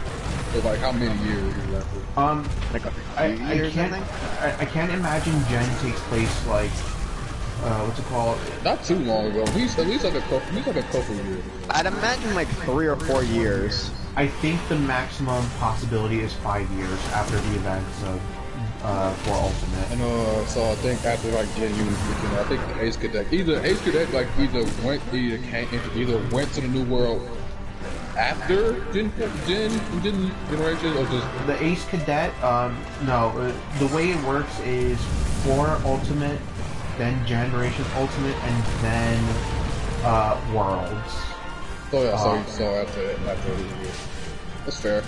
So like how many years? Like a few I years, can't, I think? I can't imagine Gen takes place like, what's it called? Not too long ago. At least like a couple years. I'd imagine like 3 or 4 years. I think the maximum possibility is 5 years after the events of 4 Ultimate. And so I think after like Gen U, I think Ace Cadet like either went to the new world after Generation or just The Ace Cadet, no, the way it works is 4 Ultimate, then Generation Ultimate, and then Worlds. so yeah, so after that's fair.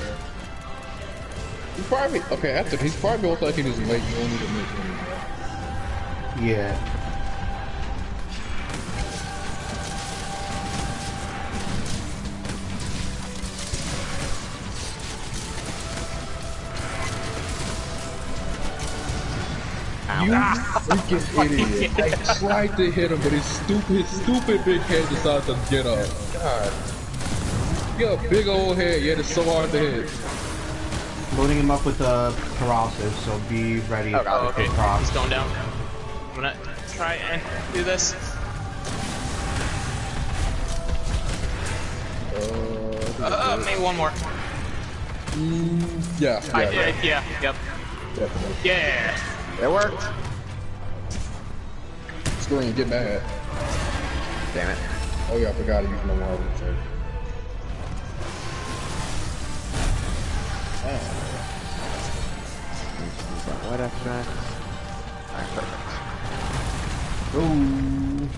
He's probably he's probably most likely just late only to make money. Yeah. You freaking idiot. I tried to hit him, but his stupid big head decided to get up. God. You got a big old head, yet it's so hard to hit. Loading him up with paralysis, so be ready for Okay, proc. he's going down. I'm gonna try and do this. Maybe one more. Yeah. I did, yeah, yep. Definitely. Yeah! It worked. Scream, get mad. Damn it. Oh yeah, I forgot to use my water. What after? Alright, perfect. Ooh.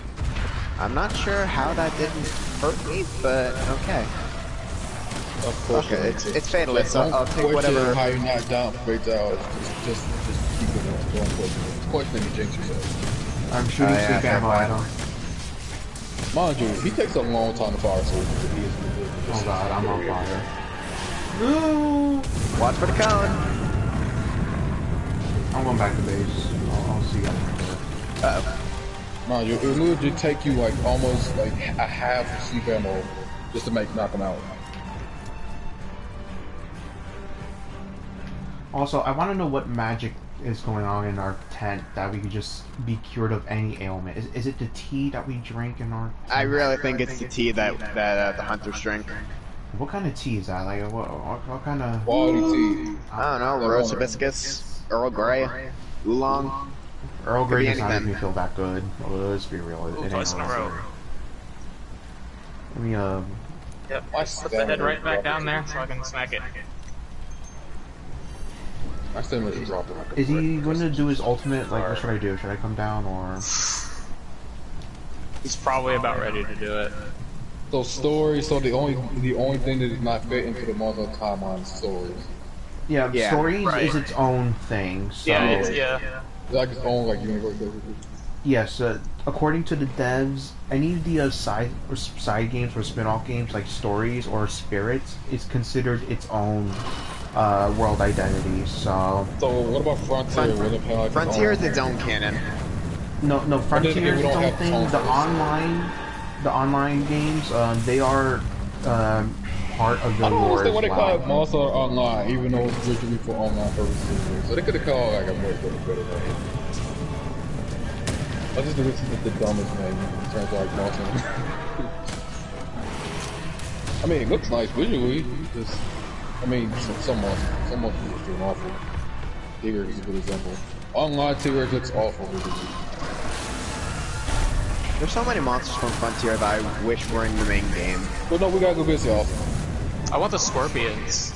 I'm not sure how that didn't hurt me, but okay. Of course. Okay, it's fatalist, so I'll take whatever. How you knock down fades out. Just keep it on. Don't question. Question and jinx yourself. I'm shooting yeah, sleep ammo at him. Mind you, he takes a long time to fire, so he is. Oh god, I'm on fire. Ooh. Watch for the cone. I'm going back to base. I'll see you later. Uh-oh. Mind you, it would just take you like almost like a half of sleep ammo just to knock him out. Also, I want to know what magic is going on in our tent that we could just be cured of any ailment. Is it the tea that we drink in our tent? I really think it's the tea that the hunters drink. What kind of tea is that? Like, what kind of... Quality tea. I don't know, rose hibiscus, Earl Grey, oolong. Earl Grey be does not make anything. me feel that good. Let's be real. It ain't Twice in a row. Let me, Yep, put the head right back down there so I can smack it. My stamina is dropping like a is he brick. going to do his ultimate? Like, what should I do? Should I come down, or...? He's probably about ready to do it. So stories. So the only thing that is not fit into the Marvel timeline is stories. Yeah, Yeah, stories right. is its own thing, so... Yeah. It's like its own like universe. Yes, according to the devs, any of the side games or spin-off games like stories or spirits is considered its own world identity. So What about Frontier? What if like Frontier is its own canon. no, Frontier we is don't its own have thing. consoles. The online games, they are part of the I don't lore understand as why they call it well. Monster Online, even though it's originally for online purposes. So they could have called like a much better name. I just think this is the dumbest name in terms of like Monster. I mean, it looks nice visually. Just, I mean, some monsters are doing awful. T-Rex is a good example. Online T-Rex looks awful visually. There's so many monsters from Frontier that I wish were in the main game. Well, no, we gotta go visit y'all. I want the scorpions.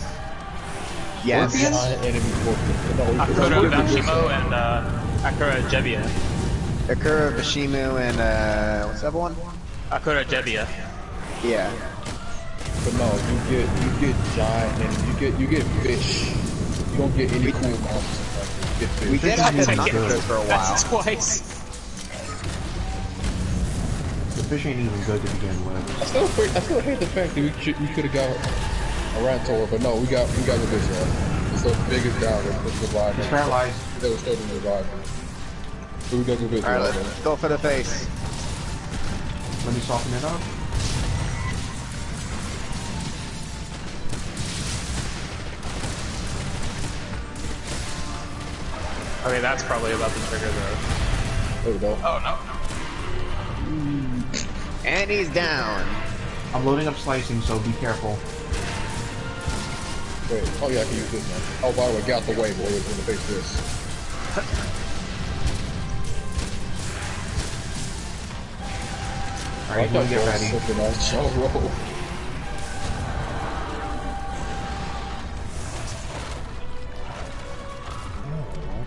Yes. Giant enemy scorpions. No, Akura Vashimo and Akura Jebia. Akura, Bishimu, and what's the other one? Akura Jebia. Yeah. But no, you get giant and you get fish. You don't get any cool monsters. Like, you get fish. We did have Fish is binoculars for a while. That's twice. The fish ain't even good to begin with. I still hate the fact that we could have got a Rantor, but no, we got the fish one. It's the biggest down that was revived. It's paralyzed. That was starting to revive. So we got the fish. Alright, let's go for the face. Let me soften it up. Okay, that's probably about the trigger though. There we go. Oh no. And he's down. I'm loading up slicing, so be careful. Wait. Oh yeah, I can use this one. Oh, by the way, get out the way, boy. We're gonna face this. Alright, we'll get ready. Something else. Oh, roll.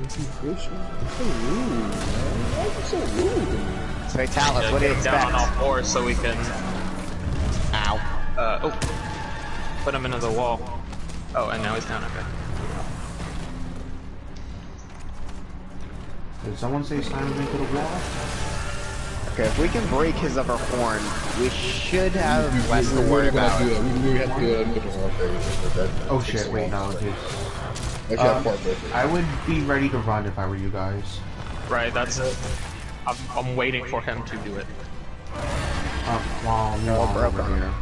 Fishing? It's so rude, man. Why is it so rude? So Talus, what do you Get down on all expect? fours so we can Ow. oh, put him into the wall. Oh, and now he's down. Okay. Did someone say slam him into the wall? Okay, if we can break his upper horn, we should have less to We're worry gonna about. do that. We have to do that in the different phase. Oh shit, wait, no, dude. Actually, I would be ready to run if I were you guys. Right, that's it. I'm waiting for him to do it. Wow, No, broken. over here.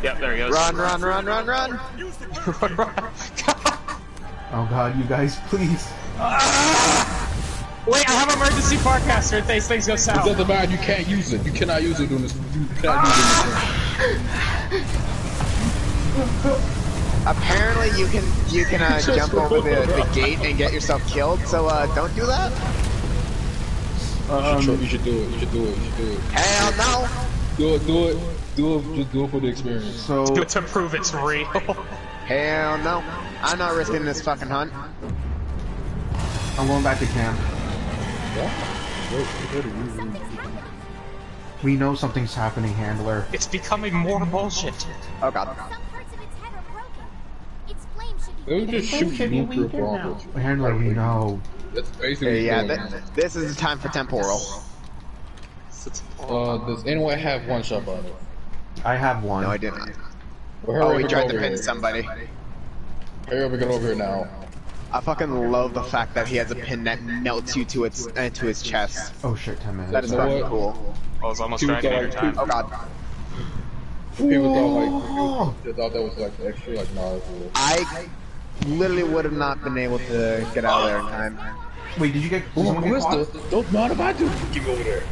Yep, there he goes. Run, run, run, run, run! Oh god, you guys, please. Wait, I have emergency forecaster in case things go it south. doesn't matter. You can't use it. You cannot use it during this. You cannot use it. Apparently you can jump over the gate and get yourself killed, so don't do that. You should do it. You should do it. You should do it. Hell no! Do it. Just do it for the experience. So, To prove it's real. Hell no. I'm not risking this fucking hunt. I'm going back to camp. We know something's happening, Handler. It's becoming more bullshit. Oh god. Some parts of its head are broken. Its flame should be They would just shoot nuclear bombs. Handler, we know. That's basically Yeah, what's going this is the time for temporal. on. Does anyone have one shot button? I have one. No, I did not. Well, Oh, hurry he up tried and to get pin over somebody. here. Hurry up and get over here now. I fucking love the fact that he has a pin that melts you to his chest. Oh shit, 10 minutes. That is You know fucking what? cool. Well, it's almost People Dragon Age thought, time. Oh god. people thought that was like extra, like nah, it's cool. I literally would have not been able to get out of there in time. Wait, did someone get Mister, caught? don't mind if I do. Get over there.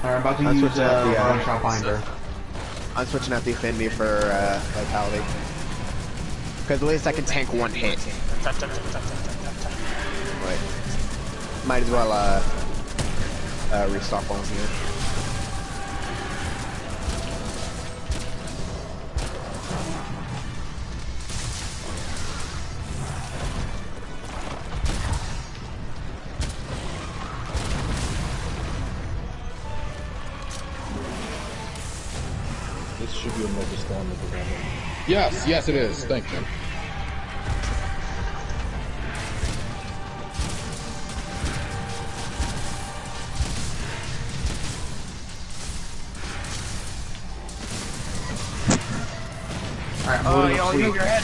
Alright, I'm about to I'm use switching out the, one-shot binder. I'm switching out the affinity for vitality. Because at least I can tank one hit. Wait. Might as well restock one here. This should be another storm at the moment. Yes, yes it is. Thank you. Alright, I'm Oh, loading you up only sleep. move your head.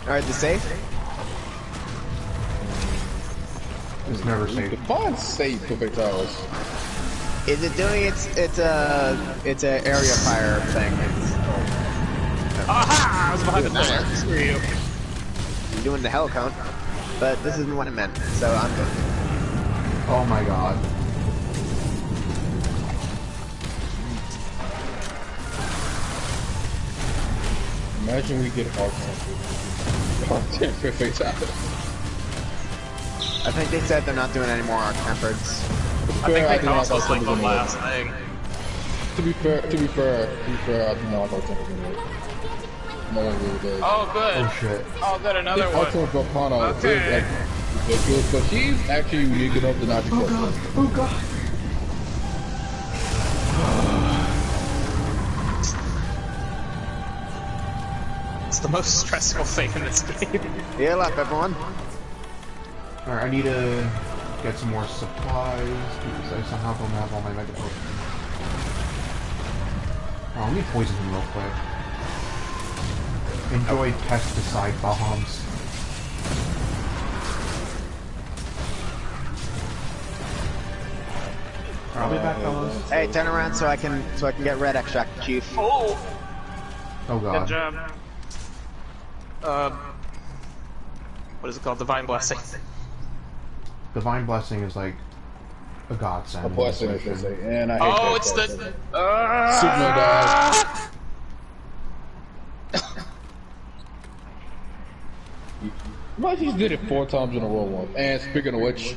Alright, the safe? It's never safe. Define safe projectiles. Is it doing it's a area fire thing? Aha! I was behind the Nice. pillar. Screw you. You're doing the hell count, but this isn't what it meant, so I'm good. Oh my god. Imagine we get hard tempered. Fatality. I think they said they're not doing any more arc tempereds. I think I they do not cost us like like the something last else. thing. To be fair, I do not like tempered. No one really does. Oh, good. Oh shit. Oh, good, another Our one. temper Volcano Okay. is like ridiculous, but she's actually unique enough to not be killed. Oh god. It's the most stressful thing in this game. Heal up, everyone. Alright, I need to get some more supplies because I somehow don't have all my mega potions. Oh, let me poison him real quick. Enjoy pesticide bombs. I'll be back, fellas. Hey, turn around so I can get red extract, Chief. Oh, Oh good god. job. What is it called? Divine Blessing. Divine Blessing is like a godsend. A blessing, I should say. And I hate Oh, that it's blessing. the... Superman dies. Well, he's did it 4 times in a row once. And speaking of which,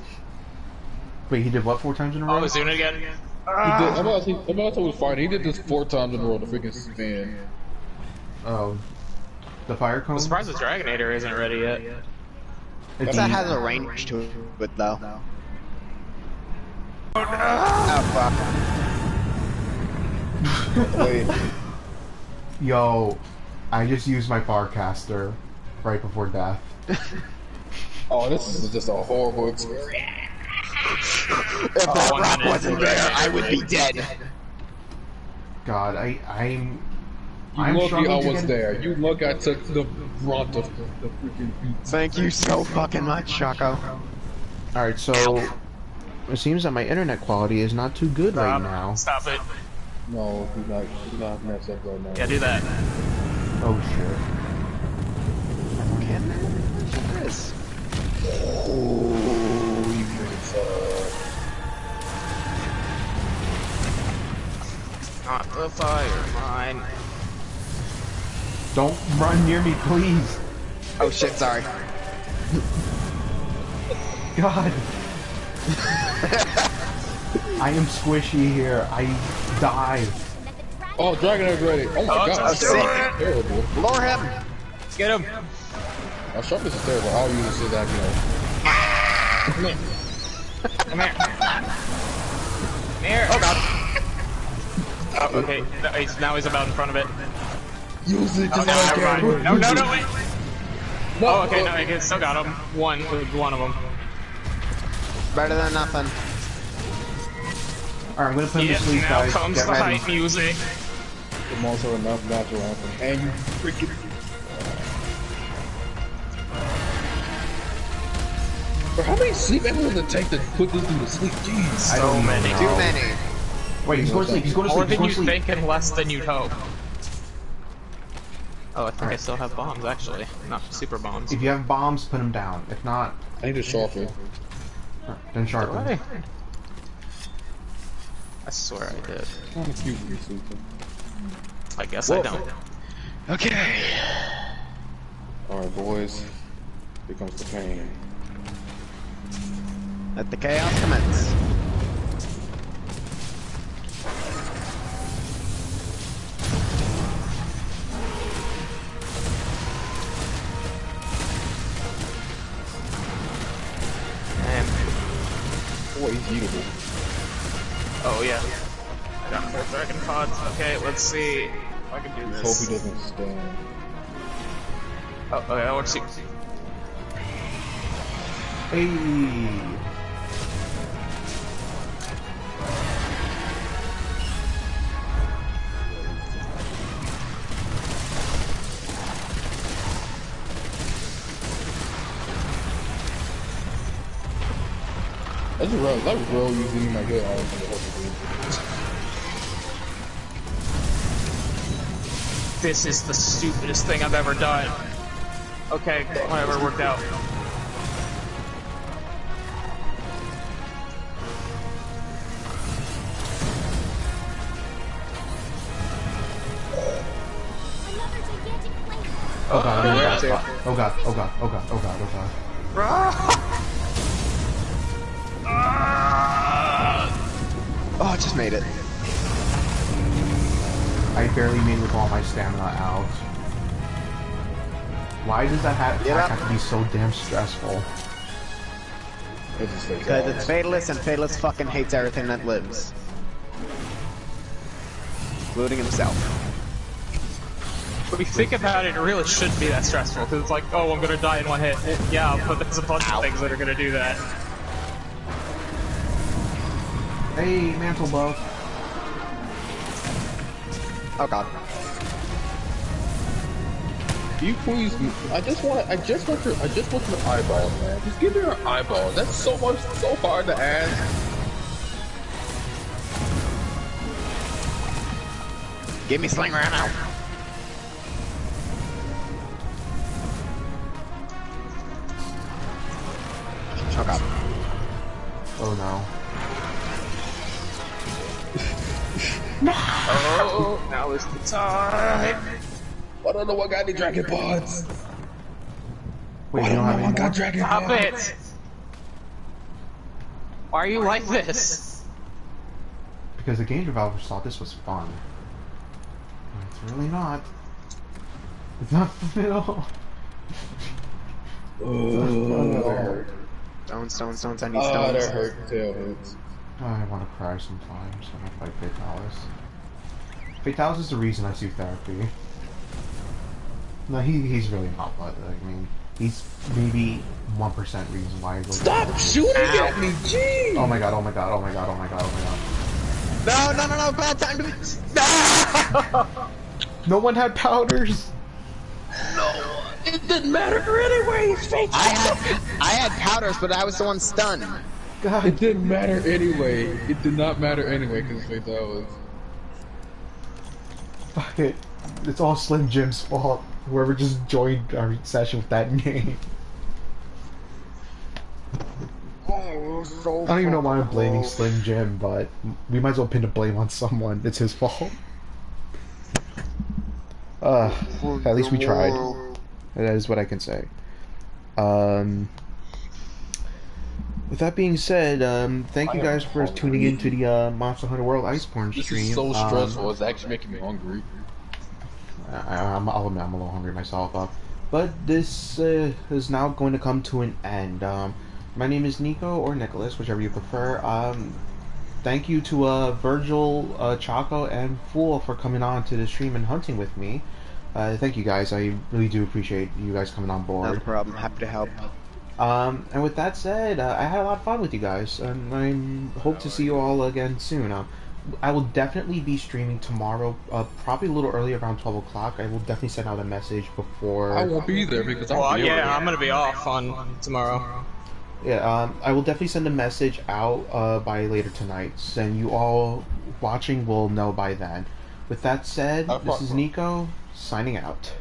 Wait, he did what 4 times in a row? Oh, he's doing it again. he did. I'm about to was fine. He did this 4 times in a row. The freaking spin. Oh. The fire cone? I'm surprised the Dragonator isn't ready yet. It's That has a range to it, though. Oh, fuck. Wait, Yo, I just used my Farcaster right before death. oh, this is just a horrible experience. If that rock wasn't there, I would be dead. God, I'm You lucky I struggling to was get- there. You look, I took the brunt of the freaking beat. Thank you so fucking much, Shaco. Alright, so it seems that my internet quality is not too good right now. Stop it. No, do not mess up right now. Yeah, do that. Oh shit. Can this? Not the fire mine. Don't run near me, please. Oh shit, sorry. God. I am squishy here. I die. Oh, Dragon is ready. Oh my Oh, god, it's that's sick. terrible. Lure him! Get him. Our sharpness is terrible. I'll use this as that, Come here. Come here. Oh god. Oh, okay. Now he's about in front of it. Use it. Oh, no, never mind. No, no, no, wait. No, Oh, okay, no, I still got him. One of them. Better than nothing. Alright, I'm gonna put him Yep, to sleep, now guys. comes Get the ready. hype music. The monster enough natural anthem. And you freaking. Bro, how many sleep hours does it take to put this dude to sleep? Jeez. I don't many. know. Too many. Wait, he's going to sleep. He's going to More sleep. He's than going you to sleep. think and less than you'd hope. Oh, I think I still have bombs, actually. Not super bombs. If you have bombs, put them down. If not, I need a sharpen. then sharpen. Why? I swear I did. Kind of cute when you sleep. I guess Whoa. I don't. Okay. Alright, boys. Here comes the pain. Let the chaos commence. And, Oh, he's eatable. oh yeah. I got 4 dragon pods. Okay, let's see if I can do Hope this. he doesn't stand. Oh, okay, let's see. Hey. That's real easy. My good. This is the stupidest thing I've ever done. Okay, whatever, worked out. Another gigantic flame. Oh god, I'm in a bad spot. Oh god, oh god, oh god, oh god, oh god. Oh, I just made it. I barely made it with all my stamina out. Why does that have to be so damn stressful? Because it's Fatalist, and Fatalist fucking hates everything that lives. Including himself. When you think about it, it really shouldn't be that stressful, because it's like, oh, I'm gonna die in one hit. Yeah, but there's a bunch of things that are gonna do that. Hey, mantle buff. Oh god. You please, I just want your eyeballs, man. Just give me your eyeballs. That's so hard to ask. Give me Sling right now. Oh god. Oh no. Oh, now is the time. I don't know what got any dragon pods. Wait, I you don't don't have know any what got more? dragon Stop pods. it! Why are you like this? Because the game developers thought this was fun. It's really not. It's not fun at all. Oh, Stones, I need that stones. hurt. Tail hurts. Oh, I want to cry sometimes when I fight Fatalis. Fatalis is the reason I do therapy. No, he's really not, but I mean, he's maybe 1% reason why I go. Stop shooting at me, jeez! Oh my god, oh my god, oh my god, oh my god, oh my god. No, bad time to be. No one had powders! It didn't matter anyway, fake. I had powders, but I was the one stunned. God. It didn't matter anyway. It did not matter anyway because Fatalis. Fuck it. It's all Slim Jim's fault. Whoever just joined our session with that name. Oh, so I don't even know why I'm blaming Slim Jim, but we might as well pin the blame on someone. It's his fault. At least we tried. That is what I can say. With that being said, thank you guys for tuning into the Monster Hunter World Iceborne stream. This is so stressful. It's actually making me hungry. I'll admit I'm a little hungry myself. But this is now going to come to an end. My name is Nico, or Nicholas, whichever you prefer. Thank you to Virgil, Chaco, and Fool for coming on to the stream and hunting with me. Thank you guys. I really do appreciate you guys coming on board. No problem. Happy to help. And with that said, I had a lot of fun with you guys, and I hope to see you all again soon. I will definitely be streaming tomorrow, probably a little early, around 12 o'clock. I will definitely send out a message before... I won't be there because I'm I'm gonna be off on tomorrow. Yeah, I will definitely send a message out by later tonight, and you all watching will know by then. With that said, this is Nico, signing out.